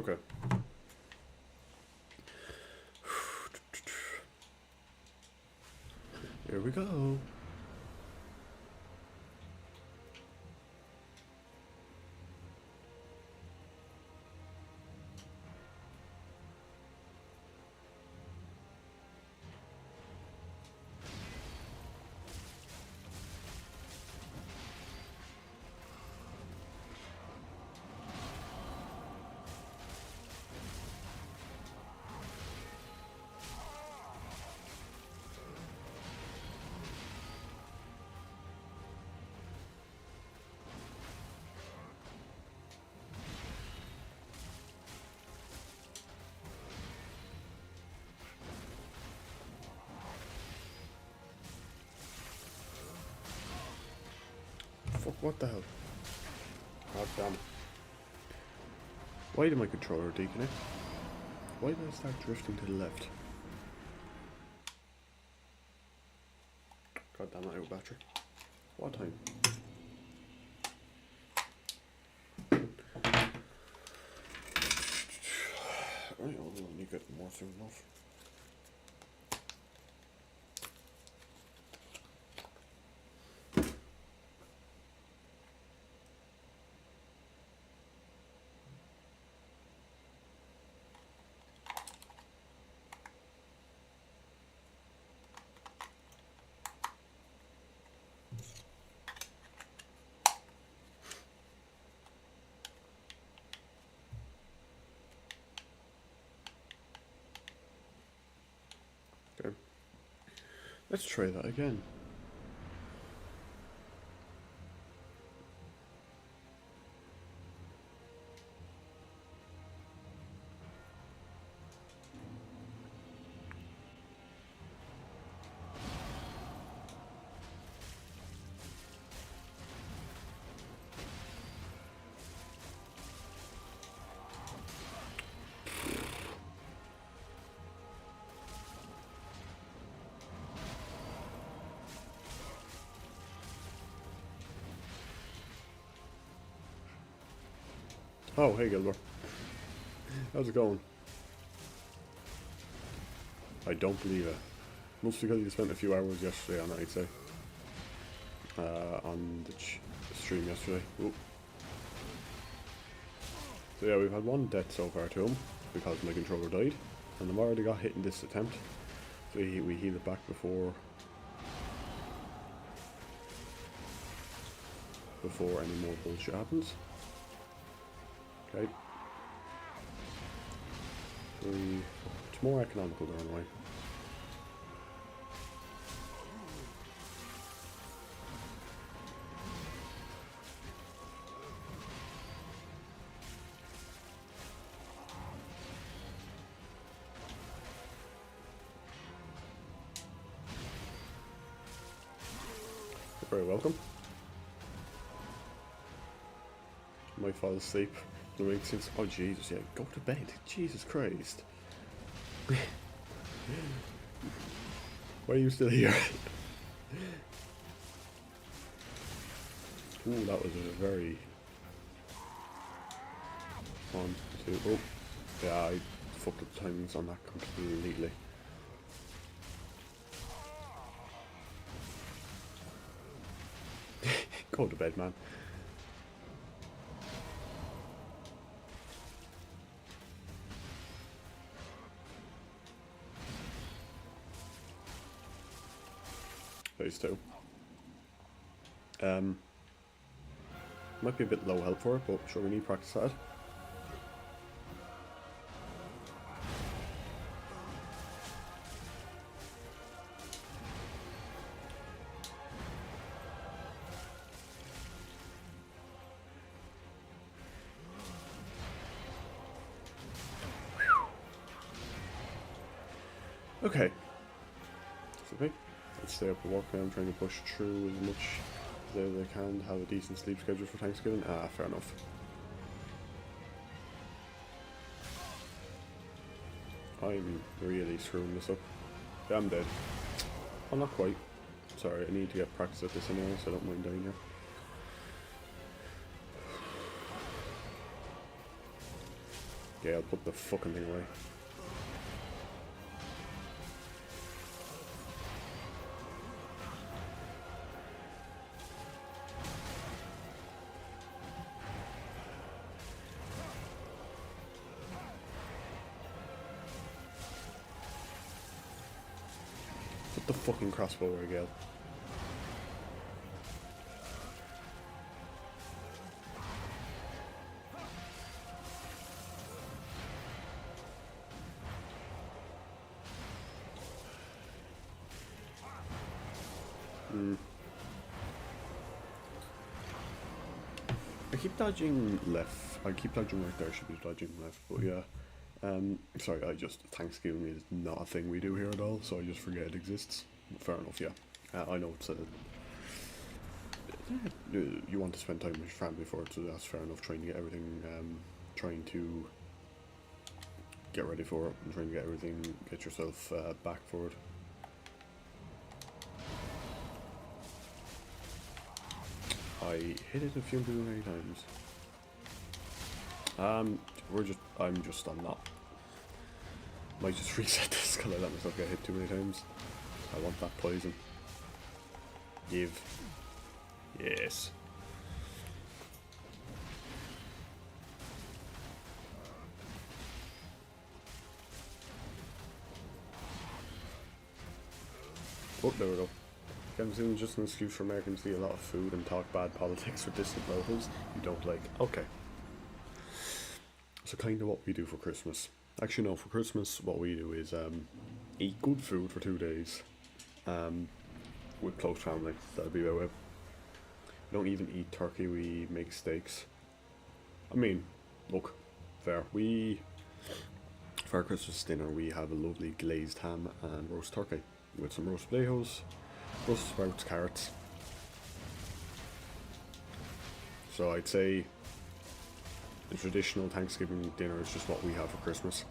Okay. Here we go. Fuck, what the hell? God damn. Why did my controller deconnect? Why did I start drifting to the left? God damn it, out of battery. What time? Right, I'll only get more soon enough. Okay. Let's try that again. Oh, hey Gilbert. How's it going? I don't believe it. Mostly because you spent a few hours yesterday on it, I'd say. On the stream yesterday. Ooh. So yeah, we've had one death so far to him, because my controller died. And the already got hit in this attempt. So we heal it back before any more bullshit happens. Okay. It's more economical to run away. You're very welcome. Might fall asleep. Oh Jesus, yeah, go to bed. Jesus Christ. Why are you still here? Ooh, that was a very... 1, 2, oh. Yeah, I fucked up the timings on that completely. Go to bed, man. Phase 2. Might be a bit low health for it, but sure, we need practice at it. Okay. It's okay. Let's stay up and work now. I'm trying to push through as much as I can, have a decent sleep schedule for Thanksgiving. Ah, fair enough. I'm really screwing this up. Yeah, I'm dead. Oh, not quite. Sorry, I need to get practice at this anyway, so I don't mind dying here. Yeah, I'll put the fucking thing away. Put the fucking crossbow away, Gale. I keep dodging left. I keep dodging right there. I should be dodging left, but yeah. Sorry, Thanksgiving is not a thing we do here at all, so I just forget it exists. Fair enough, yeah. I know it's you want to spend time with your family for it, so that's fair enough. Trying to get everything, trying to get ready for it, and trying to get everything, get yourself back for it. I hit it a few too many times. I'm not. Might just reset this because I let myself get hit too many times. I want that poison. Give. Yes. Oh, there we go. I'm assuming just an excuse for Americans to eat a lot of food and talk bad politics with distant relatives you don't like. Okay. So kind of what we do for Christmas. Actually no, for Christmas what we do is eat good food for 2 days with close family. That'll be about it. We don't even eat turkey, we make steaks. I mean, look, fair. For our Christmas dinner we have a lovely glazed ham and roast turkey with some roast potatoes, Brussels sprouts, carrots. So I'd say the traditional Thanksgiving dinner is just what we have for Christmas.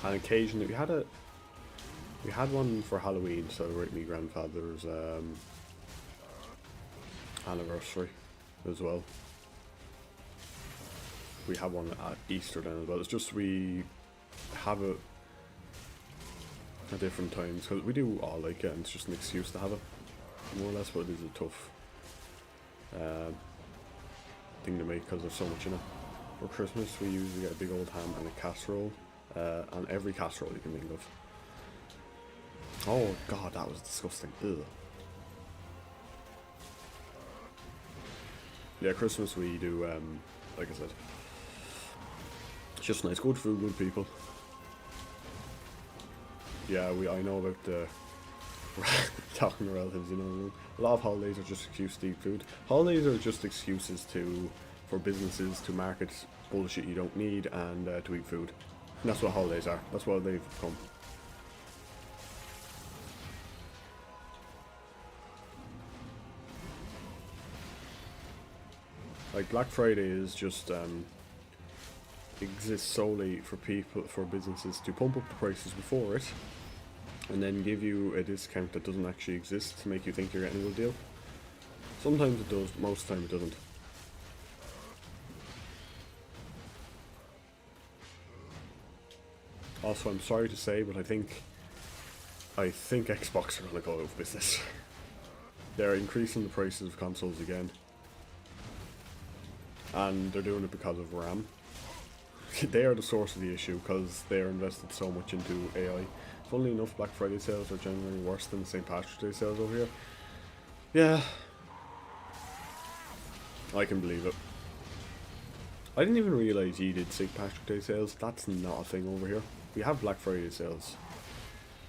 And occasionally we had one for Halloween, celebrating my grandfather's anniversary as well. We have one at Easter then as well. It's just we have it at different times because we do all like it, and it's just an excuse to have it, more or less. But it is a tough thing to make because there's so much in it. For Christmas we usually get a big old ham and a casserole, and every casserole you can think of. Oh god, that was disgusting. Ugh. Yeah, Christmas we do, like I said, it's just nice, good food, good people. Yeah, I know about the talking to relatives, you know. A lot of holidays are just excuses to eat food. Holidays are just excuses for businesses to market bullshit you don't need and to eat food. And that's what holidays are. That's what they've become. Like Black Friday is just exists solely for businesses to pump up the prices before it, and then give you a discount that doesn't actually exist to make you think you're getting a good deal. Sometimes it does, most of the time it doesn't. Also, I'm sorry to say, but I think Xbox are going to go out of business. They're increasing the prices of consoles again. And they're doing it because of RAM. They are the source of the issue because they're invested so much into AI. Funnily enough, Black Friday sales are generally worse than St. Patrick's Day sales over here. Yeah. I can believe it. I didn't even realise you did St. Patrick's Day sales. That's not a thing over here. We have Black Friday sales,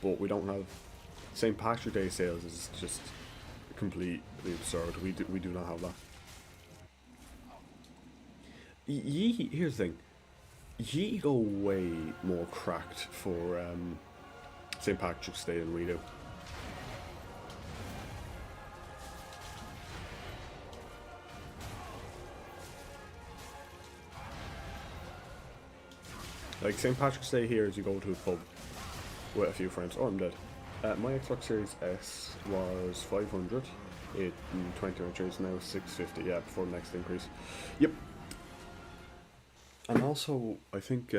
but we don't have St. Patrick's Day sales. Is just completely absurd. We do not have that. Here's the thing. Ye go way more cracked for St. Patrick's Day than we do. Like St. Patrick's Day here is you go to a pub with a few friends. Oh, I'm dead. My Xbox Series S was 500 It in 2023 is now 650. Yeah, before the next increase. Yep. And also, I think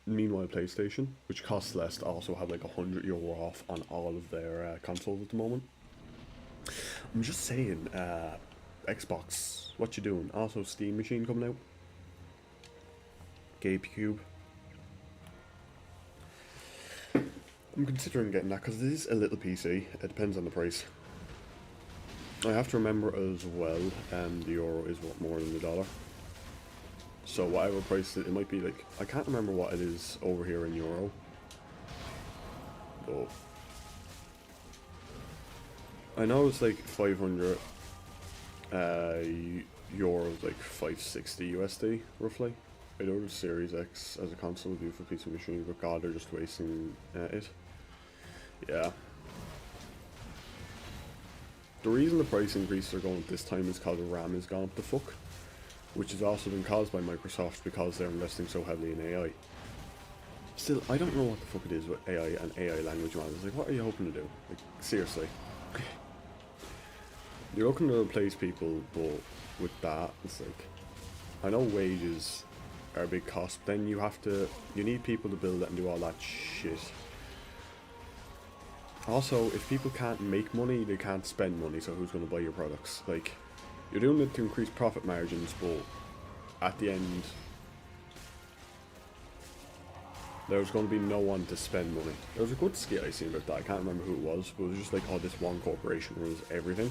meanwhile PlayStation, which costs less, also have like €100 off on all of their consoles at the moment. I'm just saying, Xbox, what you doing? Also, Steam Machine coming out. GameCube. I'm considering getting that because it is a little PC. It depends on the price. I have to remember as well, the euro is worth more than the dollar. So whatever price it might be, like, I can't remember what it is over here in euro. Oh. I know it's like 500 euros, like 560 USD, roughly. I know the Series X as a console would be for PC machine, but god, they're just wasting it. Yeah. The reason the price increases are going up this time is because RAM has gone up the fuck, which has also been caused by Microsoft because they're investing so heavily in AI. Still, I don't know what the fuck it is with AI and AI language models. Like, what are you hoping to do? Like, seriously. You're looking to replace people, but with that, it's like, I know wages are a big cost, but then you need people to build it and do all that shit. Also, if people can't make money, they can't spend money, so who's going to buy your products? Like, you're doing it to increase profit margins, but at the end, there's going to be no one to spend money. There was a good skit I seen about that, I can't remember who it was, but it was just like, oh, this one corporation rules everything.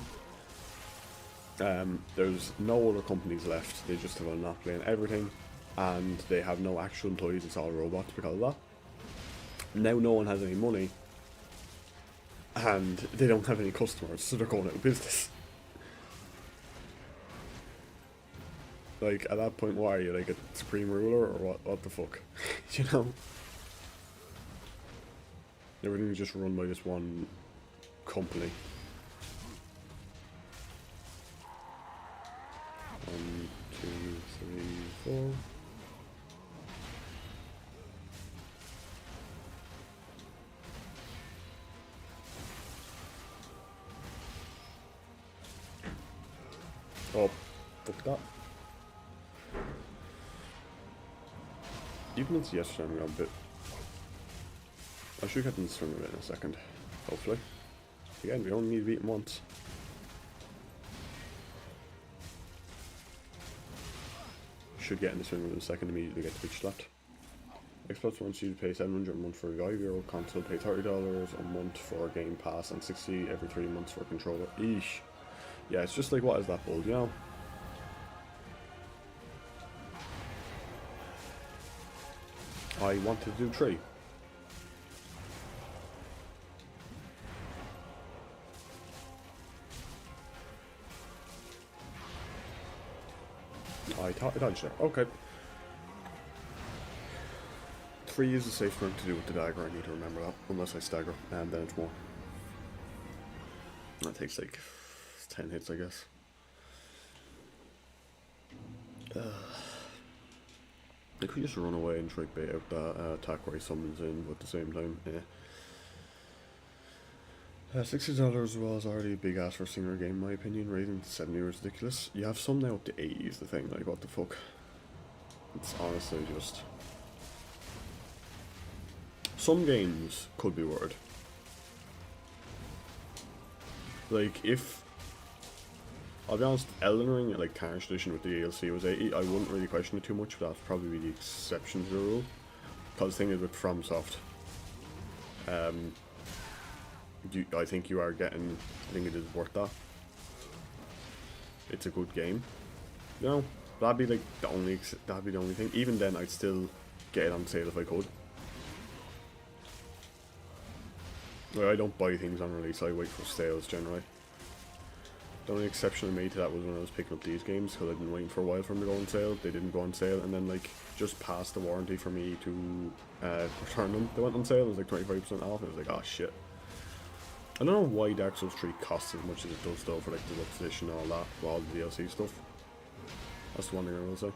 There's no other companies left, they just have a monopoly on everything, and they have no actual employees, it's all robots because of that. Now no one has any money, and they don't have any customers, so they're going out of business. Like, at that point, why are you, like, a supreme ruler, or what the fuck? You know? Everything's just run by this one company. 1, 2, 3, 4. Oh, fuck that. Even it's yesterday, I'm going a bit. I should get in the swing of it in a second, hopefully. Again, we only need to beat him once. Should get in the swing of it in a second, immediately get to bitch slapped. Xbox wants you to pay $700 a month for a €5 console, pay $30 a month for a Game Pass, and $60 every 3 months for a controller. Eesh. Yeah, it's just like, what is that bull, you know? I wanted to do 3. I thought I dodged there. Okay. 3 is a safe route to do with the dagger, I need to remember that, unless I stagger, and then it's more. That takes like 10 hits, I guess. I could just run away and try to bait out that attack where he summons in, but at the same time, yeah. $60 was already a big ass for a single game, in my opinion. Raising to €70 is ridiculous. You have some now up to 80 is the thing, like, what the fuck. It's honestly just. Some games could be worth it. Like, if. I'll be honest, Elden Ring, like Tarnished Edition with the DLC was 80, I wouldn't really question it too much, but that'd probably be the exception to the rule. Because the thing is with FromSoft, I think you are getting, I think it is worth that. It's a good game. You know, that'd be like the only thing. Even then, I'd still get it on sale if I could. Like, I don't buy things on release, I wait for sales generally. The only exception I made to that was when I was picking up these games, because I'd been waiting for a while for them to go on sale. They didn't go on sale, and then like just past the warranty for me to return them, they went on sale. It was like 25% off. And I was like, oh shit. I don't know why Dark Souls 3 costs as much as it does though for like the deluxe edition and all that, for all the DLC stuff. That's the one thing I will say.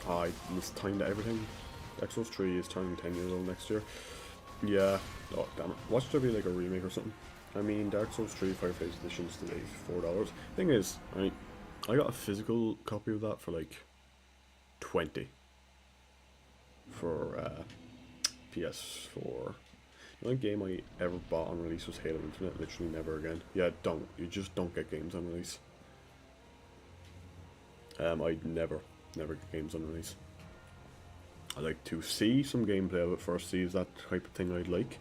I mistimed everything. Dark Souls 3 is turning 10 years old next year. Yeah. Oh damn it. Watch there be like a remake or something. I mean, Dark Souls 3 Fireface Edition is still $84. Thing is, I got a physical copy of that for like 20 for PS4. The only game I ever bought on release was Halo Infinite. Literally never again. Yeah, don't. You just don't get games on release. I'd never get games on release. I like to see some gameplay of it first, see is that type of thing I'd like.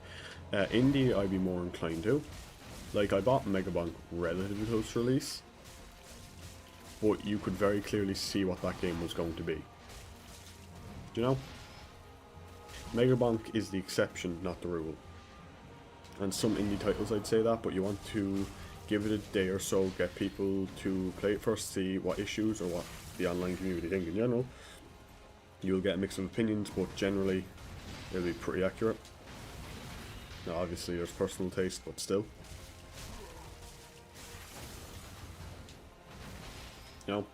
Indie, I'd be more inclined to. Like, I bought Megabank relatively close to release, but you could very clearly see what that game was going to be. Do you know? Megabank is the exception, not the rule. And some indie titles I'd say that, but you want to give it a day or so, get people to play it first, see what issues or what the online community think in general. You'll get a mix of opinions, but generally it'll be pretty accurate. Now obviously there's personal taste, but still. You know,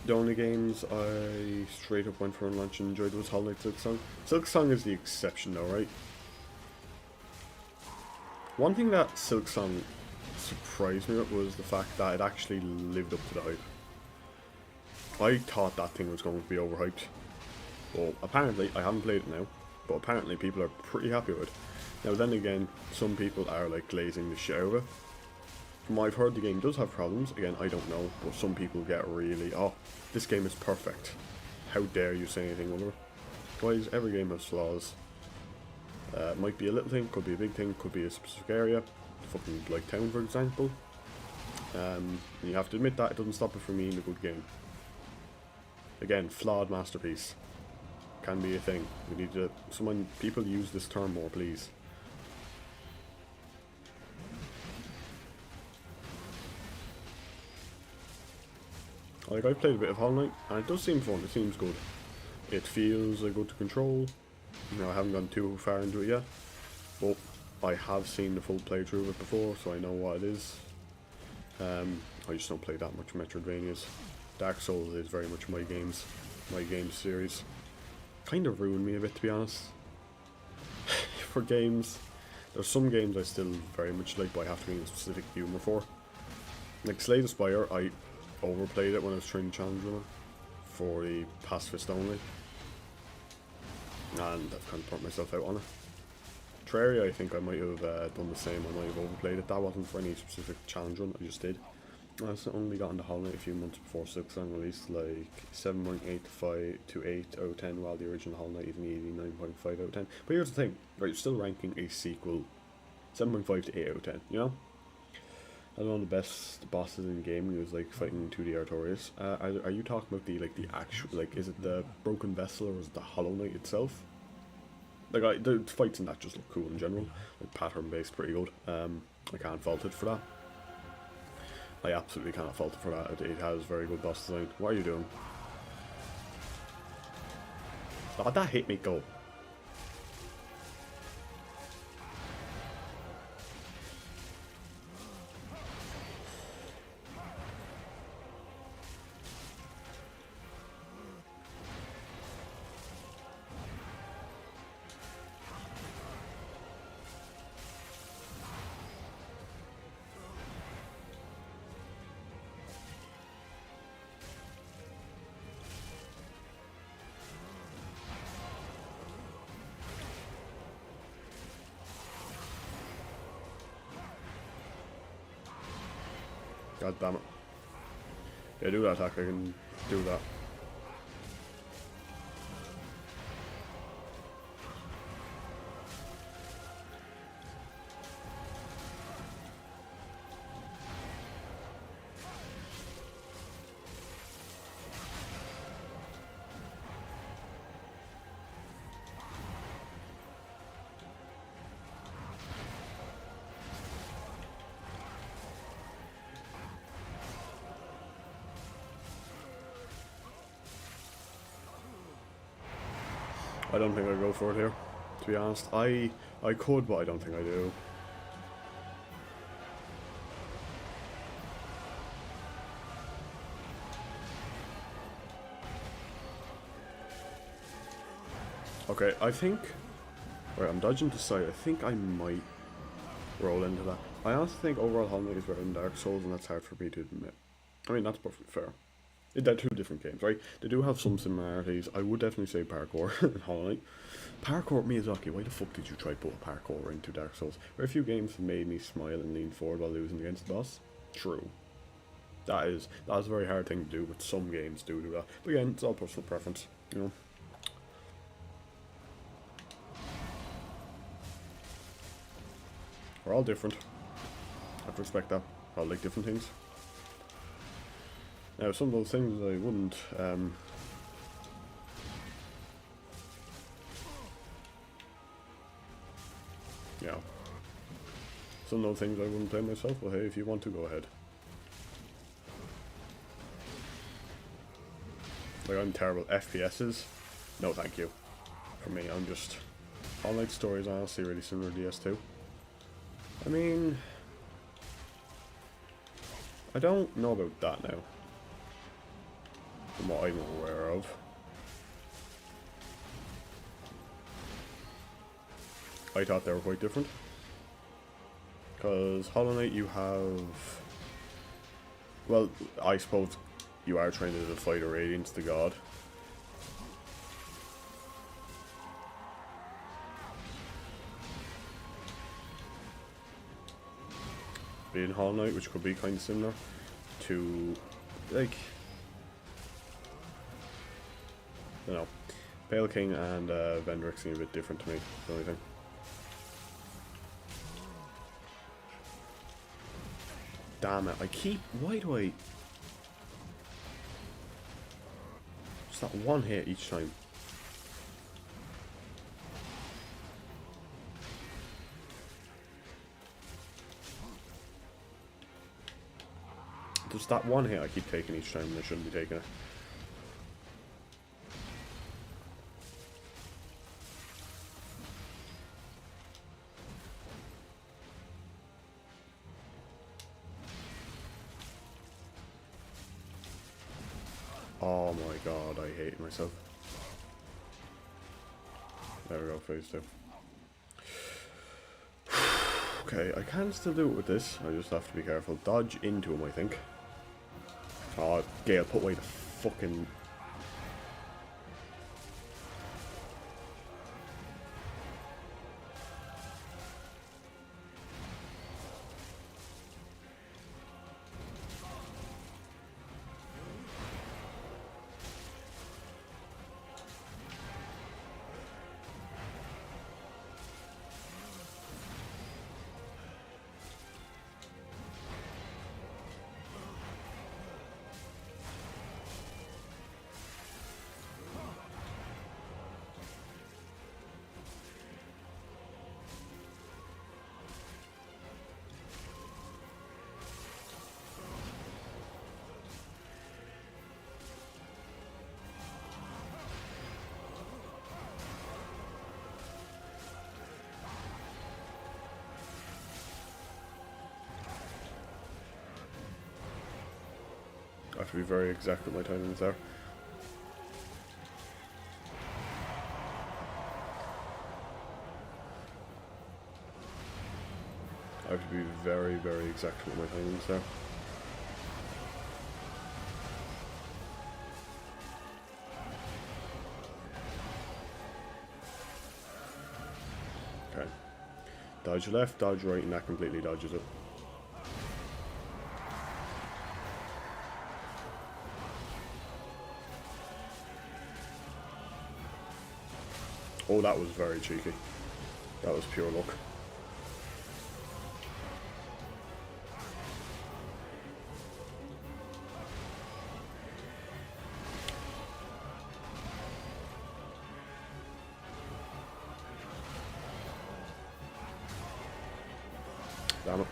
the only games I straight up went for on launch and enjoyed was Hollow Knight Silksong. Silksong is the exception though, right? One thing that Silksong surprised me with was the fact that it actually lived up to the hype. I thought that thing was going to be overhyped. Well, apparently, I haven't played it now, but apparently people are pretty happy with it. Now then again, some people are like glazing the shit out of it. From what I've heard, the game does have problems. Again, I don't know, but some people get really, oh, this game is perfect. How dare you say anything over it? Guys, every game has flaws. It might be a little thing, could be a big thing, could be a specific area. Fucking Blighttown, for example. And you have to admit that, it doesn't stop it from being a good game. Again, flawed masterpiece. Can be a thing. We need to, people use this term more, please. Like, I played a bit of Hollow Knight, and it does seem fun, it seems good. It feels good to control. You know, I haven't gone too far into it yet, but I have seen the full playthrough of it before, so I know what it is. I just don't play that much Metroidvanias. Dark Souls is very much my game series. Kind of ruined me a bit, to be honest. For games, there's some games I still very much like, but I have to be in a specific humour for. Like Slay the Spire, I overplayed it when I was trying to challenge them for the pacifist only, and I've kind of burnt myself out on it. Terraria, I think I might have done the same. I might have overplayed it. That wasn't for any specific challenge run, I just did. I only got into Hollow Knight a few months before Silksong released, like 7.85 to 8 out of 10, while the original Hollow Knight is an easy 9.5 out of 10. But here's the thing, right, you're still ranking a sequel 7.5 to 8 out of 10, you know? I don't know, the best bosses in gaming is like fighting 2D Artorias. Are you talking about the actual, like, is it the Broken Vessel or is it the Hollow Knight itself? Like, the fights in that just look cool in general, like pattern based, pretty good. I can't fault it for that. I absolutely cannot fault it for that. It has very good boss design. What are you doing? Oh, that hit me, go. God damn it. Yeah, do that attack, I can do that. I don't think I'll go for it here, to be honest. I could, but I don't think I do. Okay, I think... Right, I'm dodging to side. I think I might roll into that. I honestly think overall Hollow Knight is better than Dark Souls, and that's hard for me to admit. I mean, that's perfectly fair. They're two different games, right? They do have some similarities. I would definitely say parkour in Hollow Knight. Parkour, Miyazaki, why the fuck did you try to put a parkour into Dark Souls? Very few games have made me smile and lean forward while losing against the boss. True. That's a very hard thing to do, but some games do that. But again, it's all personal preference, you know. We're all different. I have to respect that. We all like different things. Now, some of those things I wouldn't, yeah. Some of those things I wouldn't play myself, but hey, if you want to, go ahead. Like, I'm terrible. FPSs? No, thank you. For me, I'm just... Hollow Knight stories honestly really similar to DS2. I mean... I don't know about that now. From what I'm aware of. I thought they were quite different. Because Hollow Knight you have... Well, I suppose you are trying to fight a Radiance, the god. In Hollow Knight, which could be kind of similar to, like, I don't know, Pale King and Vendrick seem a bit different to me, the only thing. Damn it, why do I... Just that one hit each time. Just that one hit I keep taking each time and I shouldn't be taking it. Oh my god, I hate myself. There we go, phase 2. Okay, I can still do it with this. I just have to be careful. Dodge into him, I think. Oh, Gale, put away the fucking... I have to be very exact with my timings there. I have to be very, very exact with my timings there. Okay. Dodge left, dodge right, and that completely dodges it. Oh, that was very cheeky. That was pure luck. Damn it.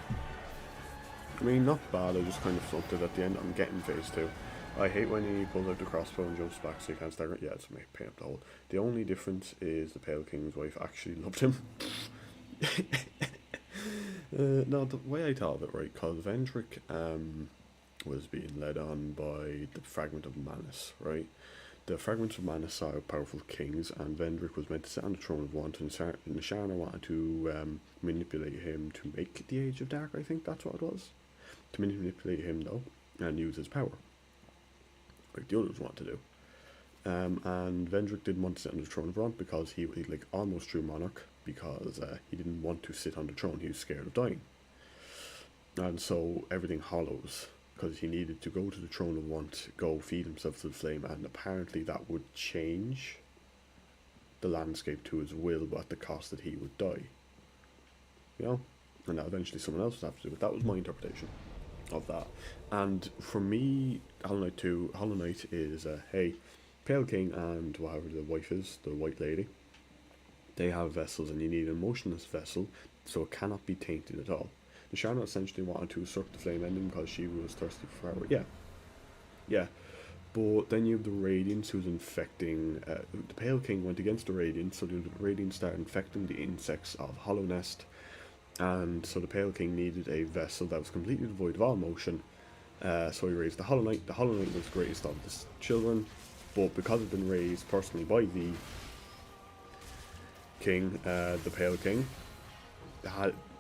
I mean, not bad, I just kind of flunked it at the end. I'm getting phase 2. I hate when he pulls out the crossbow and jumps back so you can't stagger it. Yeah, it's a pain up the hole. The only difference is the Pale King's wife actually loved him. No, the way I thought of it, right, because Vendrick was being led on by the Fragment of Manus, right? The fragments of mana saw powerful kings, and Vendrick was meant to sit on the throne of Want, and Sharna wanted to manipulate him to make the Age of Dark, I think that's what it was. To manipulate him, though, and use his power, like the others want to do. And Vendrick didn't want to sit on the throne of Want because he like almost true monarch, because he didn't want to sit on the throne, he was scared of dying. And so everything hollows, because he needed to go to the throne of Want, go feed himself to the flame, and apparently that would change the landscape to his will, but at the cost that he would die. You know? And that eventually someone else would have to do it. That was my interpretation of that. And for me, Hollow Knight 2, Hollow Knight is, hey, Pale King and whatever the wife is, the White Lady, they have vessels, and you need an emotionless vessel, so it cannot be tainted at all. The Sharna essentially wanted to usurp the Flame Ending because she was thirsty for power. Yeah. But then you have the Radiance who's infecting... the Pale King went against the Radiance, so the Radiance started infecting the insects of Hollow Nest. And so the Pale King needed a vessel that was completely devoid of all motion. So he raised the Hollow Knight. The Hollow Knight was the greatest of the children, but because it had been raised personally by the King, the Pale King,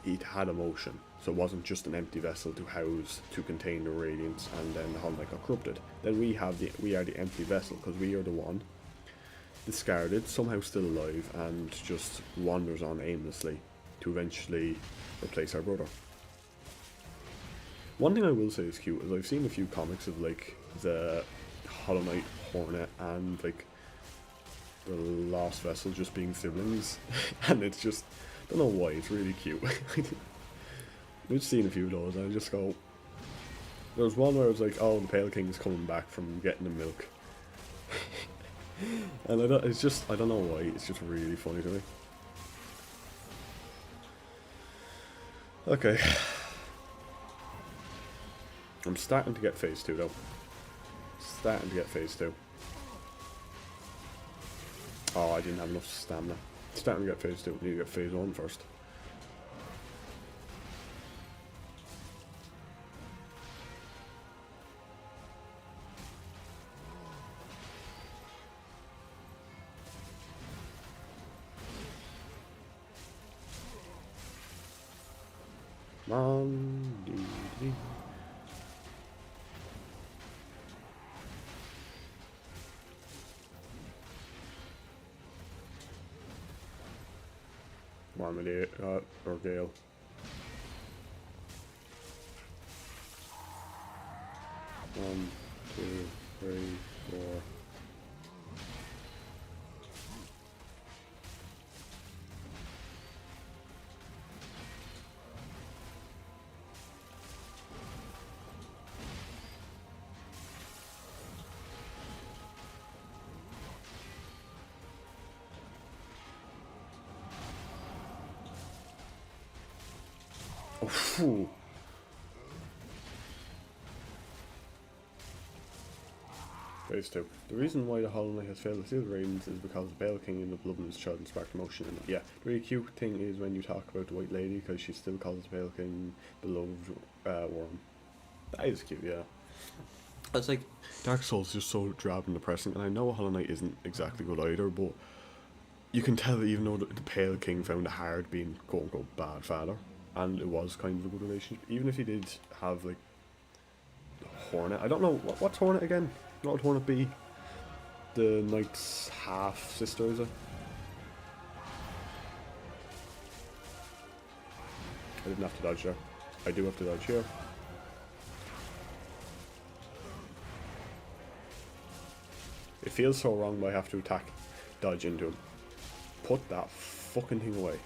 it had emotion. So it wasn't just an empty vessel to contain the Radiance, and then the Hollow Knight got corrupted. Then we are the empty vessel, because we are the one discarded, somehow still alive, and just wanders on aimlessly to eventually replace our brother. One thing I will say is cute is I've seen a few comics of like the Hollow Knight, Hornet, and like the Lost Vessel just being siblings, and it's just, I don't know why, it's really cute. I've just seen a few of those, and I just go, there was one where I was like, oh, the Pale King is coming back from getting the milk. And I don't know why, it's just really funny to me. Okay. I'm starting to get phase 2 though. Starting to get phase 2. Oh, I didn't have enough stamina. Starting to get phase 2, I need to get phase 1 first. Marmalade, or Gale. One, two, three, four. Oh, phew. Phase 2. The reason why the Hollow Knight has failed to steal the Radiance is because the Pale King ended up loving his child and sparked emotion in it. Yeah, the really cute thing is when you talk about the White Lady, because she still calls the Pale King beloved worm. That is cute, yeah. It's like, Dark Souls is just so drab and depressing, and I know Hollow Knight isn't exactly good either, but you can tell that even though the Pale King found it hard being quote-unquote bad father, and it was kind of a good relationship, even if he did have, like, Hornet. I don't know, what's Hornet again? What would Hornet be? The Knight's half-sister, is it? I didn't have to dodge there. I do have to dodge here. It feels so wrong, but I have to attack, dodge into him. Put that fucking thing away.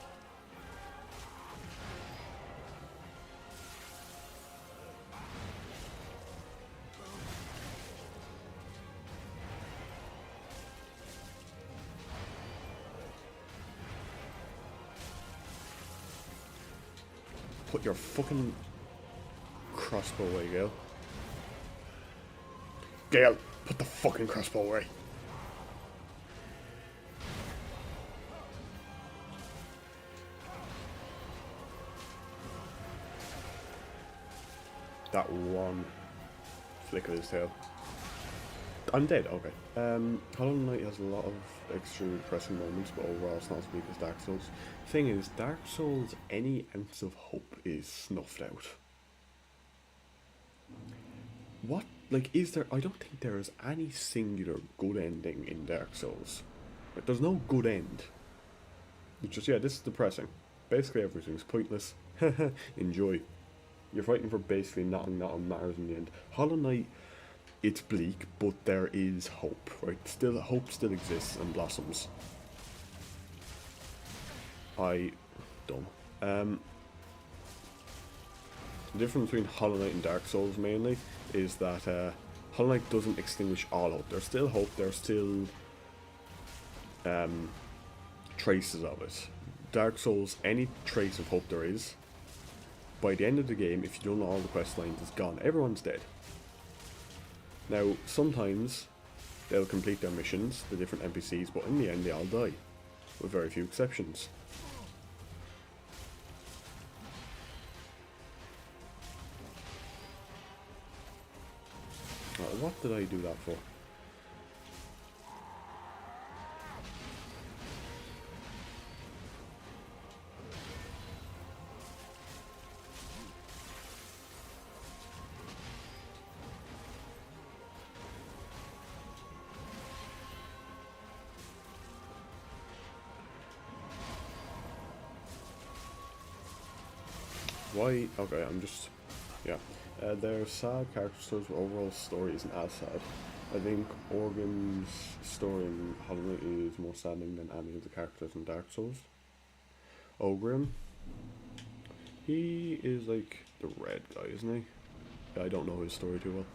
Put your fucking crossbow away, Gale. Gale, put the fucking crossbow away. That one flick of his tail. I'm dead. Okay. Hollow Knight has a lot of extremely depressing moments, but overall it's not as big as Dark Souls. Thing is, Dark Souls, any ounce of hope is snuffed out. What? Like, is there? I don't think there is any singular good ending in Dark Souls. Like, there's no good end. It's just, yeah, this is depressing. Basically, everything's pointless. Enjoy. You're fighting for basically nothing matters in the end. Hollow Knight, it's bleak, but there is hope, right? Still, hope still exists and blossoms. Dumb. The difference between Hollow Knight and Dark Souls mainly is that Hollow Knight doesn't extinguish all hope. There's still hope. There's still traces of it. Dark Souls, any trace of hope there is, by the end of the game, if you don't know all the quest lines, it's gone. Everyone's dead. Now, sometimes they'll complete their missions, the different NPCs, but in the end they all die, with very few exceptions. What did I do that for? Why? Okay, I'm just... Yeah. Their sad characters, but overall story isn't as sad. I think Organ's story in Hollow Knight is more saddening than any of the characters in Dark Souls. Ogrim, he is like the red guy, isn't he? Yeah, I don't know his story too well.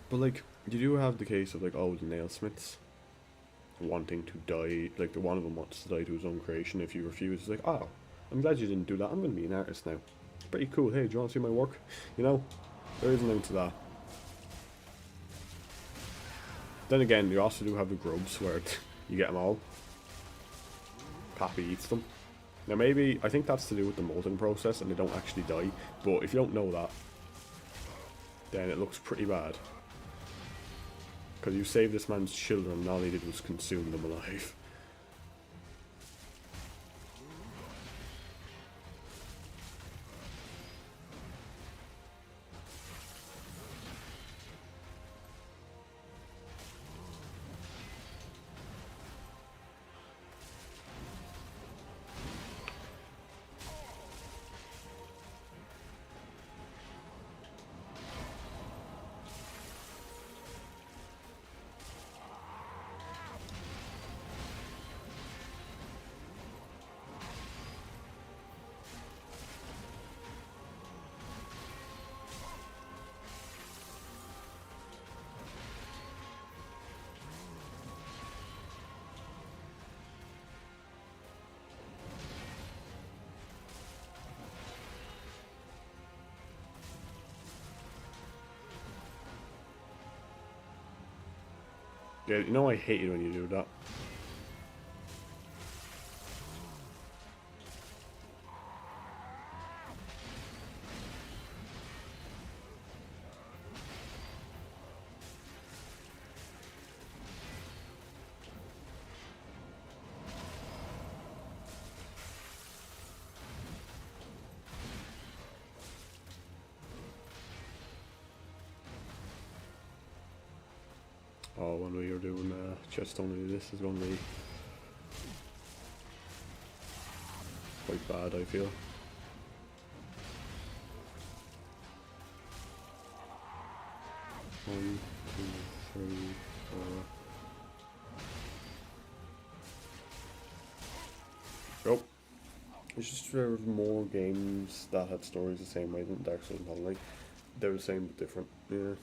But like, you do have the case of like, oh, the Nailsmiths wanting to die, like the one of them wants to die to his own creation. If you refuse, it's like, oh, I'm glad you didn't do that, I'm going to be an artist now. Pretty cool. Hey, do you want to see my work? You know, there is an end to that. Then again, you also do have the grubs where you get them all. Pappy eats them. Now maybe, I think that's to do with the molting process and they don't actually die, but if you don't know that, then it looks pretty bad. Because you saved this man's children and all he did was consume them alive. Yeah, you know I hate it when you do that. Oh, when we were doing chest only, this is going to be quite bad, I feel. One, two, three, four. Oh, it's just there was more games that had stories the same way than Dark Souls and Hollow Knight. They were the same but different. Yeah.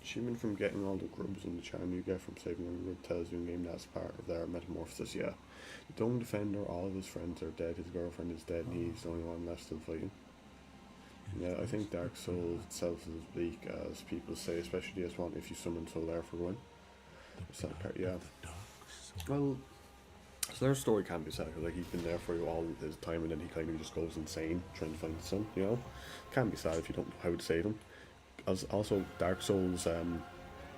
Achievement from getting all the grubs and the charm you get from saving them grub tells you in game that's part of their metamorphosis, yeah. The Dome Defender, all of his friends are dead, his girlfriend is dead, and he's the only one left still fighting. Yeah, I think Dark Souls itself is as bleak as people say, especially as one if you summon Soul there for one. Yeah. Well, so their story can be sad, like he's been there for you all his time and then he kind of just goes insane trying to find his son, you know? Can be sad if you don't know how to save him. As also Dark Souls,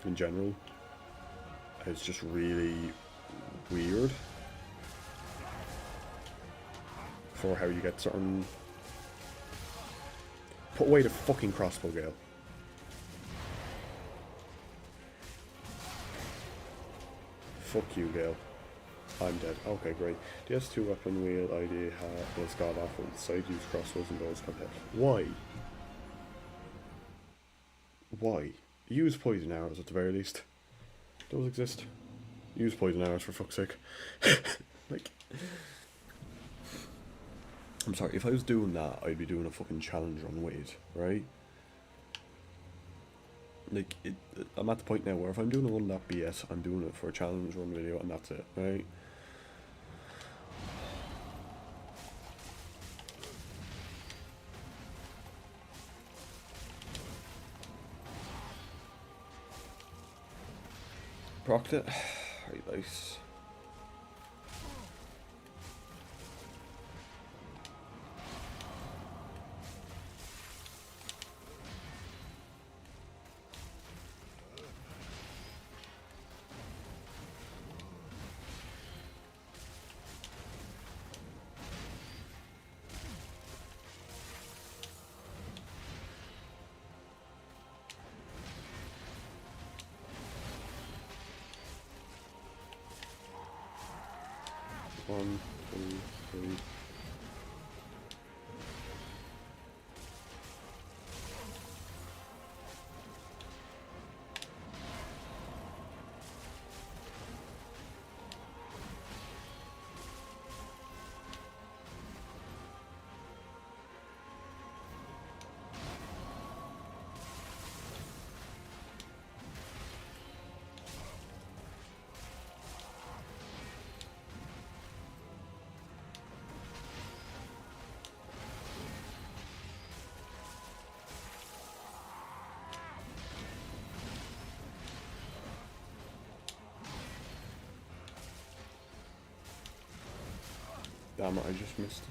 in general is just really weird for how you get certain... Put away the fucking crossbow, Gale. Fuck you, Gale. I'm dead. Okay, great. The S2 weapon wheel idea was god awful. Side use crossbows and bows come hit. Why? Why? Use poison arrows at the very least. Those exist. Use poison arrows for fuck's sake. Like, I'm sorry, if I was doing that, I'd be doing a fucking challenge run with it, right? Like, I'm at the point now where if I'm doing a run that BS, I'm doing it for a challenge run video and that's it, right? Procced it. Right, nice. One, two, three. Damn it, I just missed.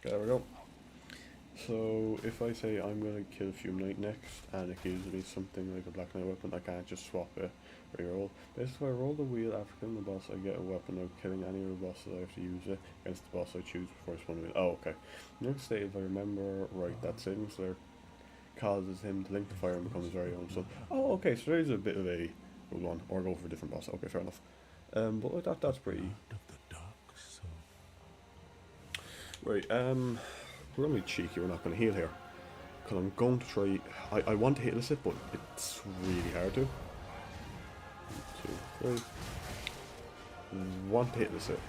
There we go. So, if I say I'm going to kill Fume Knight next, and it gives me something like a Black Knight weapon, I can't just swap it, reroll. Basically, if I roll the wheel after killing the boss, I get a weapon of killing any of the bosses. I have to use it against the boss I choose before I spawn the wheel. Oh, okay. Next day, if I remember right, that saving slur causes him to link the fire and becomes very own. So, oh, okay, so there's a bit of a rule on, or go for a different boss. Okay, fair enough. But like that's pretty... Right, we're going to be cheeky, we're not going to heal here. Because I'm going to try... I want to hit this, but it's really hard to. 1, 2, 3. Want to hit this it.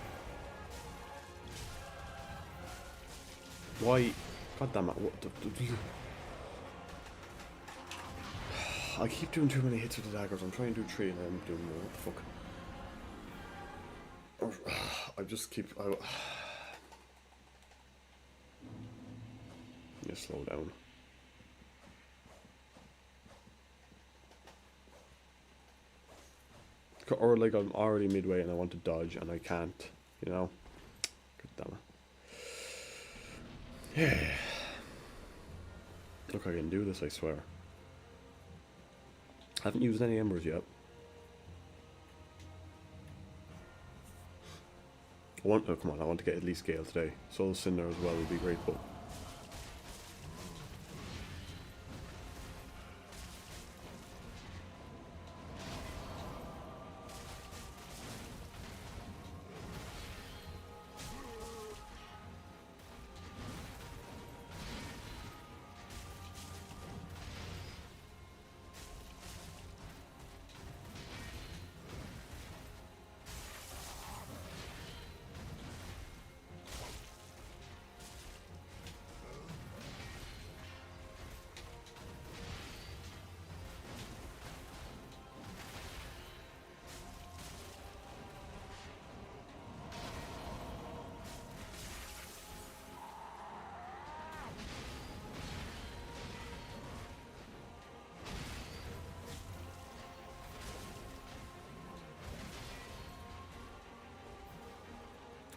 Why? God damn it, what the... I keep doing too many hits with the daggers. I'm trying to do 3 and I'm doing more. What the fuck? I just keep... Yeah, slow down. Or like I'm already midway and I want to dodge and I can't, you know? God damn it. Yeah. Look, I can do this, I swear. I haven't used any embers yet. Oh, come on, I want to get at least Gale today. Soul Cinder as well would be great, but...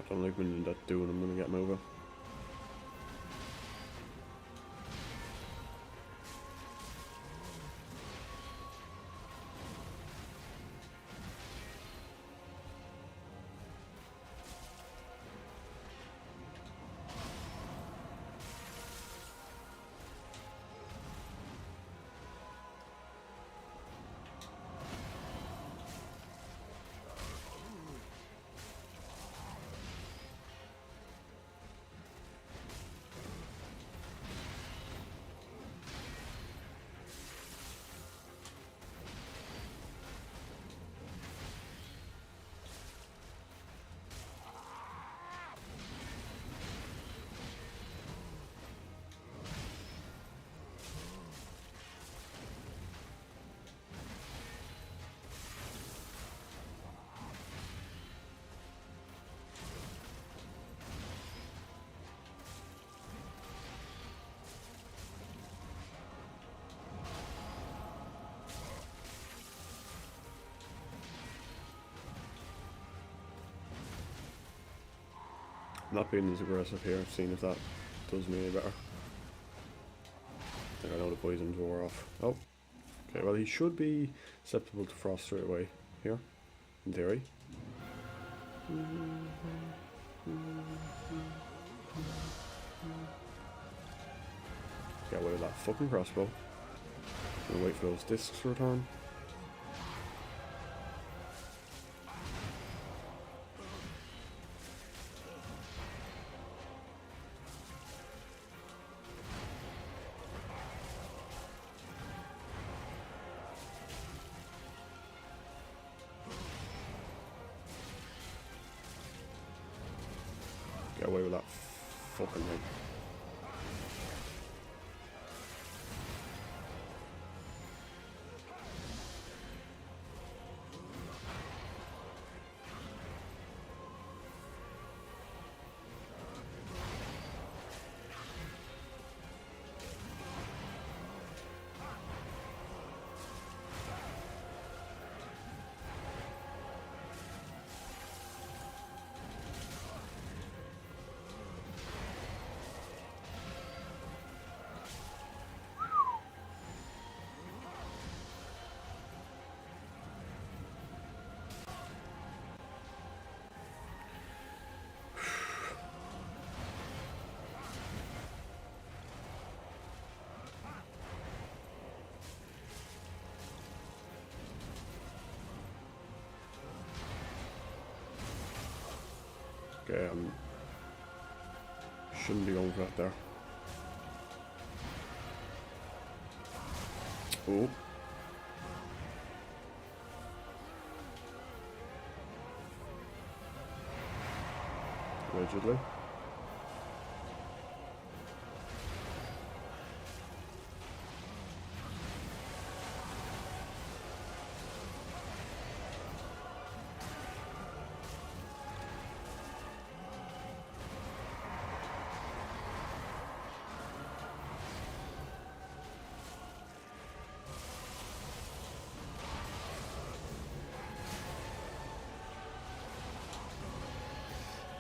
Don't like when that doing, I'm gonna get him over. Not being as aggressive here, seeing if that does me any better. I think I know the poisons wore off. Oh, okay, well he should be susceptible to frost straight away here, in theory. Get away with that fucking crossbow. Gonna wait for those discs to return. Get away with that fucking thing. Okay, shouldn't be going for that there. Oh. Allegedly.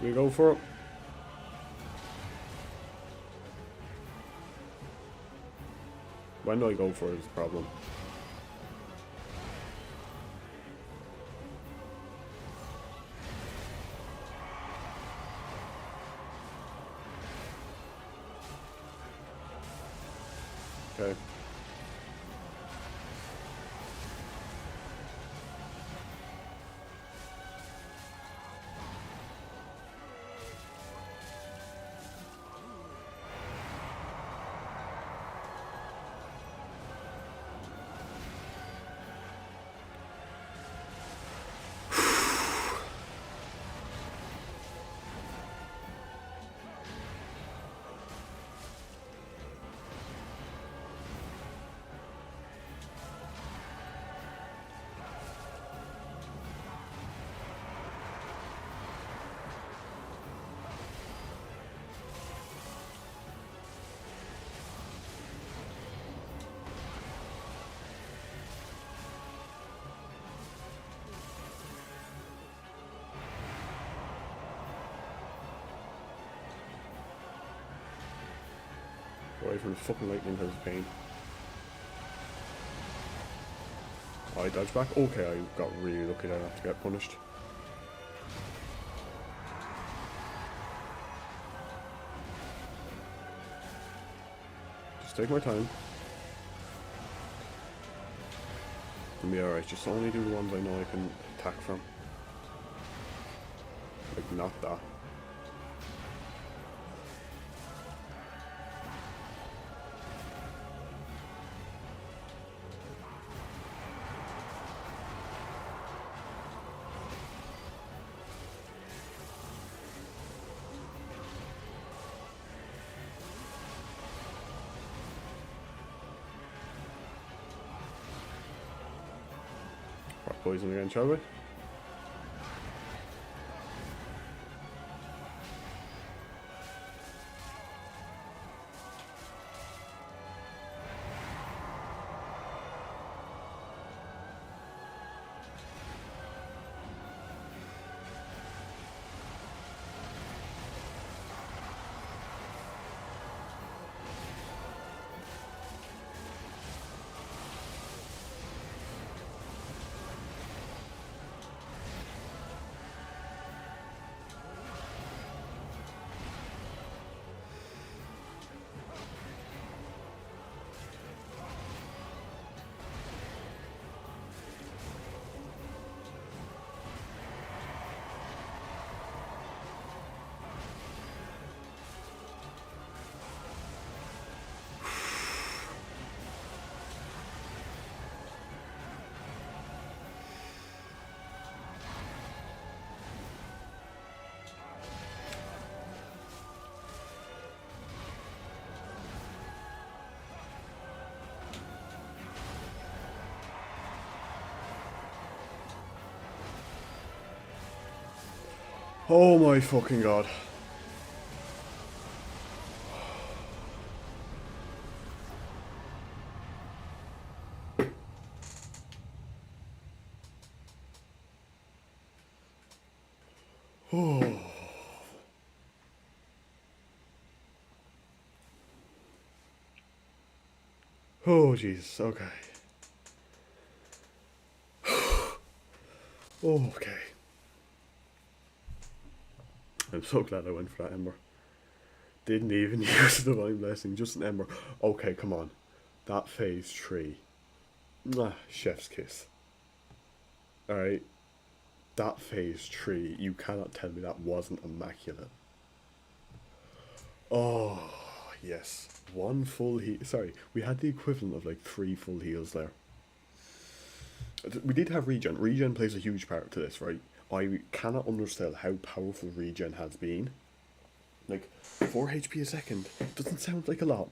We go for it. When do I go for it is the problem. Okay. away from the fucking lightning because of pain. I dodge back. Okay, I got really lucky there not to get punished. Just take my time. It'll be alright, just only do the ones I know I can attack from. Like, not that. Poison again, shall we? Oh my fucking god. Oh. Oh Jesus, okay. Okay. I'm so glad I went for that Ember. Didn't even use the Divine Blessing, just an Ember. Okay, come on. That phase 3. Mwah, chef's kiss. Alright. That phase 3, you cannot tell me that wasn't immaculate. Oh, yes. One full heal. Sorry, we had the equivalent of like 3 full heals there. We did have regen. Regen plays a huge part to this, right? I cannot understand how powerful regen has been. Like, 4 HP a second doesn't sound like a lot.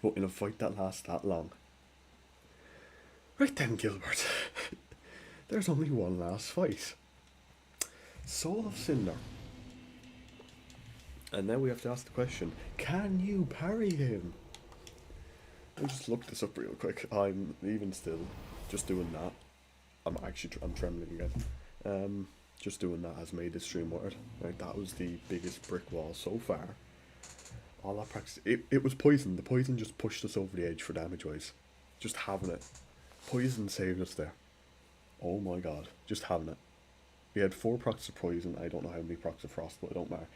But in a fight that lasts that long. Right then, Gilbert. There's only one last fight. Soul of Cinder. And now we have to ask the question, can you parry him? I'll just look this up real quick. I'm even still just doing that. I'm trembling again. Just doing that has made this stream weird. Right, that was the biggest brick wall so far. All that practice. It was poison. The poison just pushed us over the edge for damage wise. Just having it. Poison saved us there. Oh my god. Just having it. We had 4 procs of poison. I don't know how many procs of frost, but it don't matter.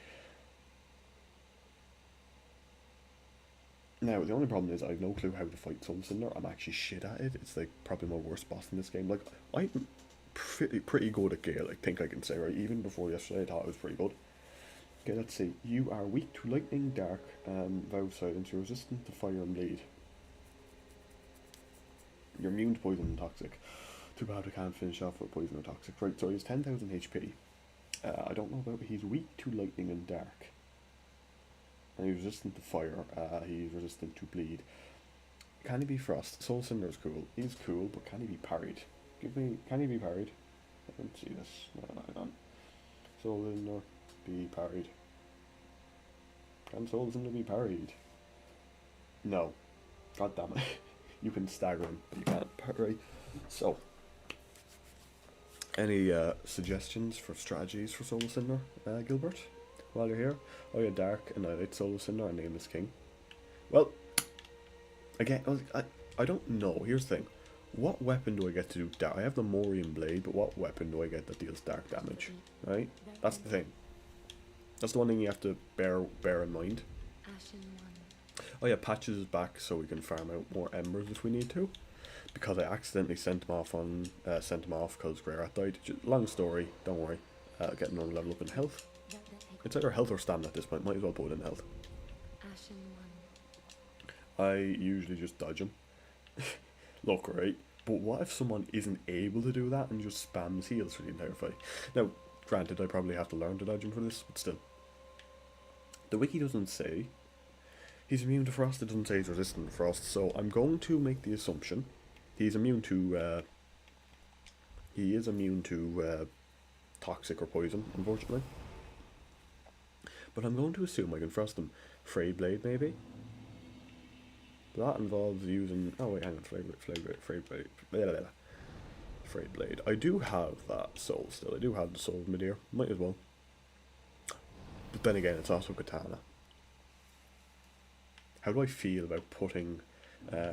Now, the only problem is I have no clue how to fight Soul Cinder. I'm actually shit at it. It's like probably my worst boss in this game. Like, I'm pretty good at Gale, I think I can say, right? Even before yesterday, I thought I was pretty good. Okay, let's see. You are weak to lightning, dark, vow silence. You're resistant to fire and bleed. You're immune to poison and toxic. Too bad I can't finish off with poison or toxic. Right, so he has 10,000 HP. I don't know about it. He's weak to lightning and dark. And he's resistant to fire. He's resistant to bleed. Can he be frost? Soul Cinder's cool. He's cool, but can he be parried? Can he be parried? I don't see this. No, hang on. Soul Cinder be parried. Can Soul Cinder be parried? No. God damn it. You can stagger him, but you can't parry. So, any suggestions for strategies for Soul Cinder, Gilbert? While you're here? Oh yeah, Dark, Annihilate, Soul Cinder, and Nameless King. Well, again, I don't know. Here's the thing. What weapon do I get to do dark? I have the Morian Blade, but what weapon do I get that deals dark damage? Right? That's the thing. That's the one thing you have to bear in mind. Oh yeah, Patches is back, so we can farm out more embers if we need to. Because I accidentally sent him off because Greyrat died. Long story, don't worry. Get another level up in health. It's either health or stamina at this point. Might as well put it in health. I usually just dodge him. Look, right? But what if someone isn't able to do that and just spams heals for the entire fight? Now, granted, I probably have to learn to dodge him for this, but still. The wiki doesn't say he's immune to frost. It doesn't say he's resistant to frost, so I'm going to make the assumption he's immune to. He is immune to toxic or poison, unfortunately. But I'm going to assume I can frost him. Frayed Blade, maybe. That involves using. Oh wait, hang on. Frayed Blade. I do have that soul still. I do have the soul of Midir. Might as well. But then again, it's also Katana. How do I feel about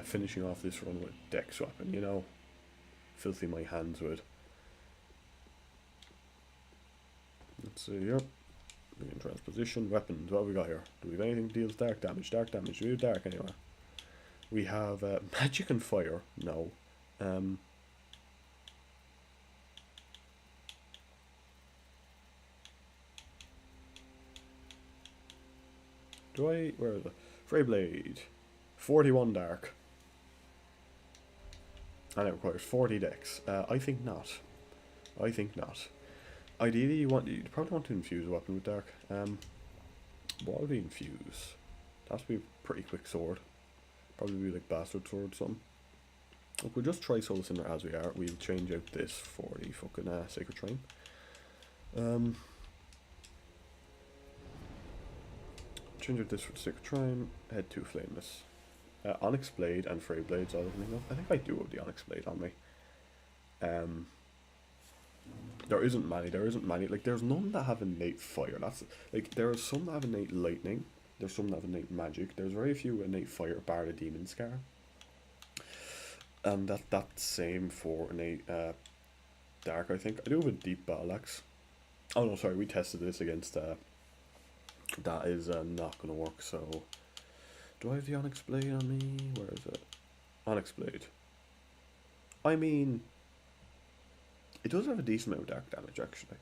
finishing off this run with Dex weapon? You know, filthy my hands with. Let's see here. In transposition, weapons. What have we got here? Do we have anything that deals dark damage? Dark damage. Do we have dark anywhere? We have magic and fire. No. Where is it? Frayed Blade. 41 dark. And it requires 40 dex. I think not. Ideally, you probably want to infuse a weapon with dark. What would we infuse? It has to be a pretty quick sword. Probably be like Bastard Sword or something. Look, we'll just try Soul Cinder as we are. We'll change out this for the fucking Sacred Shrine. Change out this for the Sacred Shrine. Head to Flameless. Onyx Blade and Frayed Blades. I think I do have the Onyx Blade on me. There isn't many. Like, there's none that have innate fire. That's like, there are some that have innate lightning. There's some that have innate magic. There's very few innate fire, bar the Demon Scar. And that's same for innate dark. I think I do have a deep battle axe. Oh no, sorry, we tested this against. That is not gonna work. So, do I have the Onyx Blade on me? Where is it? Onyx Blade. I mean, it does have a decent amount of dark damage actually.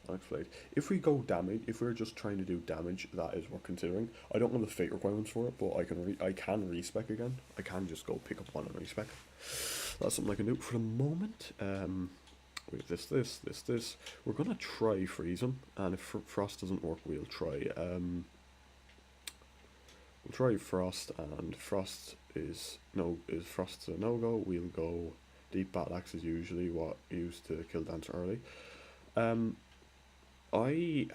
Onyx Blade. If we go damage, if we're just trying to do damage, that is worth considering. I don't know the fate requirements for it, but I can respec again. I can just go pick up one and respec. That's something I can do for the moment. With this. We're gonna try freeze him, and if frost doesn't work, we'll try frost, and frost is frost a no-go. We'll go deep battle axe is usually what used to kill Dancer early. I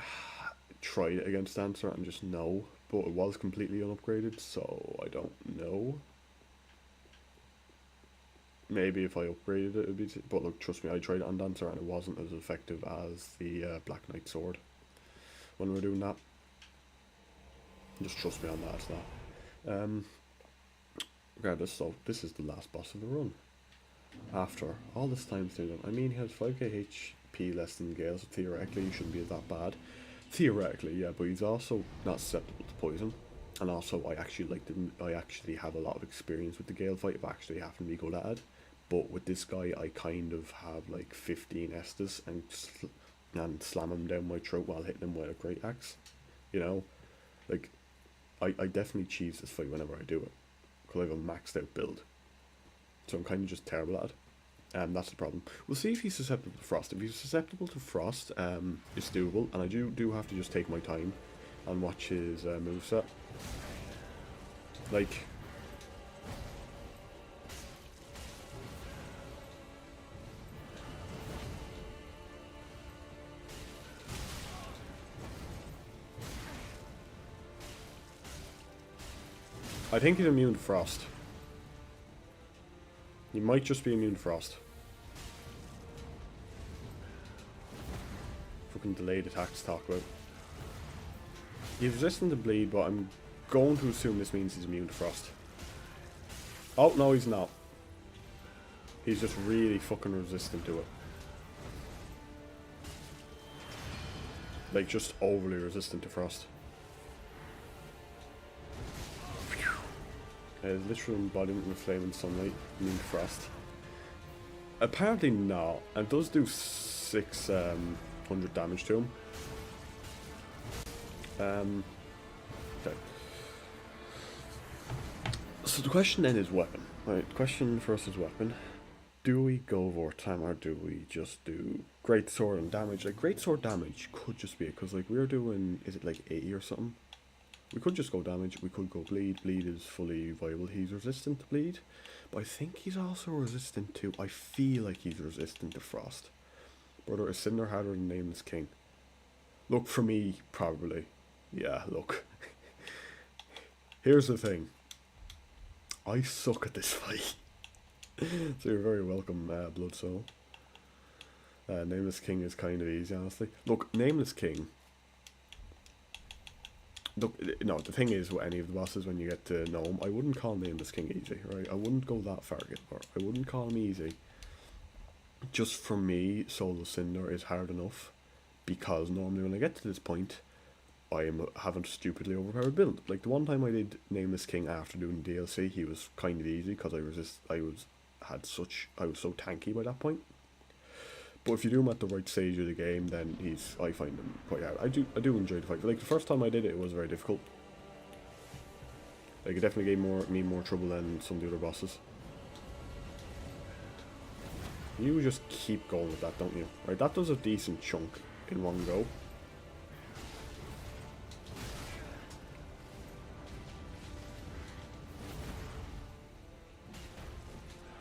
tried it against Dancer and just no, but it was completely unupgraded, so I don't know. Maybe if I upgraded it would be, but look, trust me, I tried it on Dancer and it wasn't as effective as the Black Knight sword when we're doing that. Just trust me on that, it's that. Regardless, so this is the last boss of the run. After all this time through them, I mean, he has 5k HP less than Gale, so theoretically he shouldn't be that bad. Theoretically, yeah, but he's also not susceptible to poison. And also, I actually have a lot of experience with the Gale fight. I've actually happened to be good at it. But with this guy, I kind of have like 15 Estus and slam him down my throat while hitting him with a Great Axe. You know, like I definitely cheese this fight whenever I do it, because I have a maxed out build. So I'm kind of just terrible at it. And that's the problem. We'll see if he's susceptible to frost. If he's susceptible to frost, it's doable. And I do have to just take my time and watch his moveset. Like, I think he's immune to frost. He might just be immune to frost. Fucking delayed attacks to talk about. He's resistant to bleed, but I'm going to assume this means he's immune to frost. Oh, no, he's not. He's just really fucking resistant to it. Like, just overly resistant to frost. Literal embodiment of flame and sunlight, immune to frost. Apparently not, and it does do 600 damage to him. Okay. So the question then is weapon. Right, the question for us is weapon. Do we go Vortam or do we just do Great Sword and damage? Like, Great Sword damage could just be it, because like we're doing, is it like 80 or something? We could just go damage, we could go bleed. Bleed is fully viable. He's resistant to bleed, but I think he's also resistant to, I feel like he's resistant to frost. Brother, is Cinder harder than Nameless King? Look, for me, probably. Yeah, look. Here's the thing. I suck at this fight. So you're very welcome, Blood Soul. Nameless King is kind of easy, honestly. Look, Nameless King... Look, no, the thing is with any of the bosses when you get to know him, I wouldn't call Nameless King easy, right? I wouldn't go that far, I wouldn't call him easy. Just for me, Soul of Cinder is hard enough, because normally when I get to this point, I am having a stupidly overpowered build. Like the one time I did Nameless King after doing DLC, he was kind of easy, because I was so tanky by that point. But if you do him at the right stage of the game, then I find him quite hard. I do enjoy the fight. Like the first time I did it, it was very difficult. Like it definitely gave me more trouble than some of the other bosses. You just keep going with that, don't you? Right, that does a decent chunk in one go.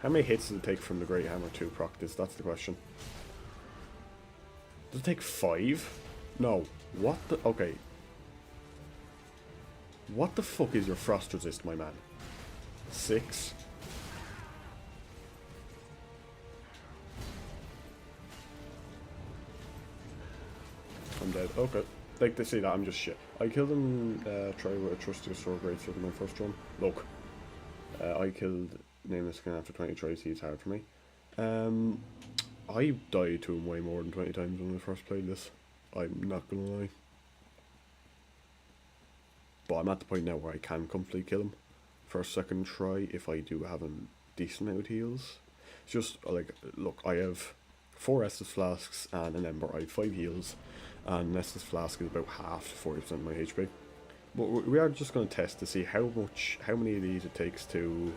How many hits does it take from the Great Hammer to proc this? That's the question. Does it take 5? No. What the... Okay. What the fuck is your frost resist, my man? 6? I'm dead. Okay. Like, they say that, I'm just shit. I killed him, try with a trusty sword great sword in my first run. Look. I killed Nameless King after 20 tries, he's hard for me. I died to him way more than 20 times when I first played this. I'm not gonna lie. But I'm at the point now where I can comfortably kill him. First, second try, if I do have a decent amount of heals. It's just, like, look, I have 4 Estus Flasks and an Ember. I have 5 heals. And an Estus Flask is about half to 40% of my HP. But we are just going to test to see how many of these it takes to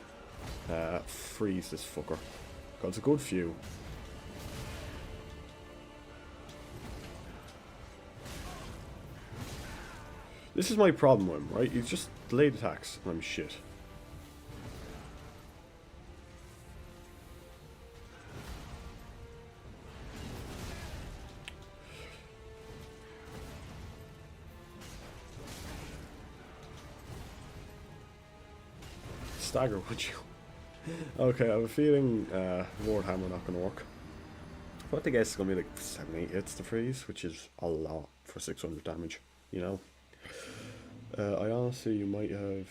freeze this fucker. Because it's a good few. This is my problem with him, right? He's just delayed attacks, and I'm shit. Stagger, would you? Okay, I have a feeling Ward Hammer not going to work. I think it's going to be like 7-8 hits to freeze, which is a lot for 600 damage, you know? I honestly, you might have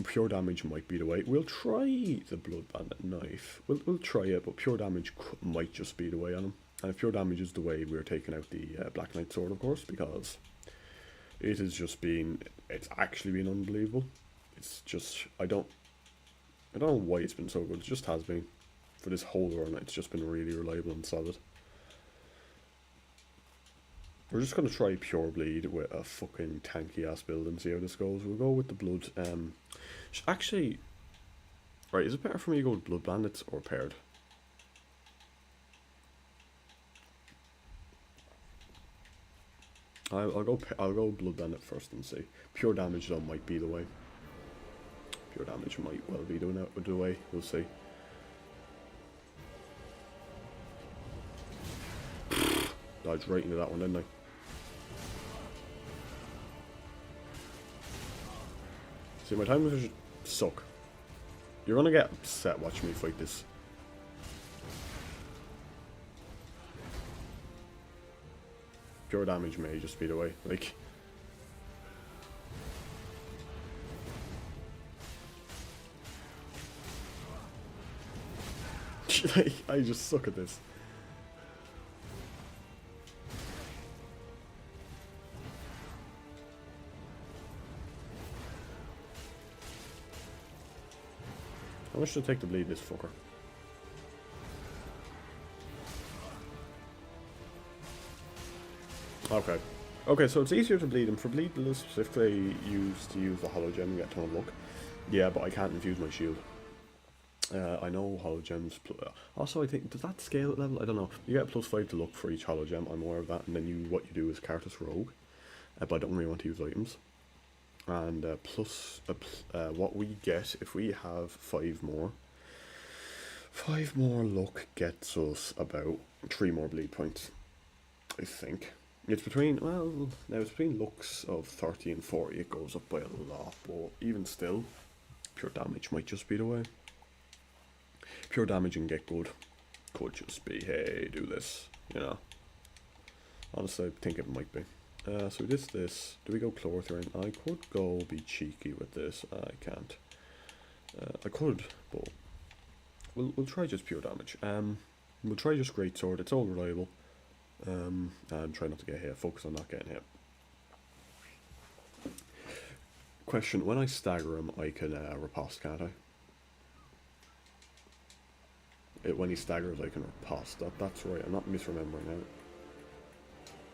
pure damage might be the way. We'll try the Blood Bandit knife. We'll try it, but pure damage might just be the way on him. And if pure damage is the way, we're taking out the Black Knight sword, of course, because it has just been, it's actually been unbelievable. It's just, I don't know why it's been so good. It just has been for this whole run. It's just been really reliable and solid. We're just going to try pure bleed with a fucking tanky ass build and see how this goes. We'll go with the blood. Actually, right, is it better for me to go with Blood Bandits or paired? I'll go Blood Bandit first and see. Pure damage though might be the way. Pure damage might well be the way. We'll see. Dodged right into that one, didn't I? See, my time was suck. You're gonna get upset watching me fight this. Pure damage may just be the way. Like, Like, I just suck at this. How much does it take to bleed this fucker? Okay. Okay, so it's easier to bleed him. For bleed specifically used to use the hollow gem and get a ton of luck. Yeah, but I can't infuse my shield. I know hollow gems. Also, I think, does that scale at level? I don't know. You get +5 to luck for each hollow gem. I'm aware of that. And then what you do is Cartus Rogue. But I don't really want to use items. And what we get if we have 5 more. 5 more luck gets us about 3 more bleed points, I think. It's between, well, now it's between looks of 30 and 40, it goes up by a lot, but even still, pure damage might just be the way. Pure damage and get good could just be, hey, do this, you know. Honestly, I think it might be. So this, do we go Chlorothrone? I could go be cheeky with this, I can't. I could, but we'll try just pure damage. We'll try just Greatsword, it's all reliable. And try not to get hit. Focus on not getting hit. Question: when I stagger him, I can riposte, can't I? When he staggers, I can riposte. That's right. I'm not misremembering now.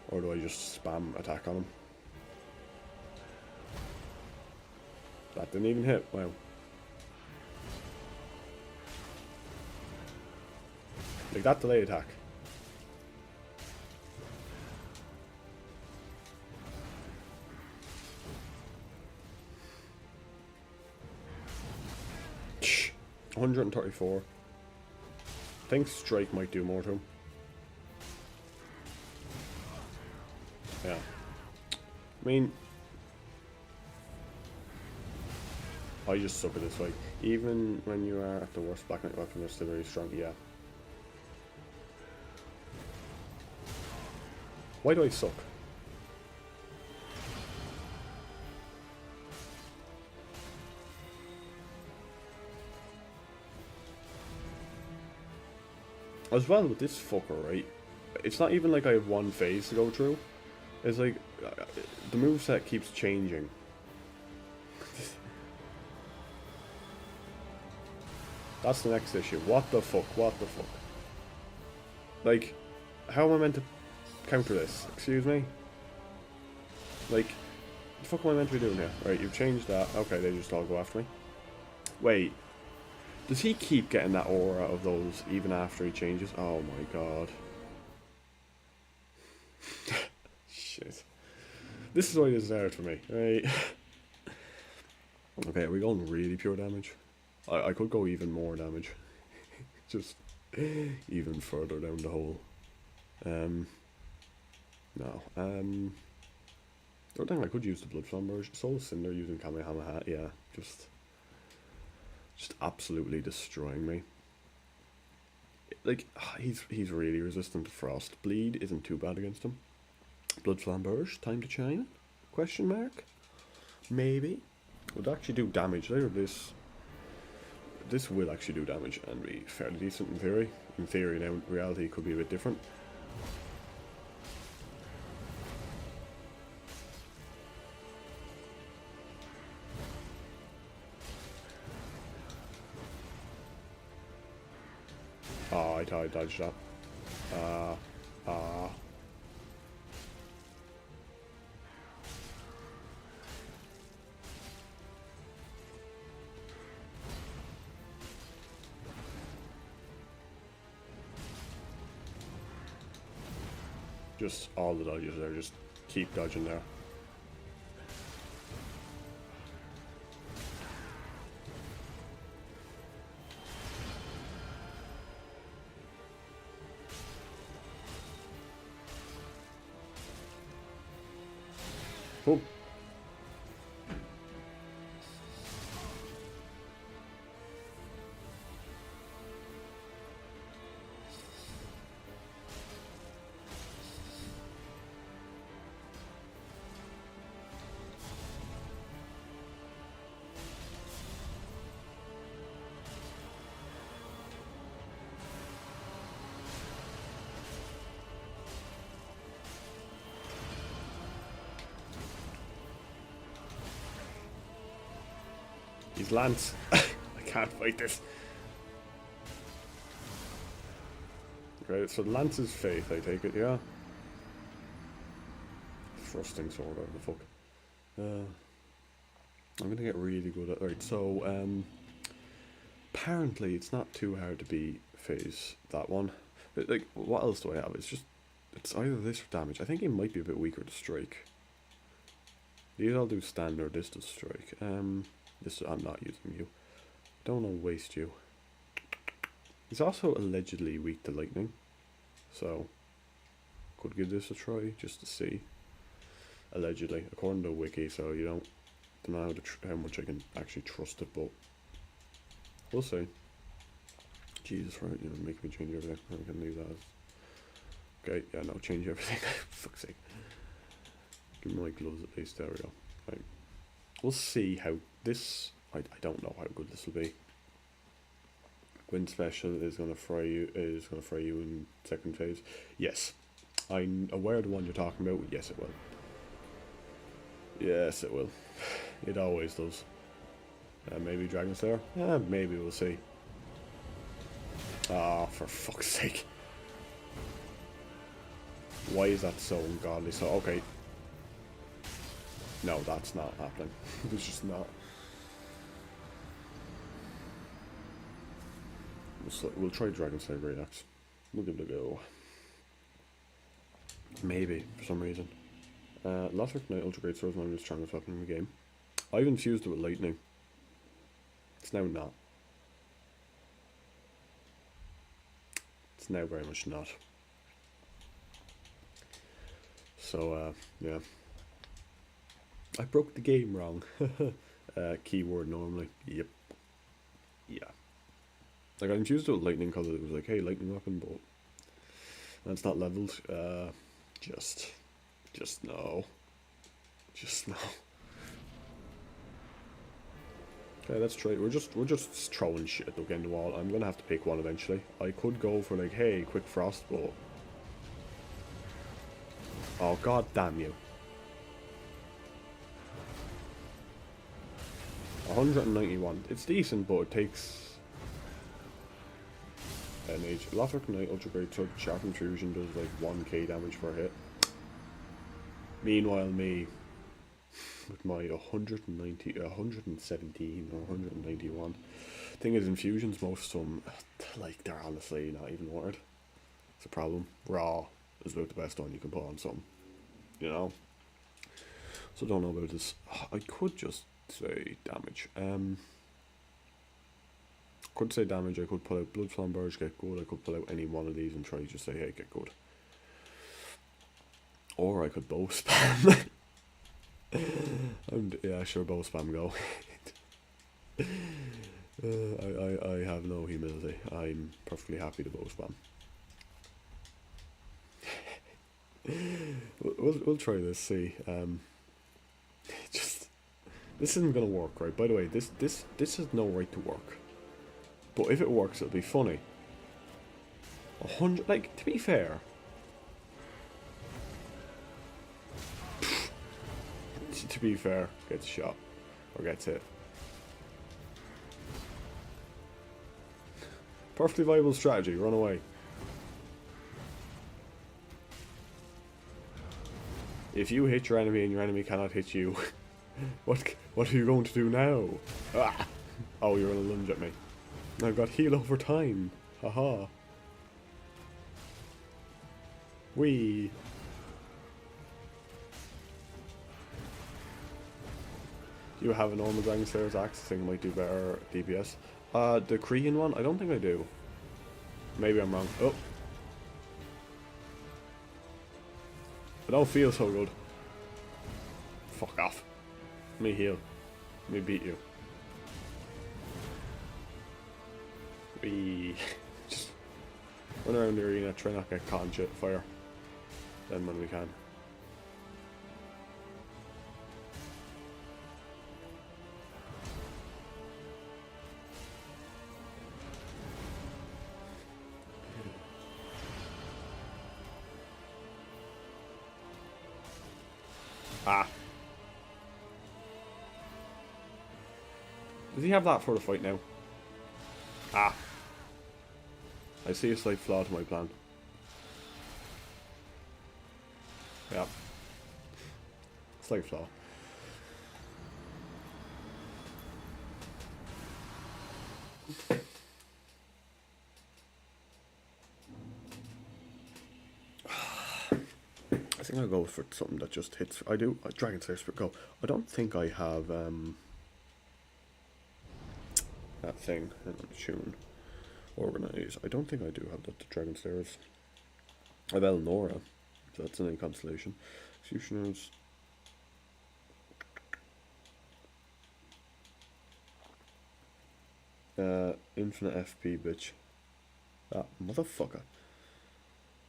Or do I just spam attack on him? That didn't even hit. Wow. Like that delay attack. Shh. 134. I think Strike might do more to him. Yeah. I mean, I just suck at this fight. Even when you are at the worst Black Knight weapon, they're still very strong, yeah. Why do I suck? As well with this fucker, right? It's not even like I have one phase to go through. It's like, the moveset keeps changing. That's the next issue. What the fuck? What the fuck? Like, how am I meant to counter this? Excuse me? Like, the fuck am I meant to be doing here? Right, you've changed that. Okay, they just all go after me. Wait. Does he keep getting that aura of those even after he changes? Oh my god. Shit. This is why this is hard for me, right? Okay, are we going really pure damage? I could go even more damage. Just even further down the hole. No. The other thing I could use the Blood Flamberge. Soul Cinder using Kamehameha, yeah. Just absolutely destroying me. Like, he's really resistant to Frost. Bleed isn't too bad against him. Blood Flamberge, time to shine? Question mark? Maybe. Would actually do damage. Later this will actually do damage and be fairly decent in theory. In theory, now in reality it could be a bit different. Oh, I thought I dodged that. Just all the dodges there, just keep dodging there. Oh. He's Lance. I can't fight this. Okay, so Lance is Faith, I take it, yeah? Thrusting sword, whatever the fuck. I'm gonna get really good at... Right, so, apparently it's not too hard to be phase that one. Like, what else do I have? It's just... It's either this or damage. I think he might be a bit weaker to strike. These I'll do standard, this does strike. This I'm not using you. Don't want to waste you. He's also allegedly weak to lightning. So, could give this a try, just to see. Allegedly, according to Wiki, so you don't know how much I can actually trust it, but we'll see. Jesus, right, you know, make me change everything. I can leave that as... Okay, yeah, no, change everything. Fuck's sake. Give me my gloves at least, there we go. Right. We'll see how this... I don't know how good this will be. Wind Special is gonna fry you in second phase. Yes. I'm aware of the one you're talking about. Yes, it will. Yes, it will. It always does. Maybe Dragon Slayer? Yeah, maybe, we'll see. Ah, for fuck's sake. Why is that so ungodly? So, okay. No, that's not happening. It's just not. We'll try Dragon Slayer Great Axe. We'll give it a go. Maybe, for some reason. Lothric Knight Ultra Great Sword is one of the strongest weapon in the game. I've infused it with lightning. It's now not. It's now very much not. So, yeah. I broke the game wrong. Keyword normally. Yep. Yeah. Like, I infused it with lightning because it was like, hey, lightning weapon, but that's not leveled. Just no. Just no. Okay, let's try. We're just throwing shit against the wall. I'm gonna have to pick one eventually. I could go for like, hey, quick frost, but oh god damn you. 191. It's decent, but it takes an age. Lothric Knight Ultra Great Sword Sharp Intrusion does like 1k damage per hit. Meanwhile, me with my 117 or 191. Thing is, infusions, most of them, like, they're honestly not even worth it. It's a problem. Raw is about the best one you can put on something, you know? So don't know about this. I could just say damage. Could say damage. I could pull out Blood Flamberge, get good. I could pull out any one of these and try to just say, hey, get good. Or I could bow spam. Yeah, sure, bow spam go. I have no humility. I'm perfectly happy to bow spam. We'll try this. See. Just this isn't gonna work, right? By the way, this has no right to work. But if it works, it'll be funny. 100, like, to be fair. To be fair, gets shot. Or gets hit. Perfectly viable strategy, run away. If you hit your enemy and your enemy cannot hit you, what are you going to do now? Ah! Oh, you're gonna lunge at me. I've got heal over time. Haha. Wee. Do you have a normal Dragon Slayer's axe? I think it might do better DPS. The Korean one? I don't think I do. Maybe I'm wrong. Oh. I don't feel so good. Fuck off. Let me heal. Let me beat you. We just run around the arena, try not to get caught in shit fire. Then when we can. Ah. Does he have that for the fight now? Ah. I see a slight flaw to my plan. Yeah. Slight flaw. I think I'll go for something that just hits. I do. Dragon Slayer Spirit Go. I don't think I have that thing. Tune. Organize. I don't think I do have that. The Dragon Slayers. I have Elnora. So that's an constellation. Executioners. Infinite FP, bitch. Ah, motherfucker.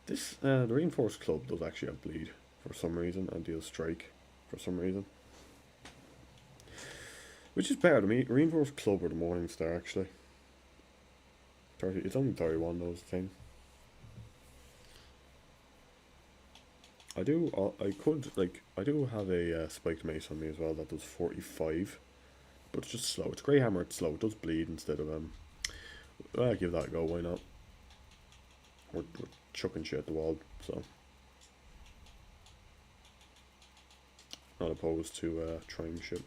This, the Reinforced Club does actually have bleed for some reason, and deal strike for some reason. Which is better to me. Reinforced Club or the Morning Star, actually. 30, it's only 31 though, is the thing. I do have a Spiked Mace on me as well that does 45. But it's just slow. It's Grey Hammer, it's slow. It does bleed instead of, I'll give that a go, why not? We're chucking shit at the wall, so. Not opposed to trying shit.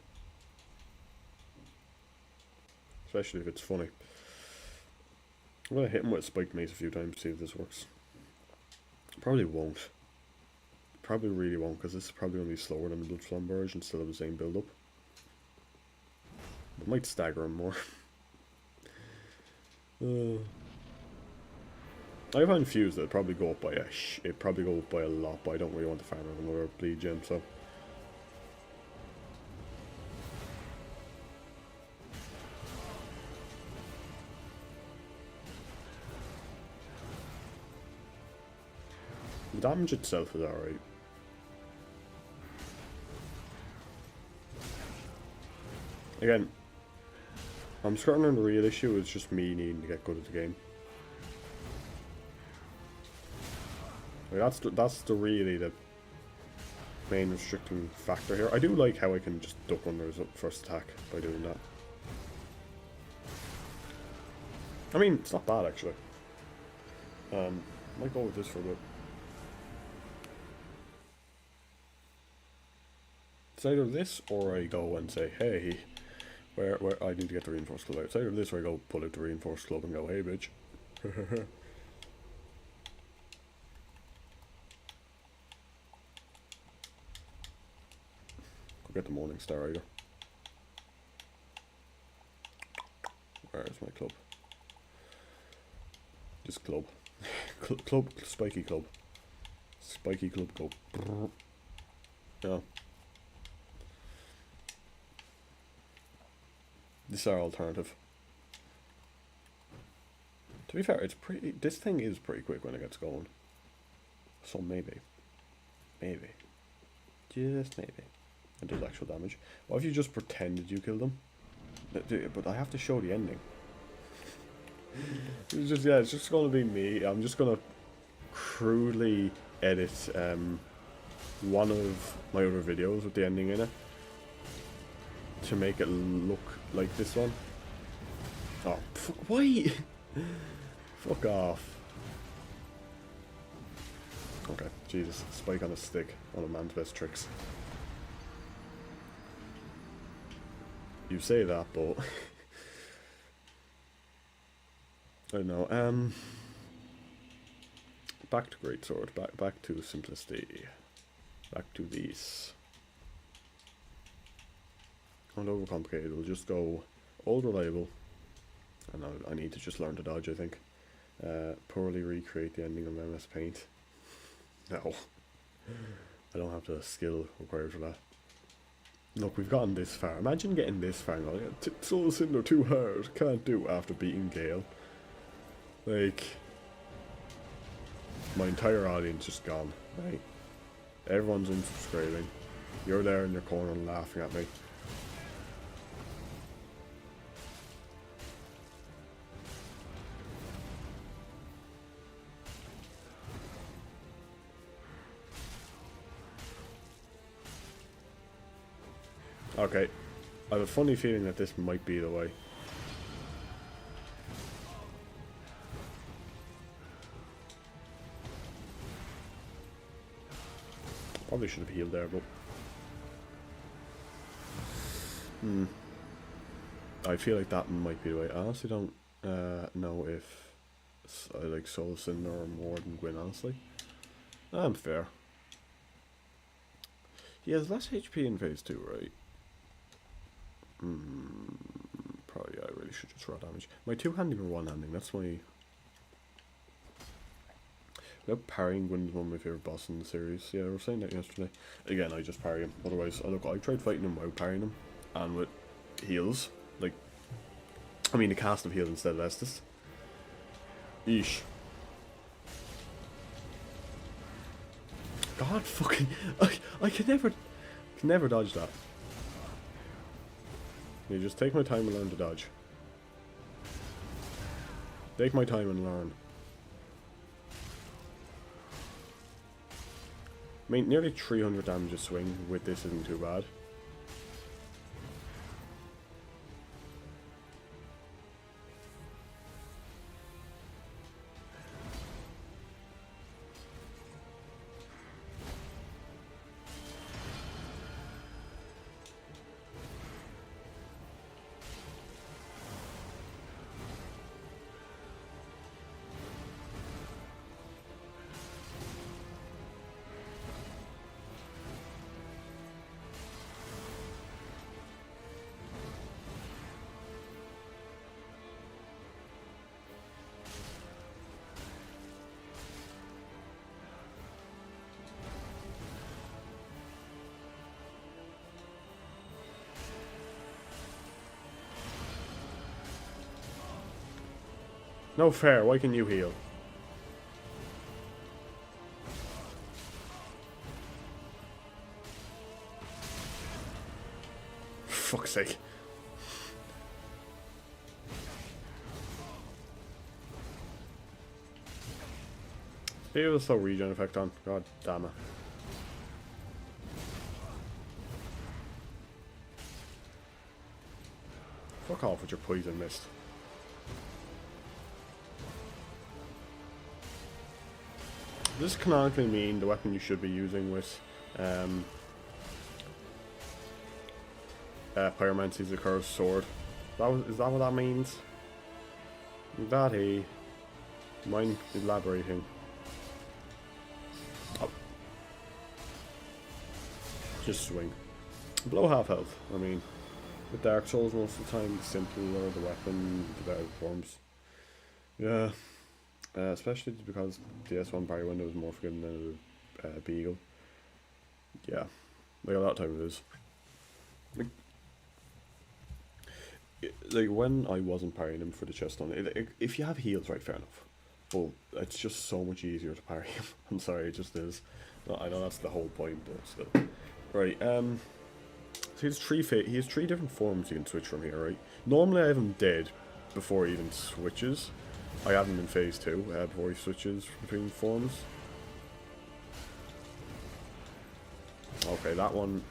Especially if it's funny. I'm gonna hit him with a Spiked Mace a few times to see if this works. Probably won't. Probably really won't, because this is probably going to be slower than the Blood Flamberge and still have the same build up. It might stagger him more. I find Fuse that it'd probably go up by a lot, but I don't really want to farm another bleed gem, so. The damage itself is alright. Again, I'm skirting on the real issue, it's just me needing to get good at the game. Like that's really the main restricting factor here. I do like how I can just duck under his first attack by doing that. I mean, it's not bad actually. Might go with this for a bit. It's either this or I go and say, hey, where I need to get the Reinforced Club out. It's either this or I go pull out the Reinforced Club and go, hey bitch. Go get the Morning Star either. Where's my club? This club. Club, Spiky Club. Spiky Club, go. Yeah. This is our alternative. To be fair, it's pretty. This thing is pretty quick when it gets going. So maybe, just maybe, it does actual damage. What if you just pretended you killed them? But I have to show the ending. It's just gonna be me. I'm just gonna crudely edit one of my other videos with the ending in it to make it look like this one. Oh, why? Fuck off. Okay, Jesus. Spike on a stick. One of man's best tricks. You say that, but I don't know. Back to Greatsword. Back to Simplicity. Back to these. Not overcomplicated. We'll just go old reliable. And I need to just learn to dodge, I think. Poorly recreate the ending of MS Paint. No. I don't have the skill required for that. Look, we've gotten this far. Imagine getting this far and going, Soul Cinder too hard. Can't do after beating Gale. Like, my entire audience just gone. Right? Everyone's unsubscribing. You're there in your corner laughing at me. Okay. I have a funny feeling that this might be the way. Probably should have healed there, but... I feel like that might be the way. I honestly don't know if I like Soul Cinder more than Gwyn, honestly. I'm fair. He has less HP in phase 2, right? Probably I really should just raw damage. My two-handing or one-handing, that's my... Without parrying, Gwyn's one of my favourite bosses in the series. Yeah, we were saying that yesterday. Again, I just parry him. Otherwise, I tried fighting him without parrying him. And with heals. Like, I mean, the cast of heals instead of Estus. Eesh. God fucking... I can never dodge that. You just take my time and learn to dodge. Take my time and learn. I mean, nearly 300 damage a swing with this isn't too bad. No fair, why can you heal? For fuck's sake. Maybe it was slow regen effect on. God damn it. Fuck off with your poison mist. Does this canonically mean the weapon you should be using with Pyromancy is a cursed sword? Is that what that means? That he... Mind elaborating? Oh. Just swing. Below half health. I mean, with Dark Souls most of the time, the simpler the weapon, the better it performs. Yeah. Especially because the S1 parry window is more forgiving than a Beagle. Yeah, like a lot of time it is. Like when I wasn't parrying him for the chest on it, if you have heals, right, fair enough. But it's just so much easier to parry him. I'm sorry, it just is. I know that's the whole point, but still. Right, so he has three different forms you can switch from here, right? Normally I have him dead before he even switches. I have him in phase 2 before he switches between forms. Okay, that one.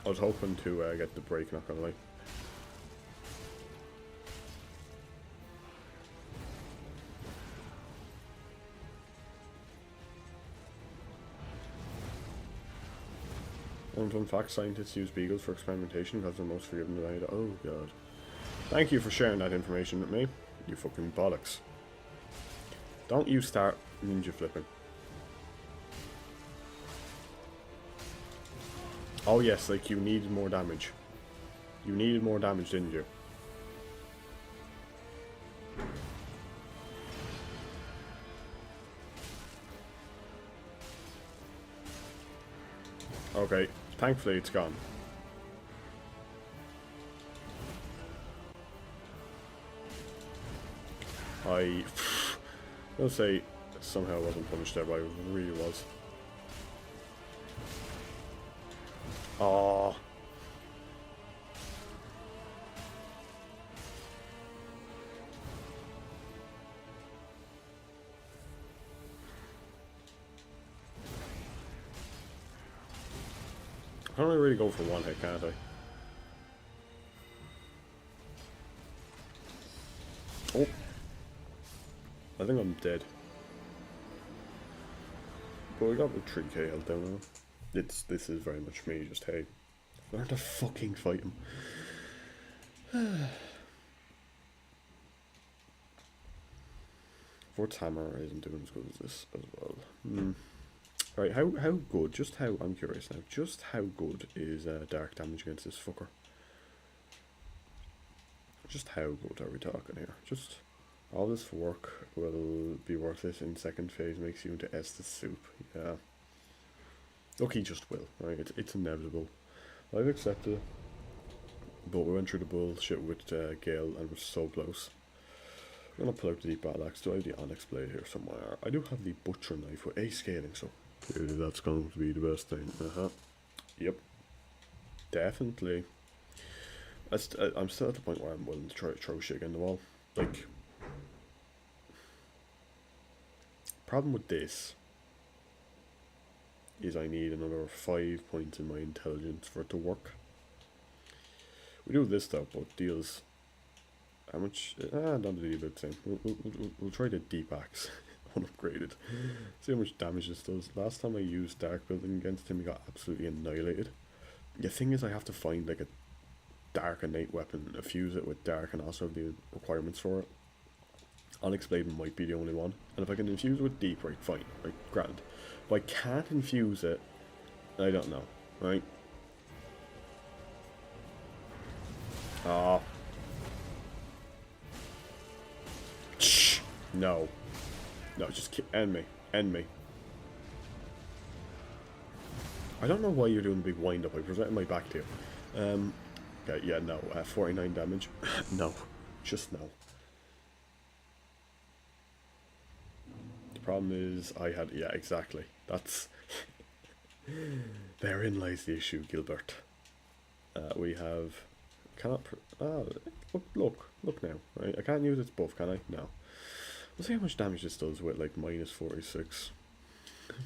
I was hoping to get the break, not gonna lie. And fun fact, scientists use beagles for experimentation because they're most forgiving to die. Oh god. Thank you for sharing that information with me, you fucking bollocks. Don't you start ninja flipping. Oh yes, like you needed more damage. You needed more damage, didn't you? Okay, thankfully it's gone. I'll say somehow I wasn't punished there, but I really was. Aww. I can't really go for one hit, can't I? Oh. I think I'm dead. But we got the 3k health down now. This is very much me, just hey, learn to fucking fight him. Vort's hammer isn't doing as good as this as well. Alright, how good, just how, I'm curious now, just how good is dark damage against this fucker? Just how good are we talking here? Just all this work will be worth it in second phase, makes you into Estus soup. Yeah. Look, he just will, right? It's inevitable. I've accepted it. But we went through the bullshit with Gale and we're so close. I'm gonna pull out the deep battle axe. Do I have the onyx blade here somewhere? I do have the butcher knife with a scaling, so clearly that's going to be the best thing. Yep. Definitely. I'm still at the point where I'm willing to try to throw shit against the wall. Like, problem with this is I need another 5 points in my intelligence for it to work. We do this though, but deals how much? Not really about the same. We'll try the deep axe unupgraded. See how much damage this does. Last time I used dark building against him, he got absolutely annihilated. The thing is, I have to find like a dark innate weapon, fuse it with dark, and also have the requirements for it. Onyx blade might be the only one, and if I can infuse it with deep, right, fine, right, grand. But I can't infuse it, I don't know, right? Ah. No. No, just end me. End me. I don't know why you're doing a big wind up. I presented my back to you. Okay, yeah, no. 49 damage. No. Just no. The problem is I had... Yeah, exactly. That's... Therein lies the issue, Gilbert. We have... Cannot... Look now. Right? I can't use its buff, can I? No. Let's see how much damage this does with like minus 46.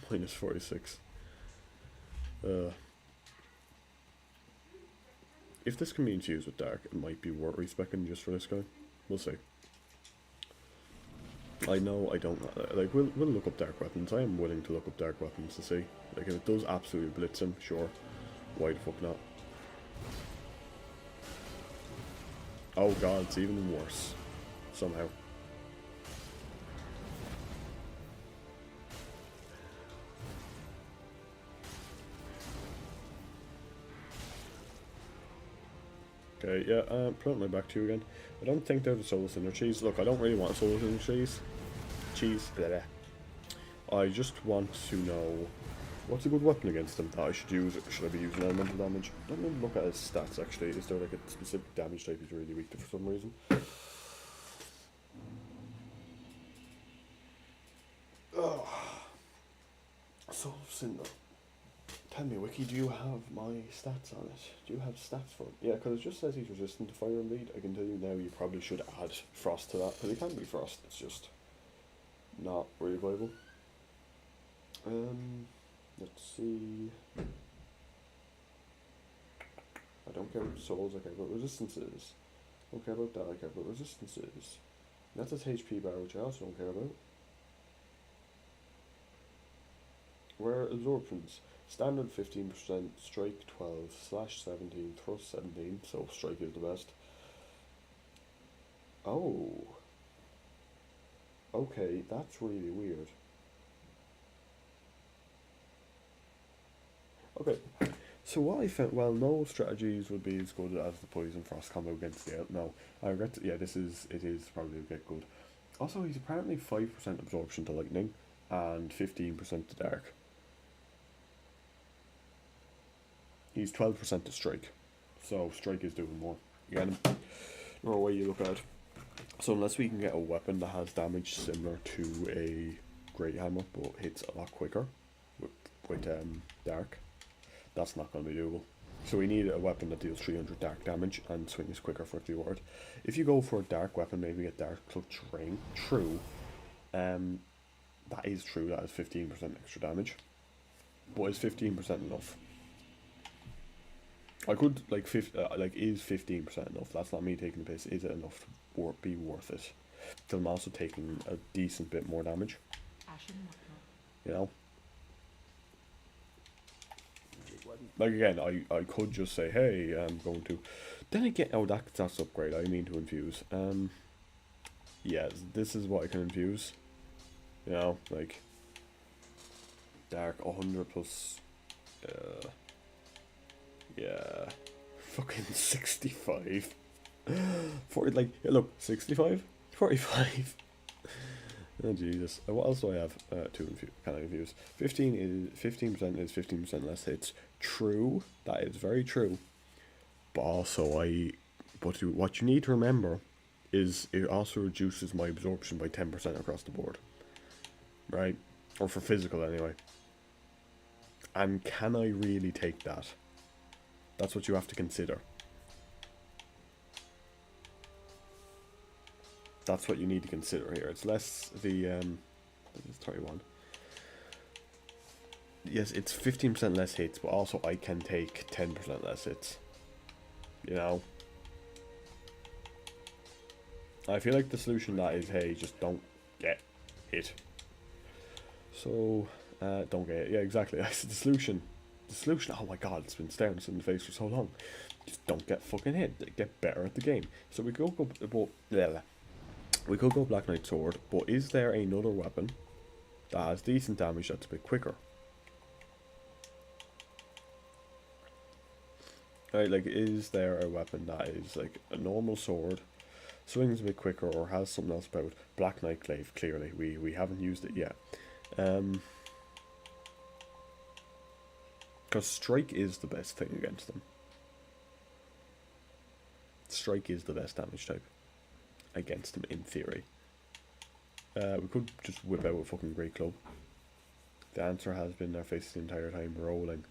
Minus 46. If this can be infused with dark, it might be worth respecing just for this guy. We'll see. I know I don't like. We'll look up dark weapons. I am willing to look up dark weapons to see. Like if it does absolutely blitz him, sure. Why the fuck not? Oh god, it's even worse. Somehow. Okay, yeah, put my back to you again. I don't think they're the Soul Cinder cheese. Look, I don't really want Soul Cinder cheese. Blah, blah. I just want to know what's a good weapon against them that I should use. Should I be using elemental damage? Let me look at his stats actually. Is there like a specific damage type he's really weak to for some reason? Oh. Soul Cinder. Tell me, Wiki, do you have my stats on it? Do you have stats for it? Yeah, because it just says he's resistant to fire and bleed. I can tell you now you probably should add frost to that, because he can be frost, it's just not really viable. Let's see. I don't care about souls, I care about resistances. I don't care about that, I care about resistances. And that's his HP bar, which I also don't care about. Where absorptions? Standard 15%, strike 12, slash 17, thrust 17, so strike is the best. Oh. Okay, that's really weird. Okay, so what I found, well, no strategies would be as good as the Poison Frost combo against the no. I regret to, yeah, it is probably a bit good. Also, he's apparently 5% absorption to lightning and 15% to dark. He's 12% to strike, so strike is doing more. Again, no way you look at it. So unless we can get a weapon that has damage similar to a Great Hammer, but hits a lot quicker with dark, that's not going to be doable. So we need a weapon that deals 300 dark damage and swings quicker for it to be worth. If you go for a dark weapon, maybe get Dark Clutch Ring. True. That is true, that is 15% extra damage. But is 15% enough? I could like is 15% enough? That's not me taking the piss. Is it enough to be worth it? Because I'm also taking a decent bit more damage. You know. Like again, I could just say, hey, I'm going to. Then again, oh, that's upgrade. I mean to infuse. Yeah, this is what I can infuse. You know, like dark 100 plus. Yeah, fucking 65. 40, like, yeah, look, 65, 45. Oh Jesus! What else do I have to infuse? Can I infuse? 15% is 15% less hits. True, that is very true. But also, what you need to remember is it also reduces my absorption by 10% across the board, right? Or for physical anyway. And can I really take that? That's what you have to consider. That's what you need to consider here. It's less the it's 31. Yes, it's 15% less hits, but also I can take 10% less hits. You know? I feel like the solution to that is, hey, just don't get hit. So, don't get hit. Yeah, exactly. That's the solution. The solution, oh my god, it's been staring us in the face for so long. Just don't get fucking hit. Get better at the game. So we could go Black Knight Sword, but is there another weapon that has decent damage that's a bit quicker? Right, like, is there a weapon that is like a normal sword, swings a bit quicker, or has something else about it? Black Knight Glaive, clearly. We haven't used it yet. Because Strike is the best thing against them. Strike is the best damage type against them, in theory. We could just whip out a fucking Great Club. The answer has been their face the entire time, rolling.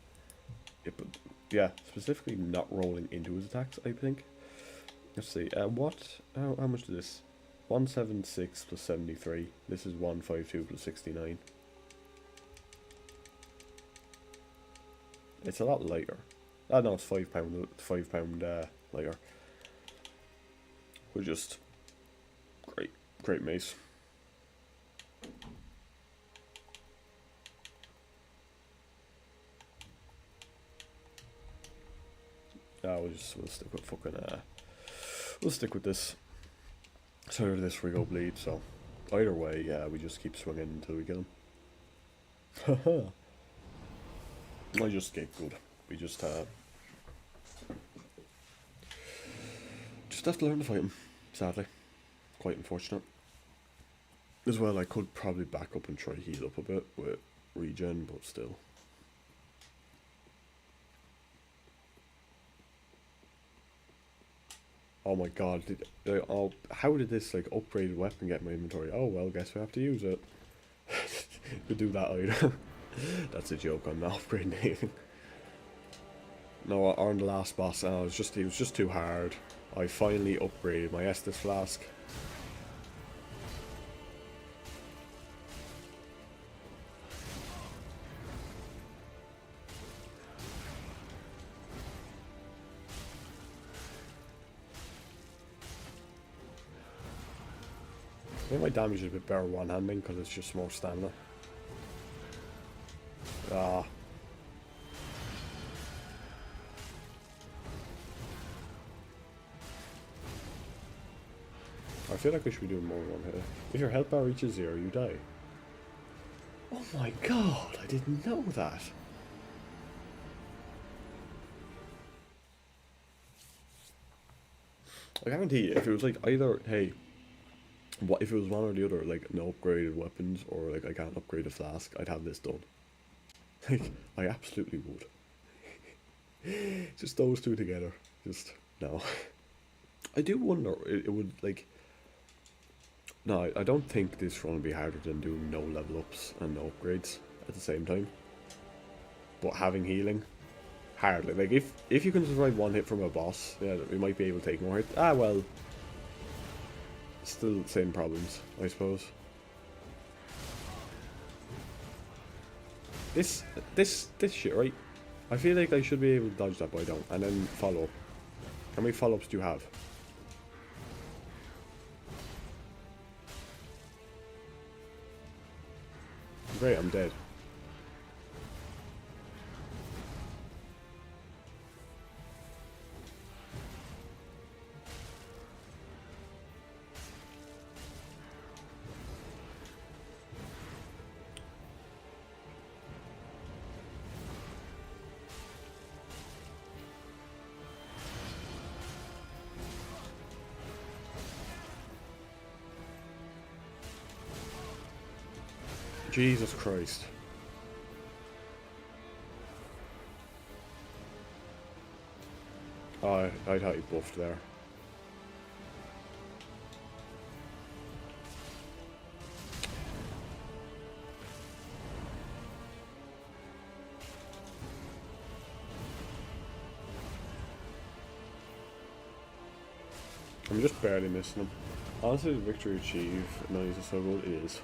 Yeah, specifically not rolling into his attacks, I think. Let's see, how much is this? 176 plus 73. This is 152 plus 69. It's a lot lighter. Oh no, it's £5 lighter. We're just great mace. We'll stick with fucking we'll stick with this. So either this or we go bleed. So either way, yeah, we just keep swinging until we get him. Haha. I just get good. We just have to learn to fight him. Sadly, quite unfortunate. As well, I could probably back up and try heal up a bit with regen, but still. Oh my god, how did this like upgraded weapon get in my inventory? Oh well, guess we have to use it. Could do that either. That's a joke, I'm not upgrading anything. No, on the last boss, it was just too hard. I finally upgraded my Estus Flask. I think my damage is a bit better one-handing because it's just more stamina. Ah. I feel like I should be doing more than one hit. If your health bar reaches 0, you die. Oh my god, I didn't know that. I guarantee you, if it was like either, hey, what if it was one or the other, like no upgraded weapons or like I can't upgrade a flask, I'd have this done. Like, I absolutely would. Just those two together. Just, no. I do wonder, it would like... No, I don't think this run would be harder than doing no level ups and no upgrades at the same time. But having healing, hardly. Like, if you can survive one hit from a boss, yeah, we might be able to take more hits. Ah, well. Still the same problems, I suppose. This shit, right? I feel like I should be able to dodge that, but I don't. And then follow up. How many follow-ups do you have? Great, I'm dead. Jesus Christ. Oh, I thought he buffed there. I'm just barely missing him. Honestly, the victory achieved, no, he's so good, it is.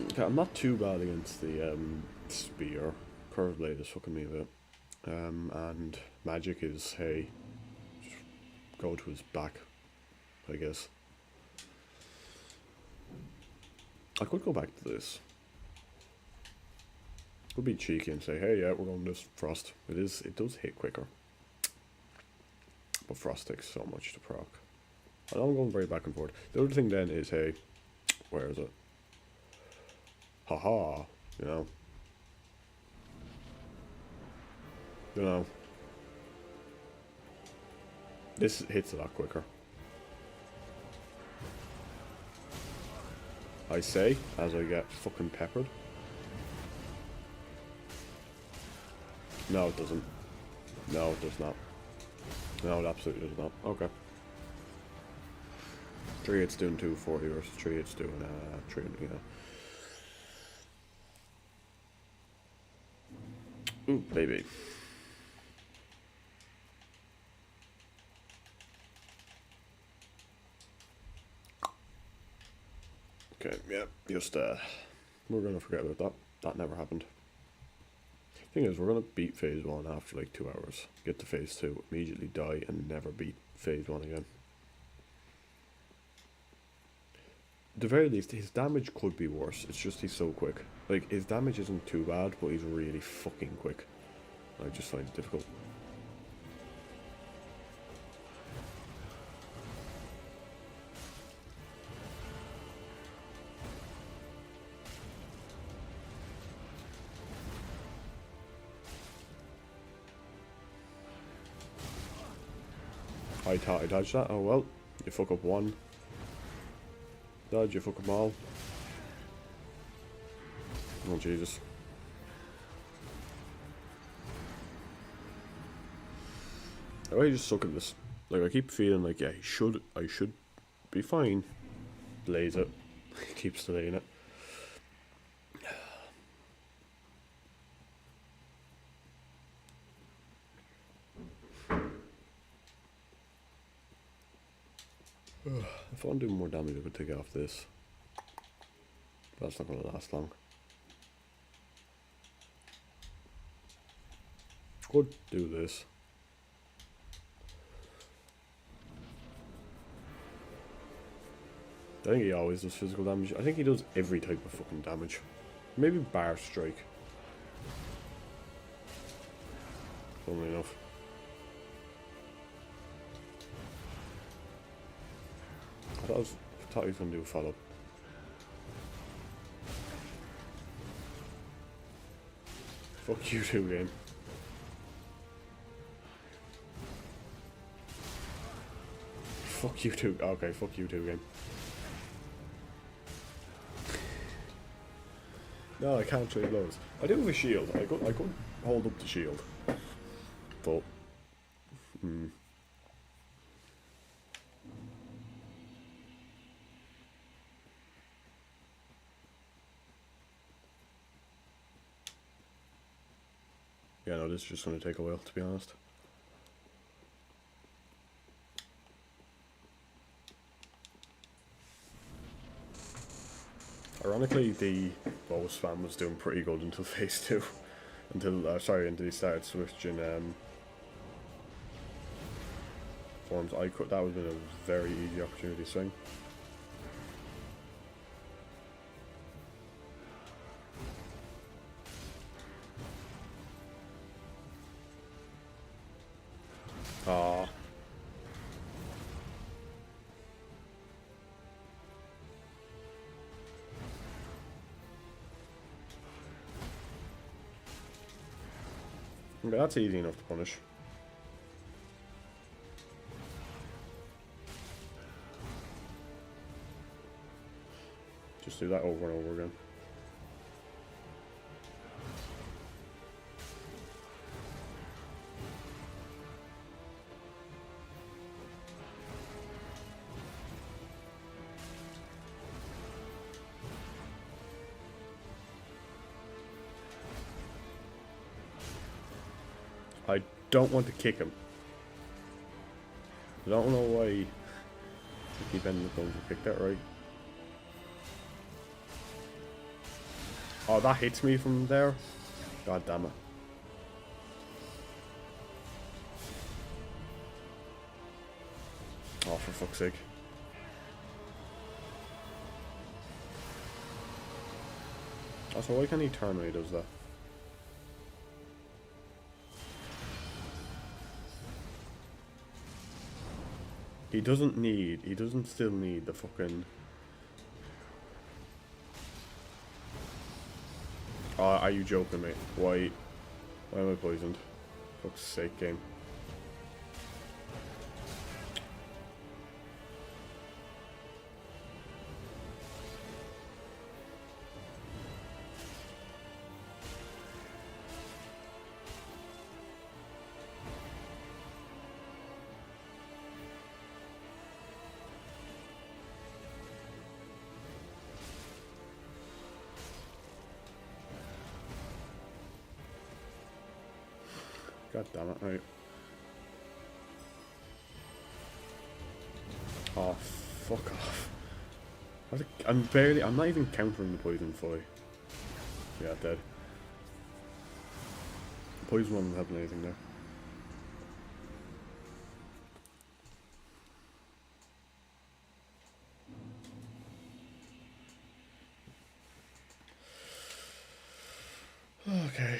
Okay, I'm not too bad against the spear. Curved blade is fucking me a bit. And magic is, hey, just go to his back, I guess. I could go back to this. Could be cheeky and say, hey, yeah, we're going this frost. It does hit quicker. But frost takes so much to proc. I know I'm going very back and forth. The other thing then is, hey, where is it? Haha, you know. You know. This hits a lot quicker. I say, as I get fucking peppered. No, it doesn't. No, it does not. No, it absolutely does not. Okay. 3 it's doing 240 versus 3 it's doing 3, yeah. Ooh, baby. Okay, yeah, just we're gonna forget about that. That never happened. Thing is, we're gonna beat phase 1 after like 2 hours. Get to phase 2, immediately die, and never beat phase 1 again. At the very least, his damage could be worse. It's just he's so quick. Like, his damage isn't too bad, but he's really fucking quick. I just find it difficult. I thought I dodged that. Oh well, you fuck up one. Dodge, you fuck them all. Oh Jesus. I just suck at this. Like, I keep feeling like, yeah, I should be fine. Delays it. Keeps delaying it. If I want to do more damage, I could take off this. But that's not going to last long. Could do this. I think he always does physical damage. I think he does every type of fucking damage. Maybe bar strike. Funnily enough. I thought he was going to do a follow-up. Fuck you too, game. Fuck you too. Okay, fuck you too, game. No, I can't trade blows. I do have a shield. I could hold up the shield. But... yeah, no, this is just going to take a while, to be honest. Ironically, the bow spam was doing pretty good until phase 2. until until he started switching forms. That would have been a very easy opportunity swing. Ah. Okay, that's easy enough to punish. Just do that over and over again. I don't want to kick him. I don't know why I keep ending up going to kick that right. Oh, that hits me from there. God damn it. Oh, for fuck's sake. Also, why can't he turn when he does that? He doesn't still need the fucking... Oh, are you joking me? Why am I poisoned? Fuck's sake, game. God damn it, right. Oh, fuck off. I'm not even countering the poison fully. Yeah, dead. The poison wasn't helping anything there. Okay.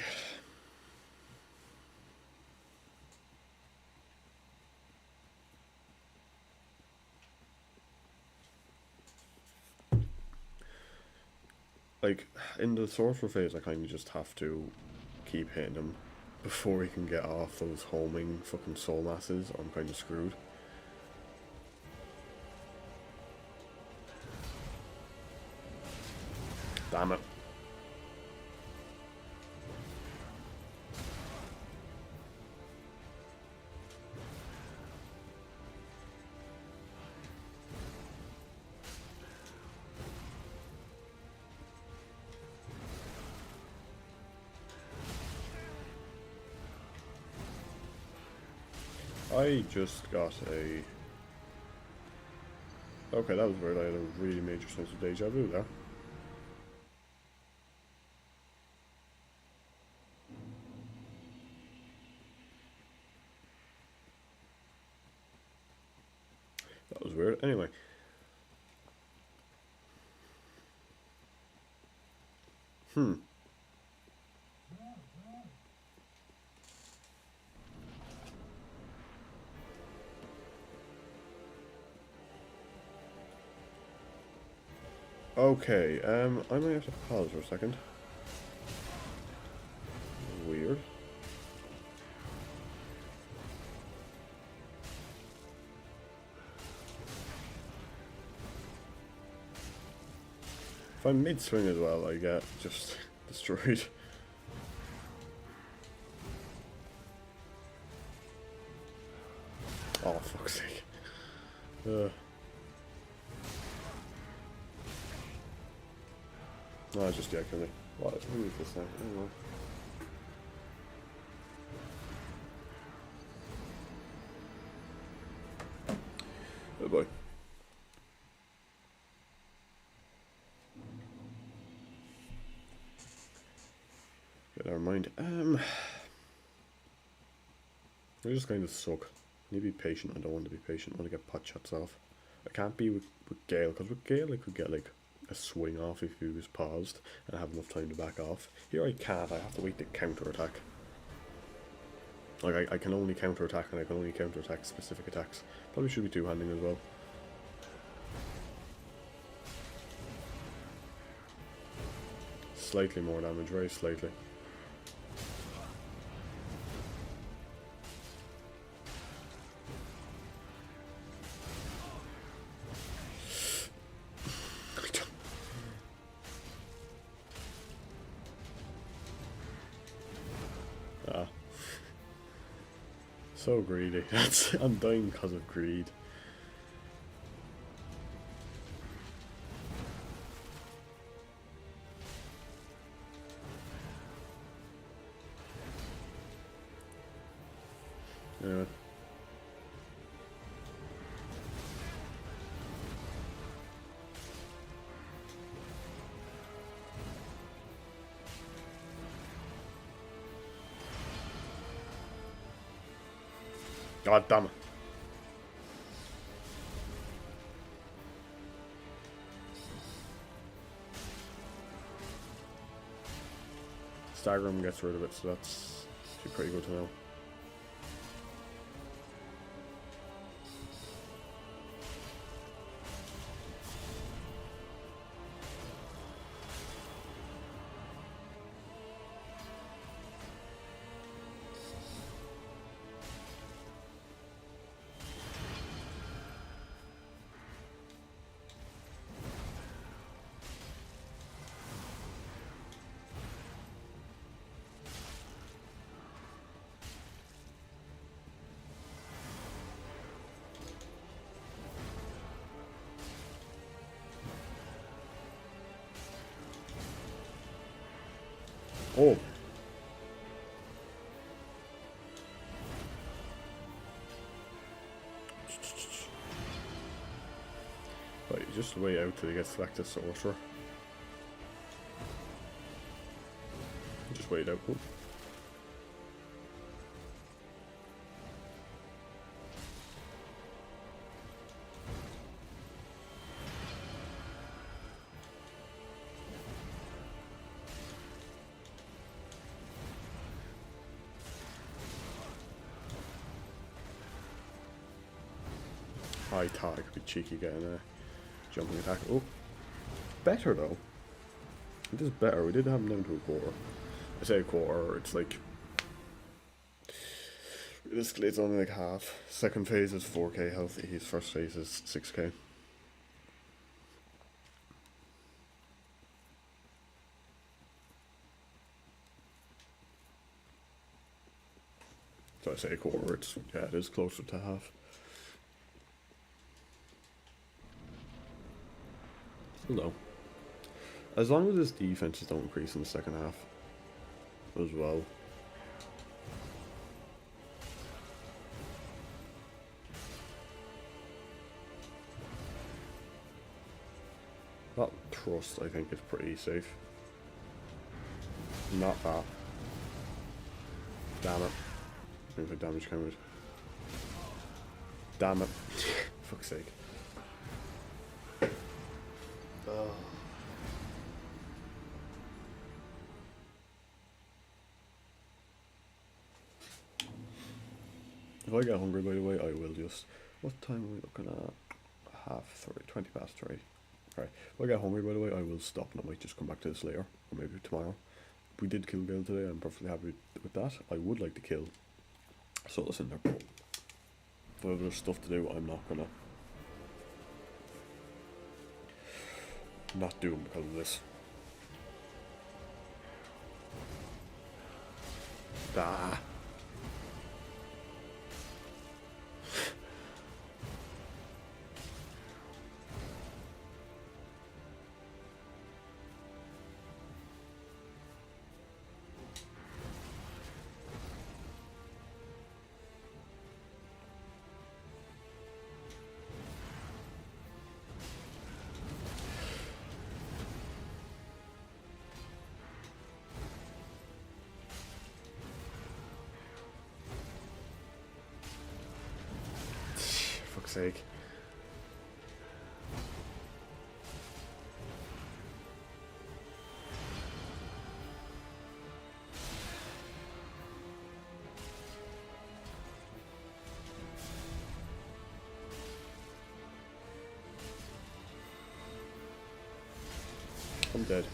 Like, in the sorcerer phase, I kind of just have to keep hitting him before he can get off those homing fucking soul masses, or I'm kind of screwed. Damn it. I just got a... Okay, that was weird. I had a really major sense of deja vu there. That was weird. Anyway. Okay, I might have to pause for a second. Weird. If I'm mid-swing as well, I get just destroyed. Oh, fuck's sake. No, it's just yakking me. What? Who is this now? I don't know. Oh boy. Get our mind point. They just kind of suck. I need to be patient. I don't want to be patient. I want to get pot shots off. I can't be with Gale, because with Gale I could get like a swing off if he was paused and I have enough time to back off. Here I can't. I have to wait to counter attack. Like I can only counter attack, and I can only counter attack specific attacks. Probably should be two-handing as well. Slightly more damage, very slightly. Ah. So greedy. I'm dying because of greed. Anyway. God damn it. Staggerham gets rid of it, so that's actually pretty good to know. Oh. Right, just wait out till he gets back to Sorcerer. Just wait out. Oh. I thought I could be cheeky getting a jumping attack. Oh, better though. It is better. We did have him down to a quarter. I say a quarter, it's like... This glade's only like half. Second phase is 4k healthy, his first phase is 6k. So I say a quarter, it's, yeah, it is closer to half. No. As long as his defenses don't increase in the second half as well. That trust, I think, is pretty safe. Not that. Damn it. I think the damage counted. Damn it. Fuck's sake. If I get hungry, by the way, I will just... What time are we looking at? 3:30, 20 past 3. Alright, if I get hungry, by the way, I will stop and I might just come back to this later. Or maybe tomorrow. We did kill Gale today, I'm perfectly happy with that. I would like to kill Solus in there, but if there's stuff to do, I'm not gonna not do them because of this. Ah. fuck's sake. I'm dead.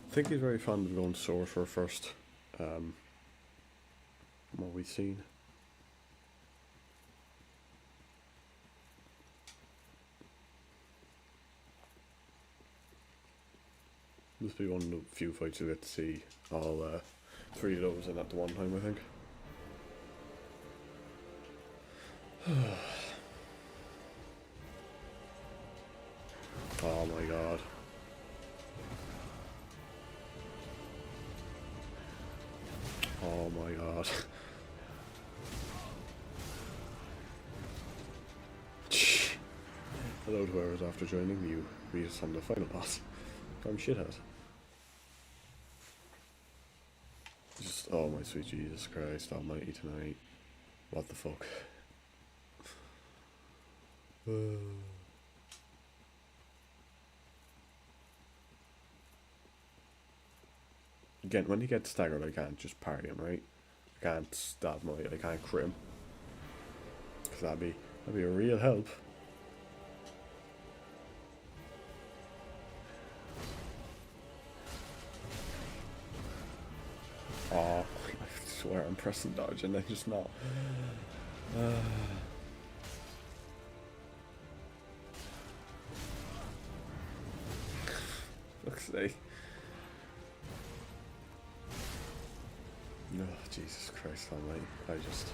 I think he's very fond of going sorcerer first. From what we've seen. This will be one of the few fights you'll get to see all 3 of those in at the one time, I think. Oh my god. Oh my god. Hello to whoever's after joining you. We just on the final boss. I'm shithead. Just, oh my sweet Jesus Christ almighty tonight. What the fuck? Again, when he gets staggered, I can't just parry him, right? I can't stab him, I can't crit him. Because that'd be a real help. Oh, I swear I'm pressing dodge and I just not. Fuck's sake. Oh, Jesus Christ almighty. I just...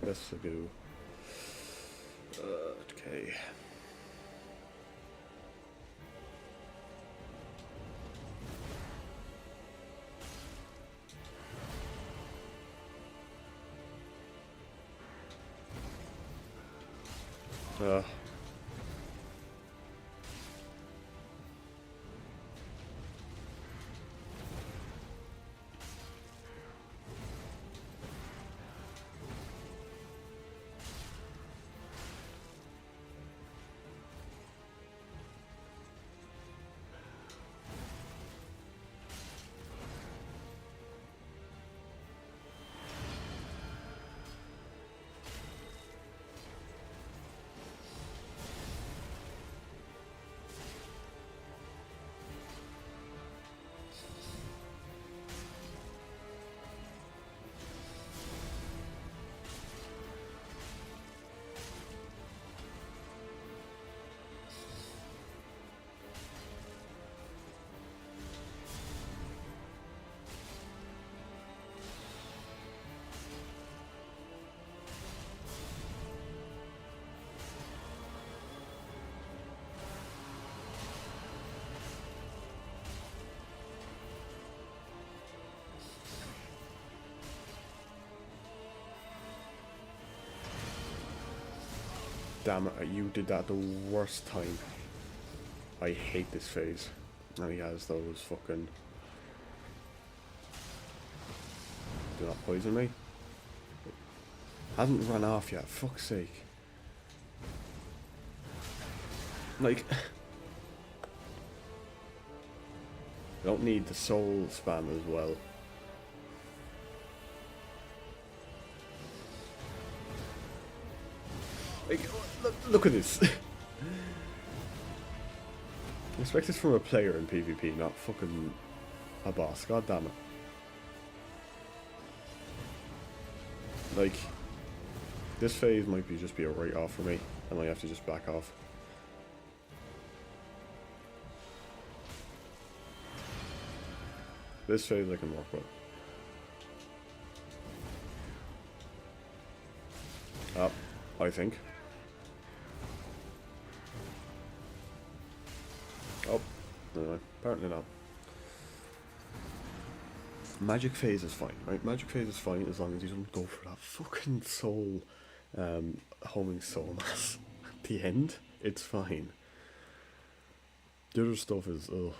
This a go. Okay. Damn it, you did that the worst time. I hate this phase. And he has those fucking... Do not poison me. Hasn't run off yet, fuck's sake. Like... I don't need the soul spam as well. Like, look at this. I expect this from a player in PvP, not fucking a boss. God damn it. Like, this phase might be just be a write-off for me. I might have to just back off. This phase I can work with. Up, I think. Oh, no, apparently not. Magic phase is fine, right? Magic phase is fine as long as you don't go for that fucking soul, homing soul mass at the end. It's fine. The other stuff is, ugh.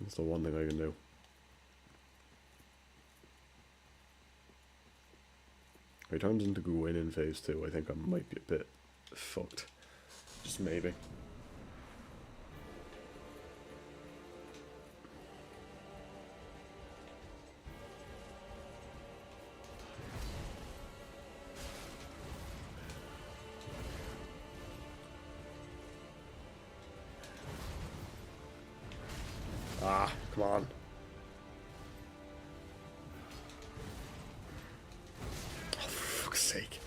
That's the one thing I can do. If he turns into Gwyn in phase 2, I think I might be a bit fucked. Just maybe. Ah, come on. Oh, for fuck's sake.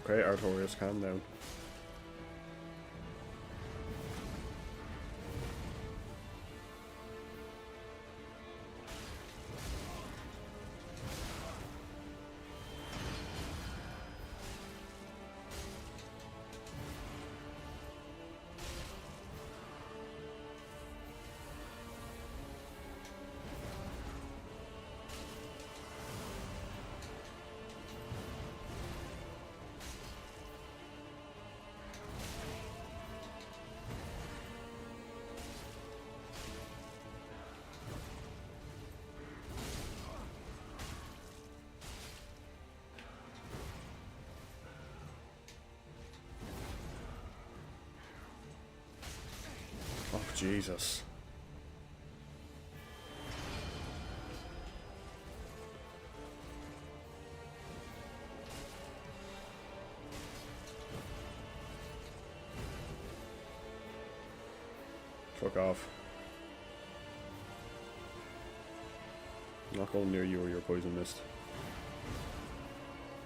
Okay, Artorias, calm down. Oh, Jesus. Fuck off. I'm not going near you or your poison mist.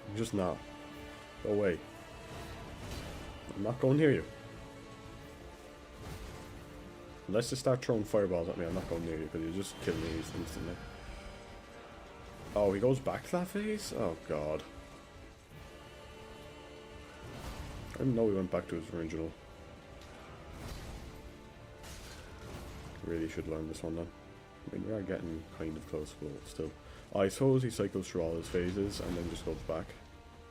I'm just not. Go away. I'm not going near you. Unless you start throwing fireballs at me, I'm not going near you because you just kill me instantly. Oh, he goes back to that phase? Oh, God. I didn't know he went back to his original. Really should learn this one then. I mean, we are getting kind of close, but still. I suppose he cycles through all his phases and then just goes back.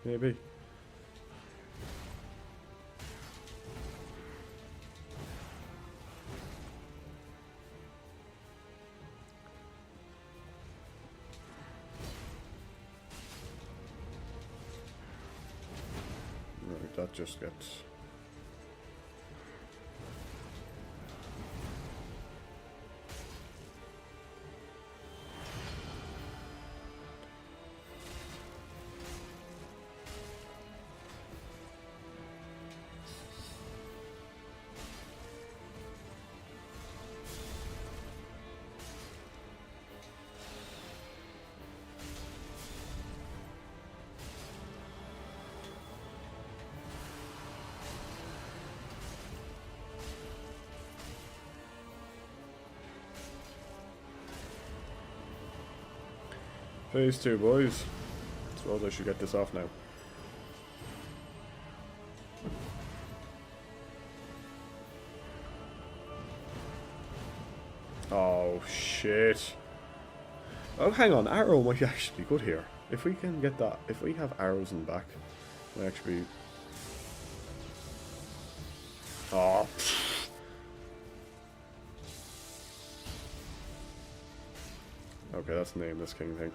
Maybe. Right, that just gets... Phase 2, boys. Suppose I should get this off now. Oh, shit. Oh, hang on. Arrow might actually be good here. If we can get that, if we have arrows in the back, might actually... Oh. Okay, that's the name, this king thing.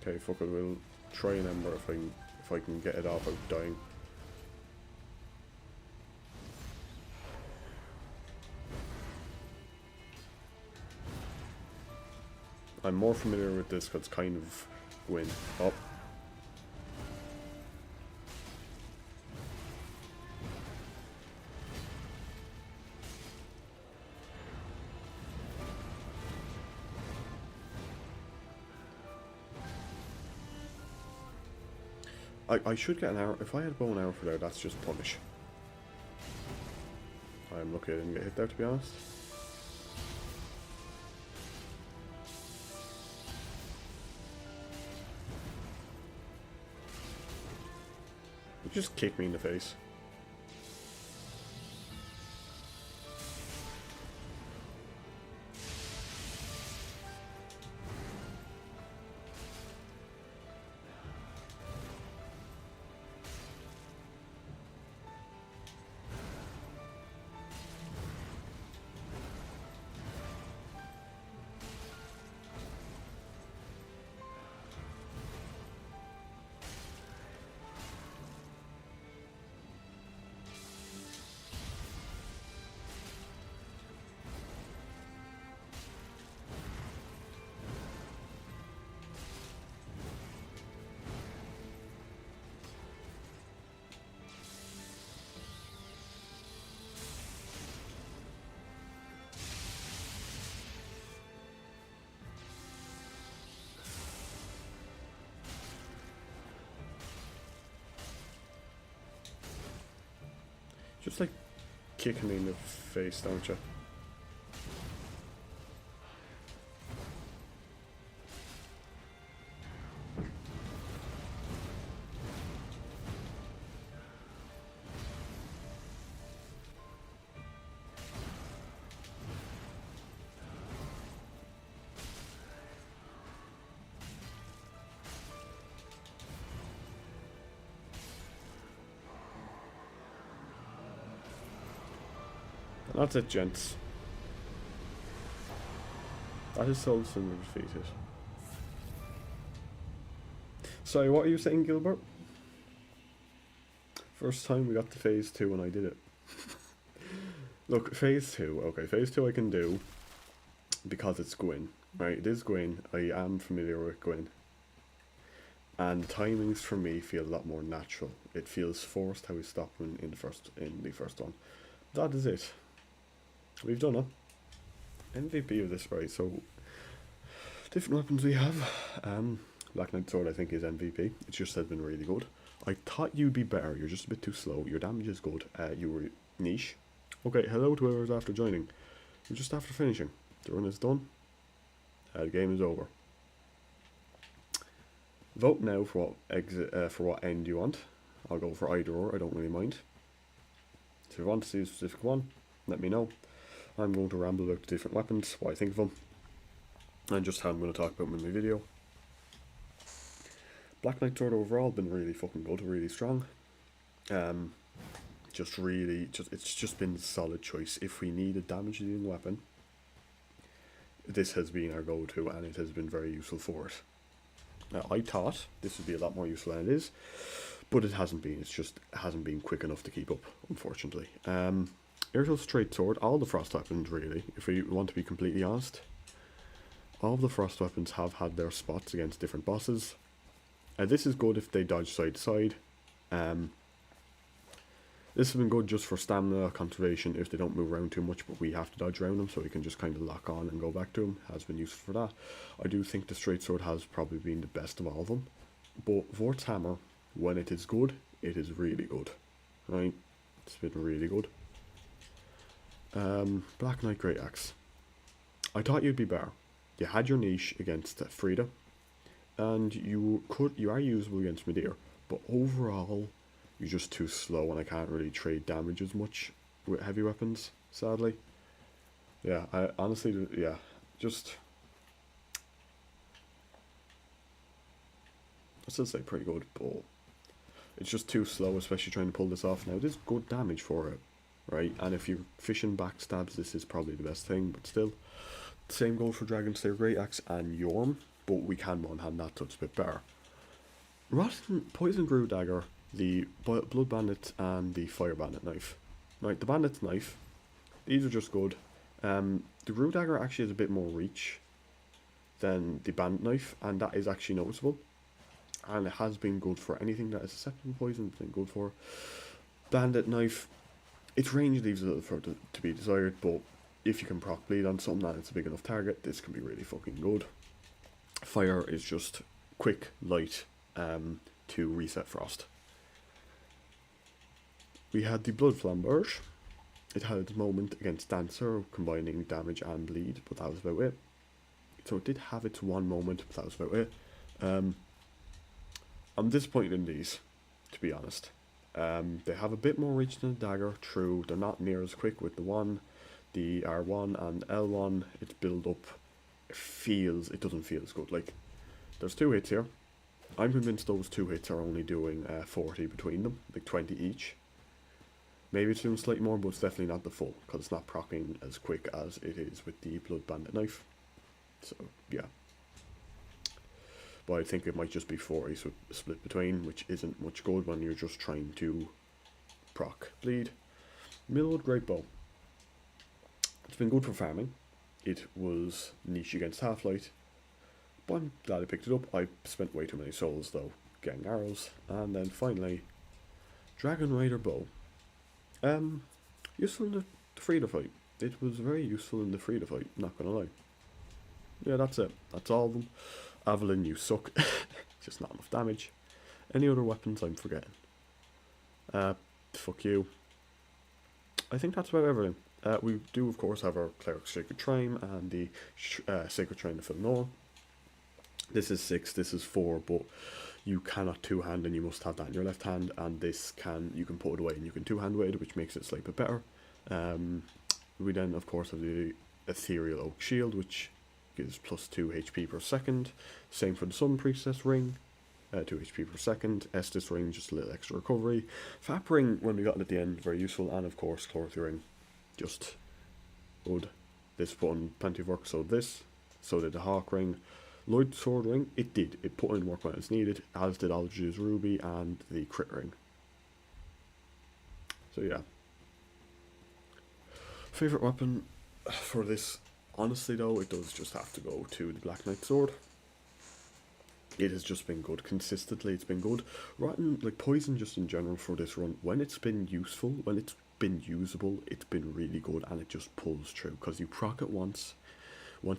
Okay, fuck it, we'll try an ember if I can get it off without dying. I'm more familiar with this because it's kind of Gwyn. Oh. I should get an arrow. If I had bow and arrow for there, that's just punish. I'm lucky I didn't get hit there, to be honest. You just kicked me in the face. Just like kicking me in the face, don't you? That's it, gents. That is Soul Silver defeated. Sorry, what are you saying, Gilbert? First time we got to phase 2 and I did it. Look, phase 2. Okay, phase 2 I can do because it's Gwyn. Right, it is Gwyn. I am familiar with Gwyn. And the timings for me feel a lot more natural. It feels forced how we stop in the first one. That is it. We've done it. MVP of this, right? So different weapons we have. Black Knight Sword I think is MVP. It just has been really good. I thought you'd be better. You're just a bit too slow. Your damage is good. You were niche. Okay, hello to whoever's after joining. You're just after finishing. The run is done. The game is over. Vote now for what end you want. I'll go for either or. I don't really mind. So if you want to see a specific one, let me know. I'm going to ramble about the different weapons, what I think of them, and just how I'm going to talk about them in my video. Black Knight Sword overall been really fucking good, really strong. It's just been a solid choice. If we need a damage dealing weapon, this has been our go-to, and it has been very useful for it. Now, I thought this would be a lot more useful than it is, but it hasn't been. It's just hasn't been quick enough to keep up, unfortunately. Airtel Straight Sword, all the frost weapons really, if we want to be completely honest, all of the frost weapons have had their spots against different bosses. This is good if they dodge side to side. This has been good just for stamina conservation if they don't move around too much, but we have to dodge around them, so we can just kind of lock on and go back to them. Has been useful for that. I do think the Straight Sword has probably been the best of all of them, but Vort's Hammer, when it is good, it is really good. Right? It's been really good. Black Knight Great Axe. I thought you'd be better. You had your niche against Frida, and you are usable against Midir, but overall you're just too slow, and I can't really trade damage as much with heavy weapons, sadly. Yeah, I honestly, yeah, just I still say pretty good, but it's just too slow, especially trying to pull this off. Now, there's good damage for it, right? And if you're fishing backstabs, this is probably the best thing, but still. Same goes for Dragon Slayer Great Axe and Yorm, but we can one-hand that, so it's a bit better. Rotten Poison Grew Dagger, the Blood Bandit, and the Fire Bandit Knife. Right, the Bandit's Knife, these are just good. The Grew Dagger actually has a bit more reach than the bandit knife, and that is actually noticeable. And it has been good for anything that is susceptible to poison. It's been good for bandit knife. Its range leaves a little further to be desired, but if you can proc bleed on something that it's a big enough target, this can be really fucking good. Fire is just quick, light, to reset frost. We had the Blood Flamberge. It had its moment against Dancer, combining damage and bleed, but that was about it. So it did have its one moment, but that was about it. I'm disappointed in these, to be honest. They have a bit more reach than the dagger, true. They're not near as quick with the R1 and L1. Its build up, it doesn't feel as good. Like, there's 2 hits here. I'm convinced those 2 hits are only doing 40 between them, like 20 each. Maybe it's doing slightly more, but it's definitely not the full, because it's not proccing as quick as it is with the Blood Bandit knife. So, yeah. But I think it might just be 40 split between, which isn't much good when you're just trying to proc bleed. Millwood Great Bow. It's been good for farming. It was niche against Half-Light, but I'm glad I picked it up. I spent way too many souls though, getting arrows. And then finally, Dragon Rider Bow. Useful in the free-to fight. It was very useful in the free-to fight, not gonna lie. Yeah, that's it. That's all of them. Avalyn, you suck. Just not enough damage. Any other weapons I'm forgetting? Fuck you. I think that's about everything. We do, of course, have our Cleric's Sacred Shrine and the Sacred Shrine of Filnor. This is 6, this is 4, but you cannot two-hand and you must have that in your left hand, and you can put it away and you can two-hand with it, which makes it slightly better. We then, of course, have the Ethereal Oak Shield, which gives plus 2 HP per second. Same for the Sun Priestess Ring, 2 HP per second. Estus Ring, just a little extra recovery. Fap Ring, when we got it at the end, very useful. And of course, Chlorothy Ring, just good. This put in plenty of work, so did the Hawk Ring. Lloyd Sword Ring, it put in work when it's needed, as did Algi's Ruby and the Crit Ring. So yeah. Favourite weapon for this, honestly though, it does just have to go to the Black Knight Sword. It has just been good. Consistently, it's been good. Rotten, like Poison just in general for this run, when it's been useful, when it's been usable, it's been really good, and it just pulls through, because you proc it once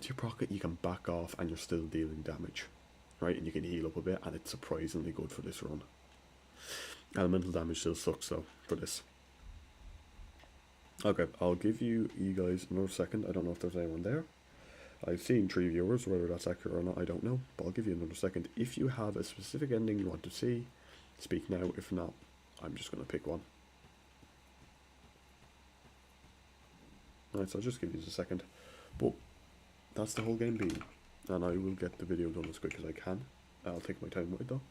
you proc it, you can back off and you're still dealing damage, right? And you can heal up a bit, and it's surprisingly good for this run. Elemental damage still sucks though, for this. Okay, I'll give you guys another second. I don't know if there's anyone there. I've seen 3 viewers, whether that's accurate or not, I don't know, but I'll give you another second. If you have a specific ending you want to see, speak now. If not, I'm just going to pick one. Alright, so I'll just give you a second. But that's the whole game being, and I will get the video done as quick as I can. I'll take my time with it though.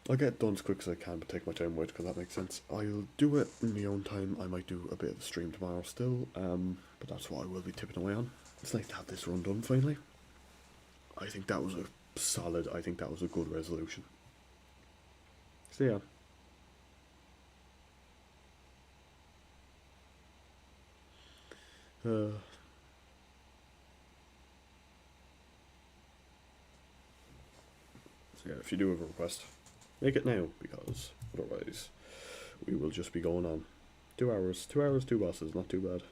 I'll get it done as quick as I can, but take my time with it, because that makes sense. I'll do it in my own time. I might do a bit of a stream tomorrow still, but that's what I will be tipping away on. It's nice to have this run done finally. I think that was a good resolution. So yeah. So yeah, if you do have a request, make it now, because otherwise we will just be going on 2 hours, 2 bosses, not too bad.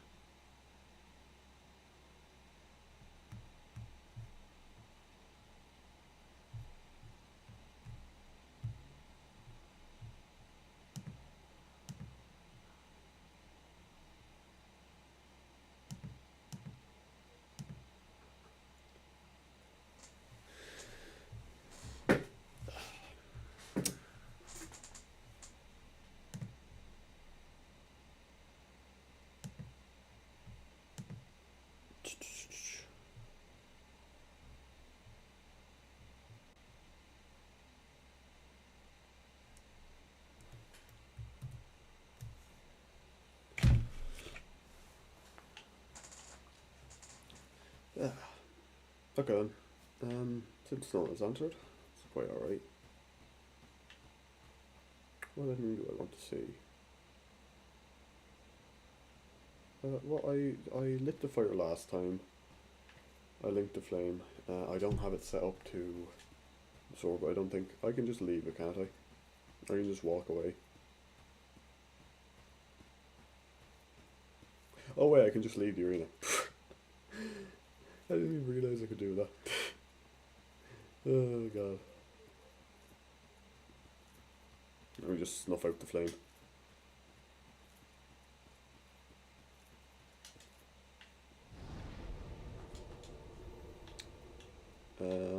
Yeah. Okay then. Since no one has answered, it's quite alright. What ending do I want to see? I lit the fire last time. I linked the flame. I don't have it set up to absorb, but I don't think I can just leave it, can't I? I can just walk away. Oh wait, I can just leave the arena. I didn't even realise I could do that. Oh god. Let me just snuff out the flame.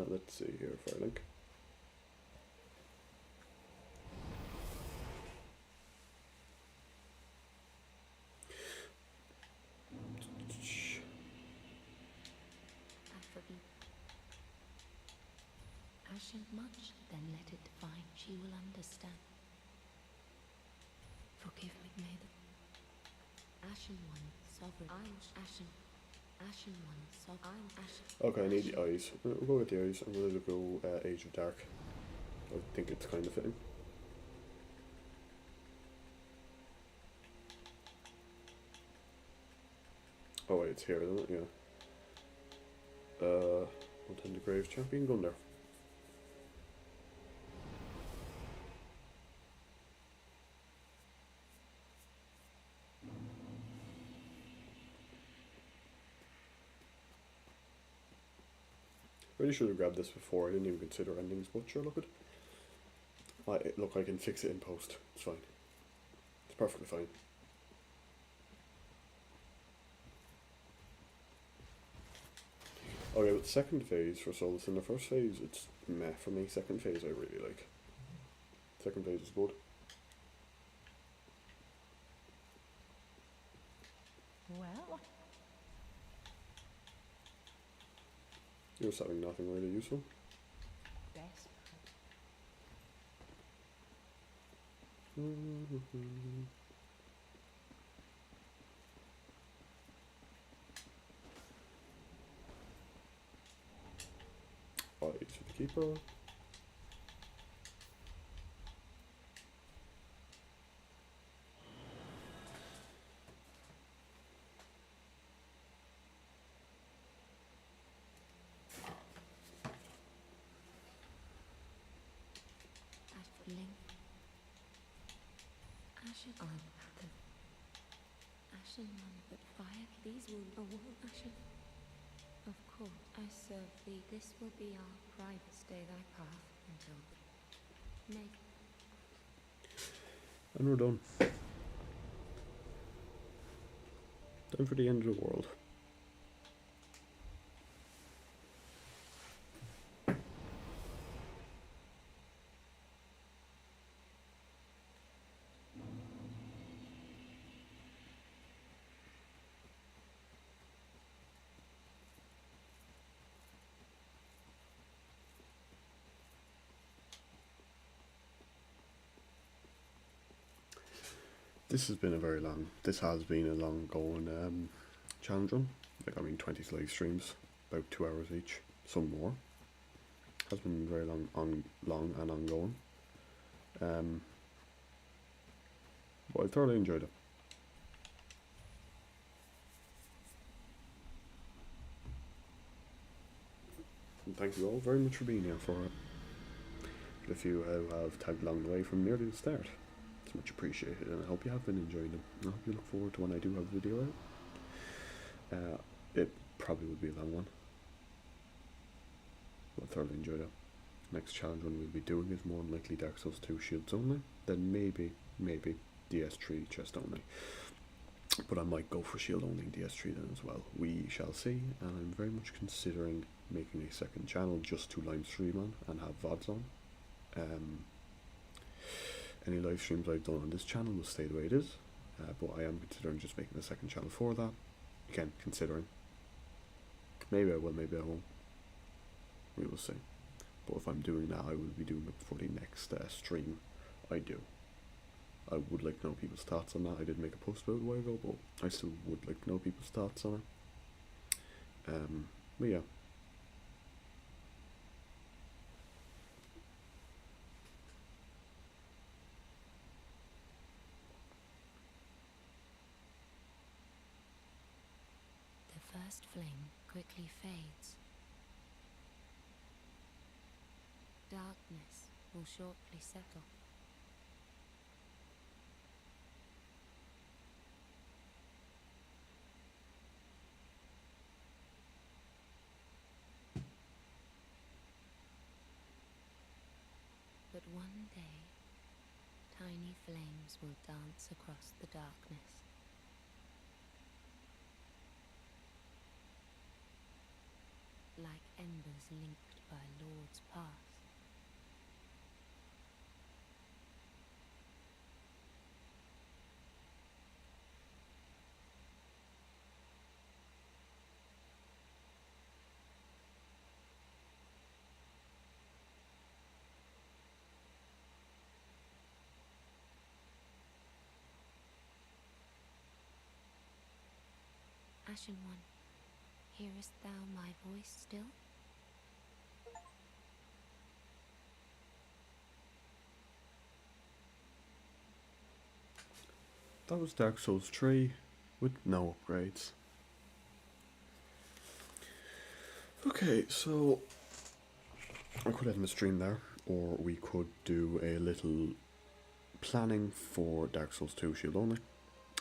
Let's see here if I link. Ashen much, then let it divine. She will understand. Forgive me, may the Ashen One sovereign. I'm Ashen. Ashen One sovereign. I'm Ashen. Okay, I need the eyes. We'll go with the eyes. I'm going to go Age of Dark. I think it's kind of fitting. Oh wait, it's here, isn't it? Yeah. Untend the Graves Champion Gunder. Really should have grabbed this before. I didn't even consider endings, but sure, look at. Look, I can fix it in post. It's fine. It's perfectly fine. Okay, but second phase for Solus. In the first phase, it's meh for me. Second phase, I really like. Second phase is good. Well, You're selling nothing really useful. best. Eyes for the keeper. Link. Ashen on the Ashen One, but fire. These will a world Ashen. Of course, I serve thee. This will be our private. Stay thy path until nay. And we're done. Time for the end of the world. This has been a very long. This has been a long going challenge run. Like, I mean, 20 live streams, about 2 hours each, some more. Has been very long and ongoing. But I thoroughly enjoyed it. And thank you all very much for being here for it. If you have tagged along the way from nearly the start, it's much appreciated, and I hope you have been enjoying them. I hope you look forward to when I do have a video out. It probably would be a long one, but I thoroughly enjoyed it. Next challenge one we'll be doing is more than likely Dark Souls 2 Shields only, then maybe DS3 chest only. But I might go for Shield only DS3 then as well. We shall see, and I'm very much considering making a second channel just to live stream on and have VODs on. Any live streams I've done on this channel will stay the way it is, but I am considering just making a second channel for that. Again, considering. Maybe I will, maybe I won't. We will see. But if I'm doing that, I will be doing it for the next stream I do. I would like to know people's thoughts on that. I did make a post about it a while ago, but I still would like to know people's thoughts on it. But yeah. first flame quickly fades. Darkness will shortly settle. But one day, tiny flames will dance across the darkness. Like embers linked by Lord's path. Ashen One, hearest thou my voice still? That was Dark Souls 3 with no upgrades. Okay, so I could end the stream there, or we could do a little planning for Dark Souls 2 Shield only.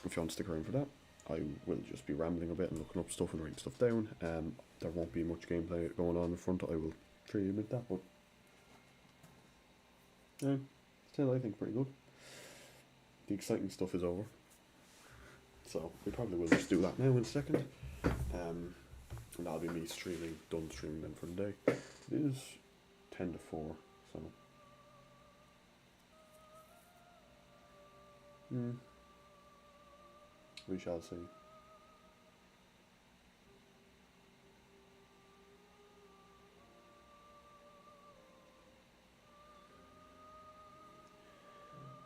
If you want to stick around for that, I will just be rambling a bit and looking up stuff and writing stuff down. There won't be much gameplay going on in front, I will freely admit that, but yeah, still I think pretty good. The exciting stuff is over, so we probably will just do that now in a second. And that'll be me done streaming then for the day. It is 10 to 4, so we shall see.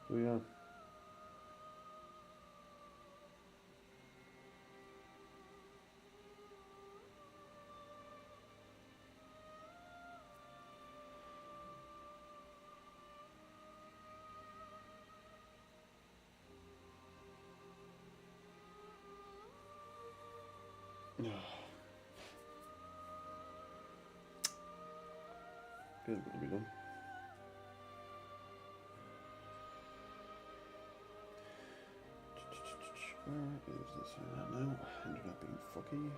So yeah. Feels good to be done. Where is this at now? Ended up being fucky.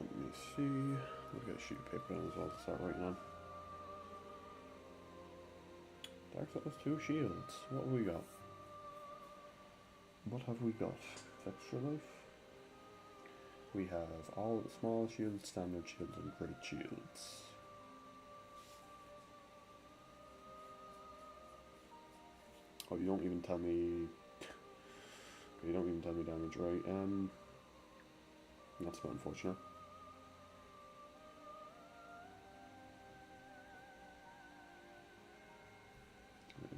Let me see. We've got a sheet of paper on as well to start writing on. Dark Souls 2 shields. What have we got? What have we got? Extra life. We have all small shields, standard shields, and great shields. Oh, you don't even tell me. You don't even tell me damage, right? That's a bit unfortunate.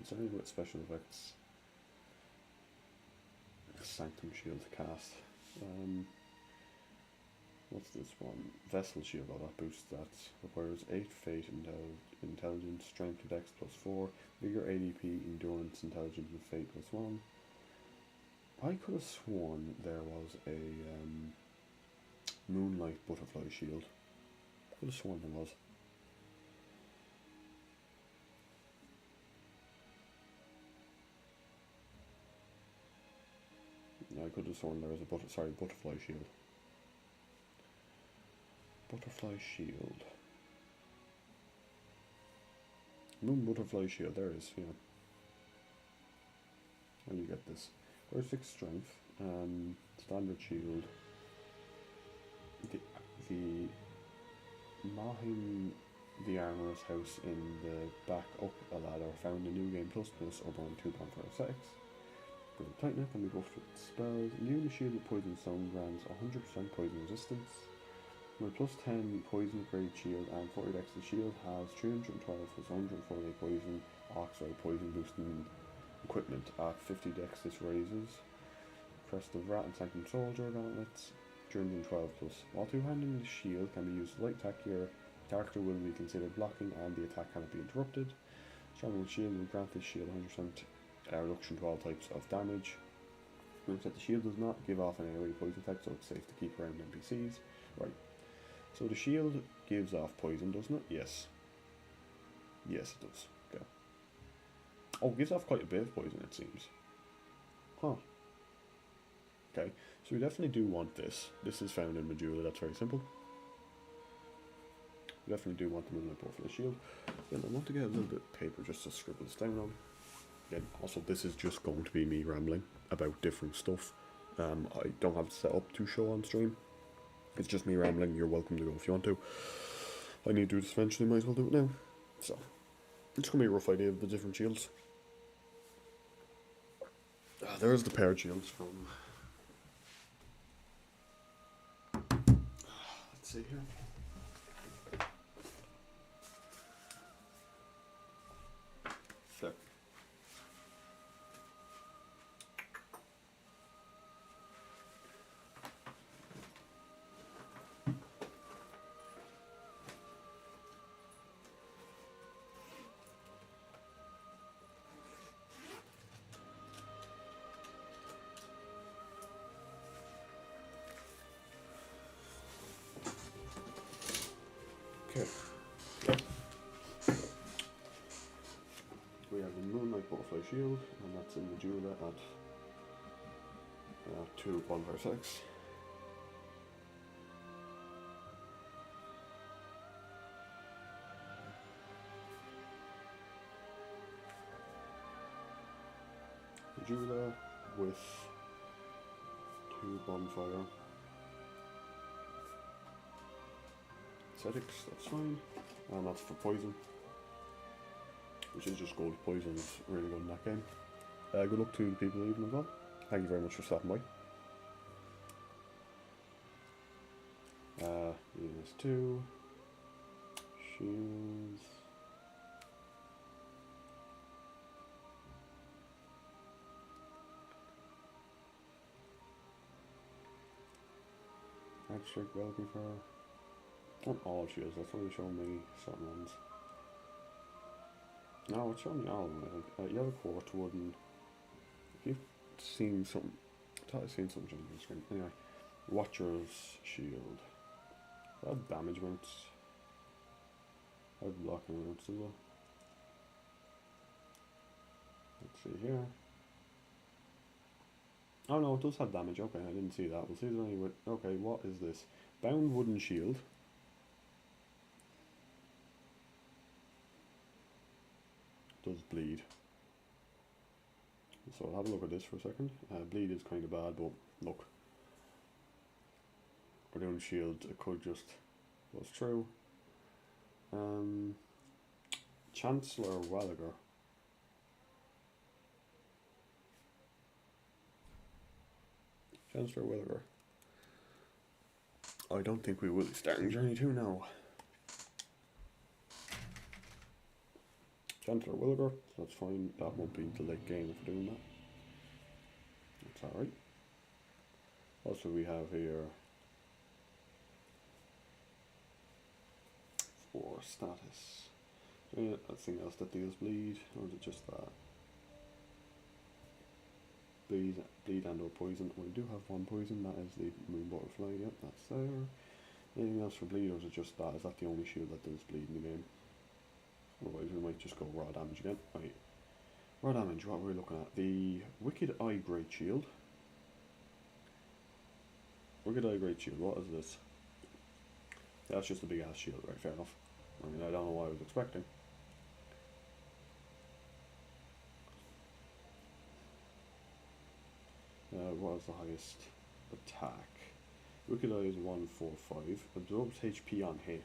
It's only with special effects. Sanctum Shield to cast. What's this one? Vessel Shield, oh that boosts that. Requires 8 Fate, Intelligence, Strength to Dex plus 4, Vigor, ADP, Endurance, Intelligence, and Fate plus 1. I could have sworn there was a Moonlight Butterfly Shield. Could have sworn there was. I could have sworn there was a Butterfly Shield. Butterfly Shield. Moon Butterfly Shield, there it is, yeah. When you get this. There's 6 Strength, Standard Shield. The Mahim the Armorer's house in the back up a ladder found a new game plus Urban 2.46. With a Titan can be buffed with spells. Immune shield with poison stone grants 100% poison resistance. My plus 10 poison grade shield and 40 dex shield has 312 plus 148 poison, oxide poison boosting equipment. At 50 dex this raises. Crest of Rat and Sanctum Soldier gauntlets 312 plus. While two-handing the shield can be used to light attack, your character will be considered blocking and the attack cannot be interrupted. Charming with shield will grant this shield 100% reduction to all types of damage. Note that the shield does not give off an AoE poison effect, so it's safe to keep around NPCs. Right. So the shield gives off poison, doesn't it? Yes. Yes, it does. Okay. Oh, it gives off quite a bit of poison, it seems. Huh. Okay, so we definitely do want this. This is found in Majula, that's very simple. We definitely do want the Moonlight Butterfly Shield. Then I want to get a little bit of paper just to scribble this down on. Again, also this is just going to be me rambling about different stuff. I don't have it set up to show on stream. It's just me rambling. You're welcome to go if you want to. I need to do this eventually, might as well do it now. So, it's going to be a rough idea of the different shields. There's the paired shields from... Let's see here. Flip. Okay. We have the Moonlight Butterfly Shield, and that's in the Jula at 2.156. The Jula with 2 bonfire. Aesthetics, that's fine. And that's for poison. Which is just gold. Poison is really good in that game. Good luck to the people leaving as well. Thank you very much for stopping by. -2. Shields. Abstract welcome for... Not all shields, that's only showing me certain ones. No, it's showing me all of them, I think. Yellow quartz wooden. If you've seen something, I thought I'd seen something on the screen. Anyway, Watcher's Shield. That damage mounts. That blocking mounts as well. Let's see here. Oh no, it does have damage. Okay, I didn't see that. We'll see it anyway. Okay, what is this? Bound wooden shield. Does bleed. So I'll have a look at this for a second. Bleed is kind of bad, but look. We're doing shield, it could just goes through. Chancellor Walliger. Chancellor Walliger. I don't think we will be starting Journey 2 now. Chancellor Williger, so that's fine. That won't be until late game if we're doing that. That's alright. Also we have here for status. Anything else that deals bleed, or is it just that? Bleed and or poison. We do have one poison, that is the moon butterfly, yep, that's there. Anything else for bleed, or is it just that? Is that the only shield that does bleed in the game? Otherwise we might just go raw damage again. Right. Raw damage, what we're looking at? The Wicked Eye Great Shield. Wicked Eye Great Shield, what is this? That's just a big ass shield, right, fair enough. I mean, I don't know what I was expecting. What is the highest attack? Wicked Eye is 145, absorbs HP on hit.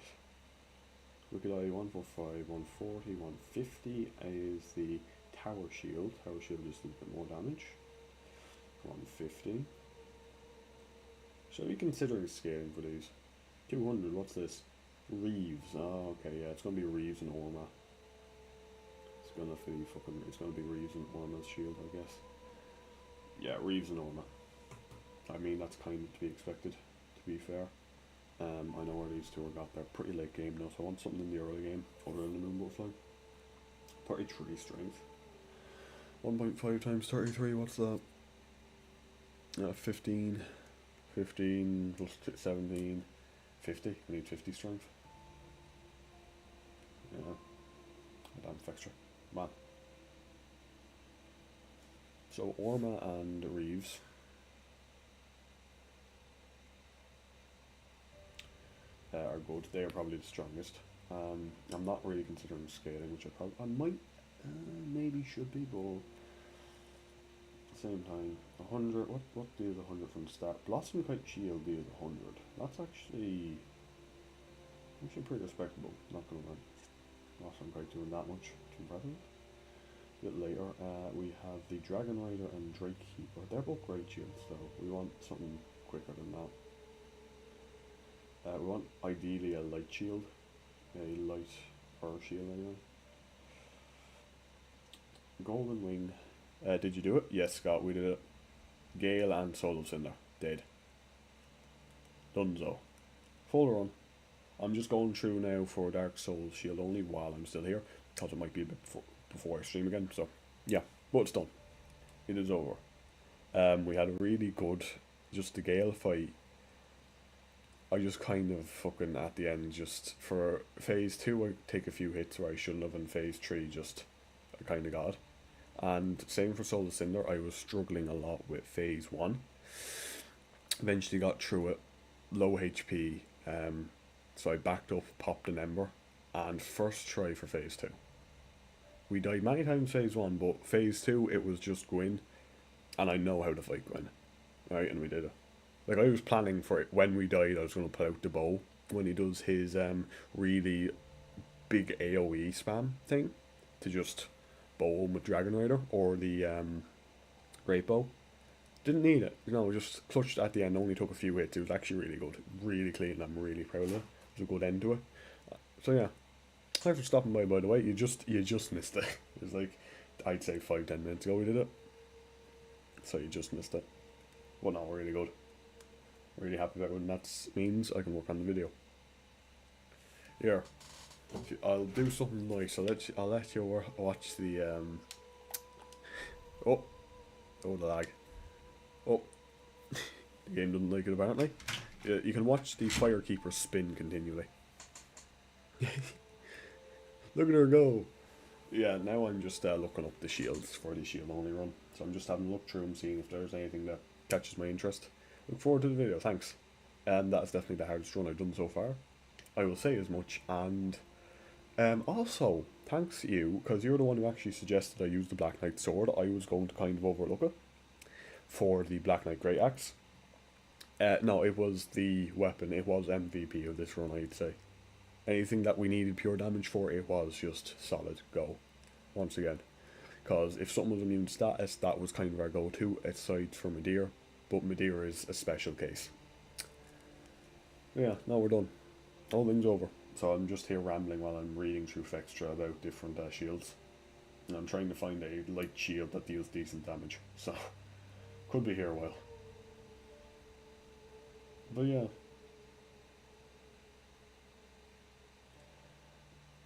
Wicked Eye 145, 140, 150 is the Tower Shield. Tower Shield is a little bit more damage. 150. Should I be considering scaling for these? 200, what's this? Reeves. Oh, okay, yeah, it's gonna be Reeves and Orma. It's gonna be Reeves and Orma's shield, I guess. Yeah, Reeves and Orma. I mean, that's kind of to be expected, to be fair. I know where these two are got. They're pretty late game now, so I want something in the early game other than the moon butterfly. 33 strength. 1.5 times 33, what's that? 15. 15 plus 17. 50. We need 50 strength. Yeah. Damn fixture. Man. So Orma and Reeves. Are good. They are probably the strongest. I'm not really considering scaling, which I might, maybe should be, but at the same time, 100. What deals 100 from the start? Blossom Kite Shield deals 100. That's actually pretty respectable. Not gonna lie. Blossom Kite doing that much. It's impressive. A bit later, we have the Dragon Rider and Drake Keeper. They're both great shields, though. We want something quicker than that. We want ideally a light shield, a light power shield anyway. Golden Wing. Did you do it? Yes, Scott, we did it. Gale and Soul of Cinder. Dead. Dunzo. Full run. I'm just going through now for Dark Soul Shield only while I'm still here, because it might be a bit before I stream again, so yeah, but it's done. It is over. We had a really good, just the Gale fight. I just kind of fucking at the end, just for phase 2 I take a few hits where I shouldn't have, and phase 3 just I kind of got it. And same for Soul of Cinder, I was struggling a lot with phase 1. Eventually got through it, low HP, so I backed up, popped an Ember, and first try for phase 2. We died many times phase 1, but phase 2 it was just Gwyn, and I know how to fight Gwyn, right, and we did it. Like, I was planning for it, when we died I was going to put out the bow, when he does his really big AoE spam thing, to just bow him with Dragon Rider, or the Great Bow. Didn't need it, you know, just clutched at the end, only took a few hits. It was actually really good, really clean, I'm really proud of it. It was a good end to it. So yeah, thanks for stopping by the way, you just missed it. It was like, I'd say 5-10 minutes ago we did it. So you just missed it. Well, no, really good. Really happy about it, and that means I can work on the video. Here, I'll do something nice. I'll let you watch the oh the lag. Oh, the game doesn't like it apparently. You can watch the Firekeeper spin continually. Look at her go. Yeah, now I'm just looking up the shields for the shield only run. So I'm just having a look through them, seeing if there's anything that catches my interest. Look forward to the video, thanks. And that's definitely the hardest run I've done so far. I will say as much, and also, thanks to you, because you're the one who actually suggested I use the Black Knight sword. I was going to kind of overlook it for the Black Knight Great Axe. No, it was the weapon, it was MVP of this run, I'd say. Anything that we needed pure damage for, it was just solid go, once again. Because if something was immune status, that was kind of our go-to, aside from Midir. But Midir is a special case. Yeah, now we're done. All things over. So I'm just here rambling while I'm reading through Fextra about different shields. And I'm trying to find a light shield that deals decent damage. So, could be here a while. But yeah.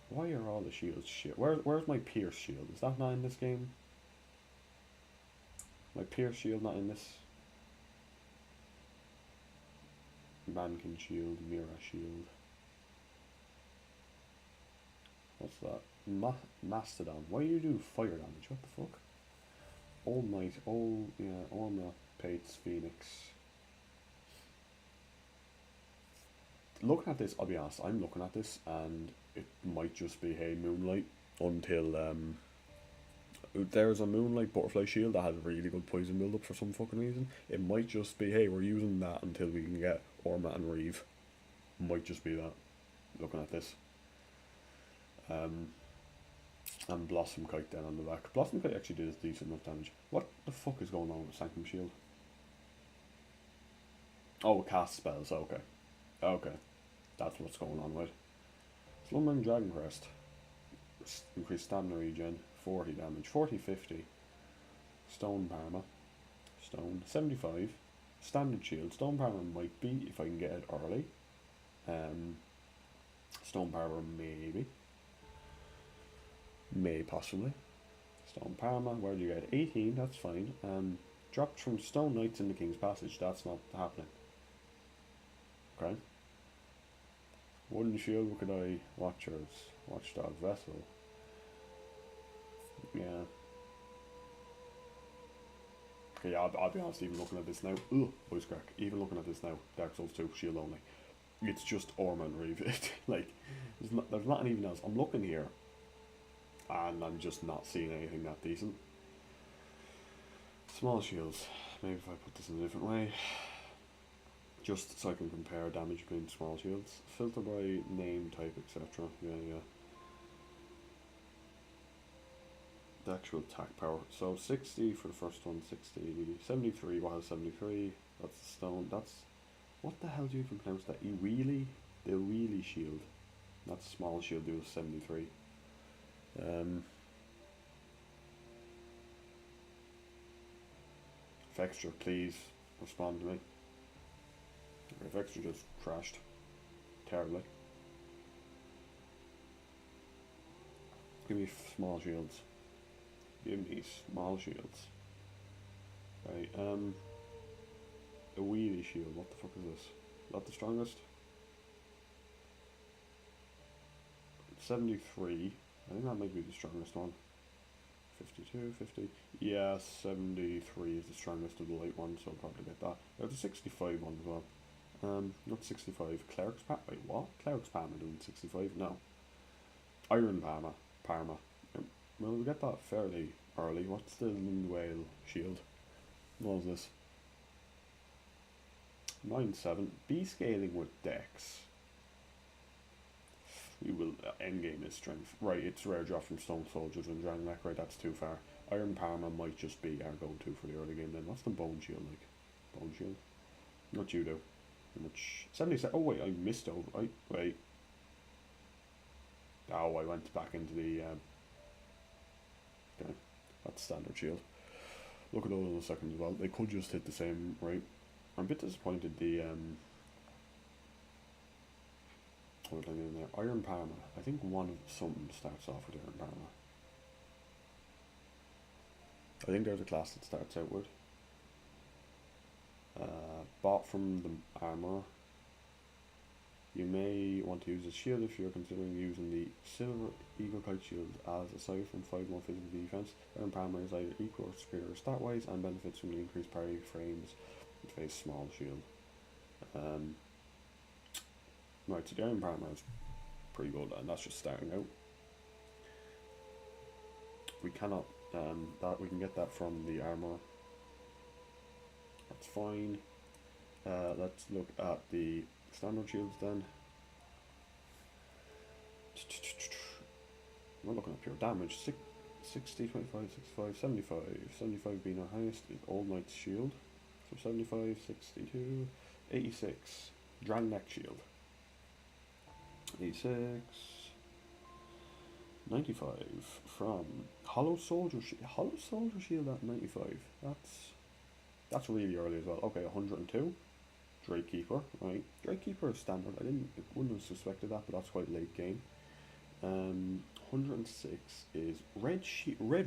Why are all the shields shit? Where's my Pierce shield? Is that not in this game? My Pierce shield not in this? Mankin shield, Mira shield. What's that? Mastodon. Why do you do fire damage? What the fuck? All Might. Oh, yeah. Orma, Pates, Phoenix. Looking at this, I'll be honest, I'm looking at this and it might just be, hey, Moonlight, until there's a Moonlight Butterfly shield that has really good poison build up for some fucking reason. It might just be, hey, we're using that until we can get Orma and Reeve. Might just be that, looking at this. And Blossom Kite then on the back. Blossom Kite actually does decent enough damage. What the fuck is going on with Sanctum Shield? Oh, cast spells, okay. Okay. That's what's going on with. Slumbering Dragon Crest. Increased stamina regen, 40 damage, 40, 50. Stone Parma. Stone, 75. Standard Shield. Stone Parma might be if I can get it early. Stone Power maybe. May possibly. Stone Parma, where do you get 18? That's fine. Dropped from Stone Knights in the King's Passage. That's not happening. Okay. Wooden Shield, Wicked Eye, Watchers, Watchdog Vessel. Yeah. Okay, yeah, I'll be honest, even looking at this now, ugh, voice crack, even looking at this now, Dark Souls 2, Shield only, it's just Orma and Reeve. Like, there's not anything else. I'm looking here, and I'm just not seeing anything that decent. Small shields, maybe if I put this in a different way, just so I can compare damage between small shields. Filter by name, type, etc. Yeah. The actual attack power. So 60 for the first one, 60, 73, what has 73? That's the stone. That's, what the hell do you even pronounce that? Iwili? The Iwili shield. That's a small shield, do 73. Vextra, please respond to me. Okay, Vextra just crashed terribly. Give me small shields. Give me small shields. Right, a wheelie shield, what the fuck is this? Is that the strongest? 73, I think that might be the strongest one. 52, 50, yeah, 73 is the strongest of the light ones, so I'll probably get that. There's a 65 one as well. Not 65, Cleric's Parma, wait, what? Cleric's Parma doing 65? No. Iron Parma. Well, we get that fairly early. What's the Lindwale shield? What was this? 9-7. B scaling with Dex. We will endgame is strength. Right, it's rare drop from Stone Soldiers and Dragon Neck. Right, that's too far. Iron Parma might just be our go-to for the early game then. What's the Bone Shield like? Bone Shield? What you do? How much? 77. Oh wait, I missed over. Wait. Oh, I went back into the. Okay, that's standard shield. Look at those in a second as well. They could just hit the same, right? I'm a bit disappointed the what was I in there? Iron Parma. I think one of something starts off with Iron Parma. I think there's a class that starts out with. Bought from the armor. You may want to use a shield if you're considering using the Silver Eagle Kite Shield, as aside from 5 more physical defense, Iron Palmer is either equal or superior stat wise and benefits from the increased parry frames with face small shield. Right, so the Iron Palmer is pretty good, and that's just starting out. We cannot, we can get that from the armor. That's fine. Let's look at the standard shields then. We're looking at pure damage. 60, 25, 65, 75. 75 being our highest. Old Knight's shield. So 75, 62, 86. Dragon Neck shield. 86. 95 from Hollow Soldier Shield. Hollow Soldier Shield at 95. That's really early as well. Okay, 102. Drake Keeper, right? Drake Keeper is standard. Wouldn't have suspected that, but that's quite late game. 106 is Red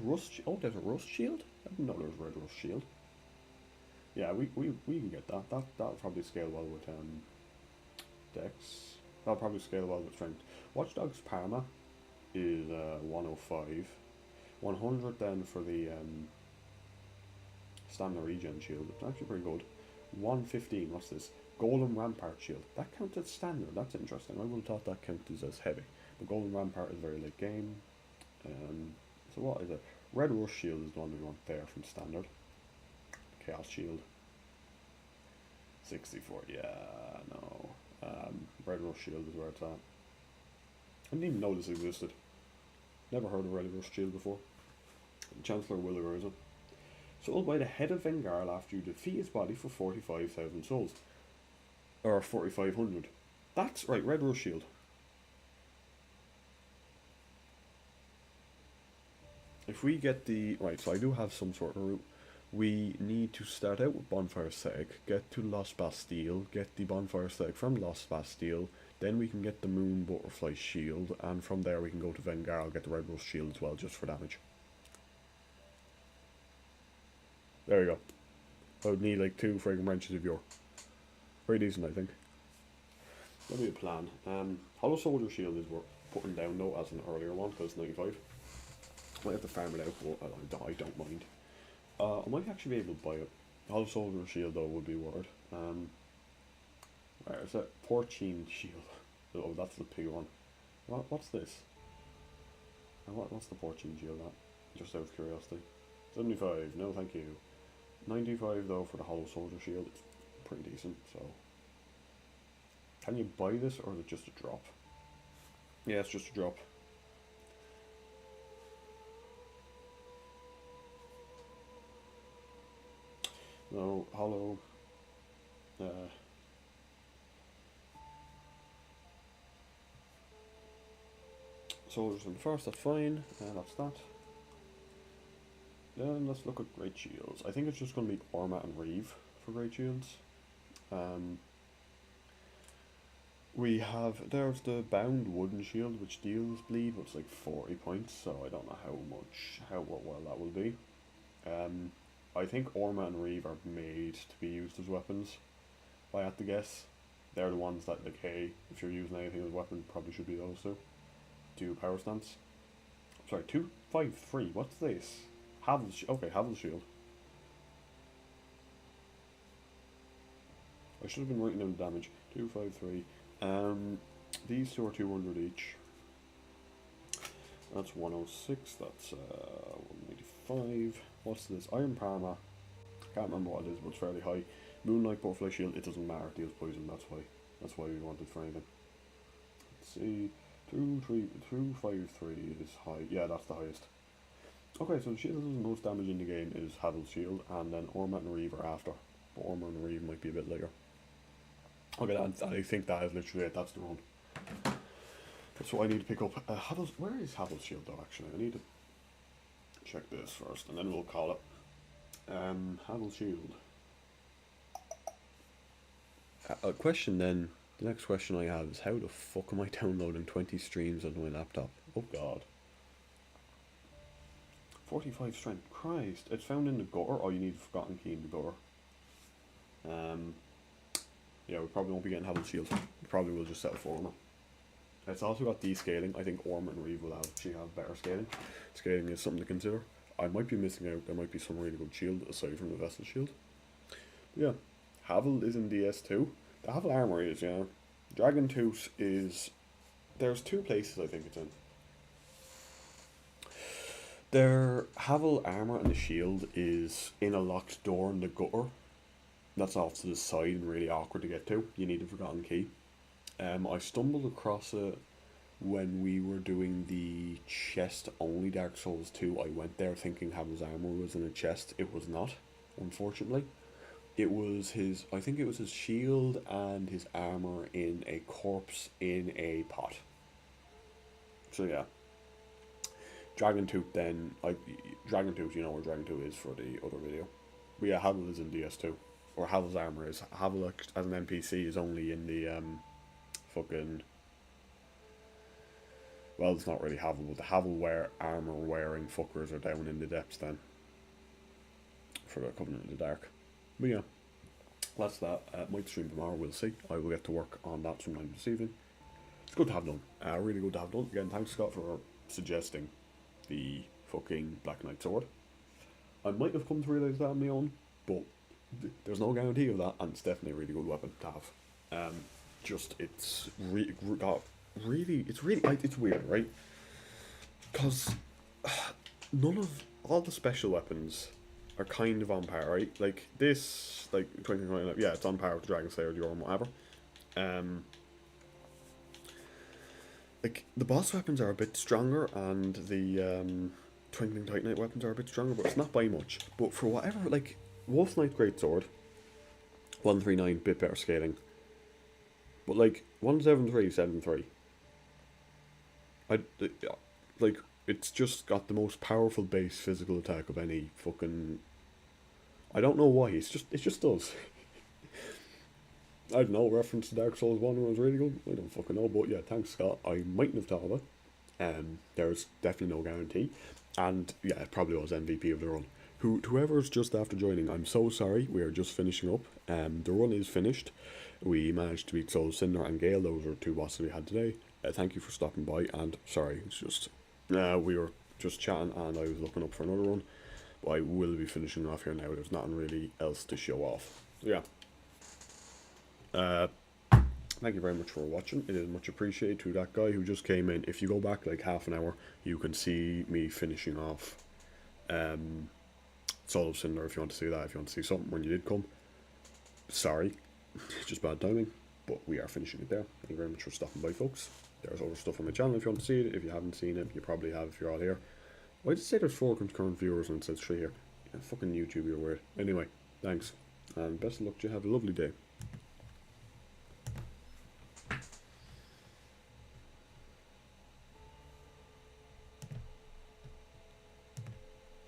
Rust. Oh, there's a Rust Shield. I didn't know there was Red Rust Shield. Yeah, we can get that. That'll probably scale well with Dex. That'll probably scale well with Strength. Watchdog's Parma is 105. 100 then for the Stamina Regen Shield. It's actually pretty good. 115, what's this? Golem Rampart Shield. That counts as standard, that's interesting. I would have thought that counted as heavy. But Golem Rampart is very late game. So what is it? Red Rush Shield is the one we want there from standard. Chaos Shield. 64, yeah, no. Red Rush Shield is where it's at. I didn't even know this existed. Never heard of Red Rush Shield before. Chancellor Williger, is it? Sold by the head of Vengarl after you defeat his body for 45,000 souls. Or 4,500. That's right, Red Rush Shield. If we get the... Right, so I do have some sort of route. We need to start out with Bonfire Seg, get to Lost Bastille, get the Bonfire Seg from Lost Bastille, Then we can get the Moon Butterfly Shield, and from there we can go to Vengar. I'll get the Red Rose Shield as well, just for damage. There we go. I would need like 2 Fragrant Wrenches of Yore. Very decent, I think. That'll be a plan. Hollow Soldier Shield is worth putting down though, as an earlier one, because it's 95. Might have to farm it out, but I don't mind. I might actually be able to buy it. Hollow Soldier Shield though would be worth it. Where is it? Porcine Shield. Oh, that's the pig one. What's this? What's the Porcine Shield at? Just out of curiosity. 75, no thank you. 95 though for the Hollow Soldier Shield. It's pretty decent, so. Can you buy this, or is it just a drop? Yeah, it's just a drop. No, Hollow. Soldiers in first, that's fine. That's that. Then let's look at Great Shields. I think it's just going to be Orma and Reeve for Great Shields. We have, there's the Bound Wooden Shield, which deals bleed, but it's like 40 points, so I don't know how well that will be. I think Orma and Reeve are made to be used as weapons, if I had to guess. They're the ones that, like, hey, if you're using anything as a weapon, probably should be those two. 2 power stance. Sorry, 253, what's this? Okay, Havel's Shield. I should have been writing down the damage. 253. These two are 200 each. That's 106, that's 185. What's this? Iron Parma. Can't remember what it is, but it's fairly high. Moonlight Butterfly Shield, it doesn't matter, it deals poison, that's why we want it for anything. Let's see. 253 is high. Yeah, that's the highest. Okay, so the shield that does the most damage in the game is Havel's Shield, and then Orma and Reeve are after. But Orma and Reeve might be a bit later. Okay, I think that is literally it. That's the one. That's what I need to pick up. Where is Havel's Shield though, actually? I need to check this first, and then we'll call it. Havel's Shield. A question then. The next question I have is, how the fuck am I downloading 20 streams on my laptop? Oh god. 45 strength. Christ. It's found in the gutter. Oh, you need Forgotten Key in the gutter. Yeah, we probably won't be getting Havel's Shield. We probably will just settle for Orma. It's also got descaling. I think Orma and Reeve will actually have better scaling. Scaling is something to consider. I might be missing out. There might be some really good shield aside from the Vessel Shield. But yeah. Havel is in DS2. The Havel armor is, yeah. Dragon Tooth is... There's 2 places I think it's in. Their Havel armor and the shield is in a locked door in the gutter. That's off to the side and really awkward to get to. You need a Forgotten Key. I stumbled across it when we were doing the chest only Dark Souls 2. I went there thinking Havel's armor was in a chest. It was not, unfortunately. It was his, I think it was his shield and his armor in a corpse in a pot. So yeah. Dragon Tooth then, Dragon Tooth, you know where Dragon Tooth is for the other video. But yeah, Havel is in DS2. Or Havel's armor is. Havel as an NPC is only in the fucking... Well, it's not really Havel, but the Havel armor wearing fuckers are down in the depths then. For the Covenant of the Dark. But yeah, that's that. Might stream tomorrow, we'll see. I will get to work on that sometime this evening. It's good to have done. Really good to have done. Again, thanks Scott for suggesting the fucking Black Knight sword. I might have come to realise that on my own, but there's no guarantee of that, and it's definitely a really good weapon to have. It's weird, right? Because all the special weapons are kind of on par, right? Like this, like Twinkling, yeah, it's on par with the Dragon Slayer, the Orm, whatever. Like the boss weapons are a bit stronger, and the Twinkling Titanite weapons are a bit stronger, but it's not by much. But for whatever, like Wolf's Knight Greatsword, 139, bit better scaling. But like 173, 73. Like it's just got the most powerful base physical attack of any fucking. I don't know why. It just does. I don't know, reference to Dark Souls 1 was really good. I don't fucking know, but yeah, thanks, Scott. I mightn't have thought of it. There's definitely no guarantee. And yeah, it probably was MVP of the run. Whoever's just after joining, I'm so sorry. We are just finishing up. The run is finished. We managed to beat Soul Cinder and Gale. Those are two bosses we had today. Thank you for stopping by. And sorry, it's just we were just chatting and I was looking up for another run. But I will be finishing off here now. There's nothing really else to show off. So yeah. Thank you very much for watching. It is much appreciated to that guy who just came in. If you go back like half an hour, you can see me finishing off Soul of Cinder if you want to see that. If you want to see something when you did come. Sorry, it's just bad timing, but we are finishing it there. Thank you very much for stopping by, folks. There's other stuff on my channel if you want to see it. If you haven't seen it, you probably have if you're all here. Why did it say there's 4 concurrent viewers and it says 3 here? Yeah, fucking YouTube, you're weird. Anyway, thanks, and best of luck to you. Have a lovely day.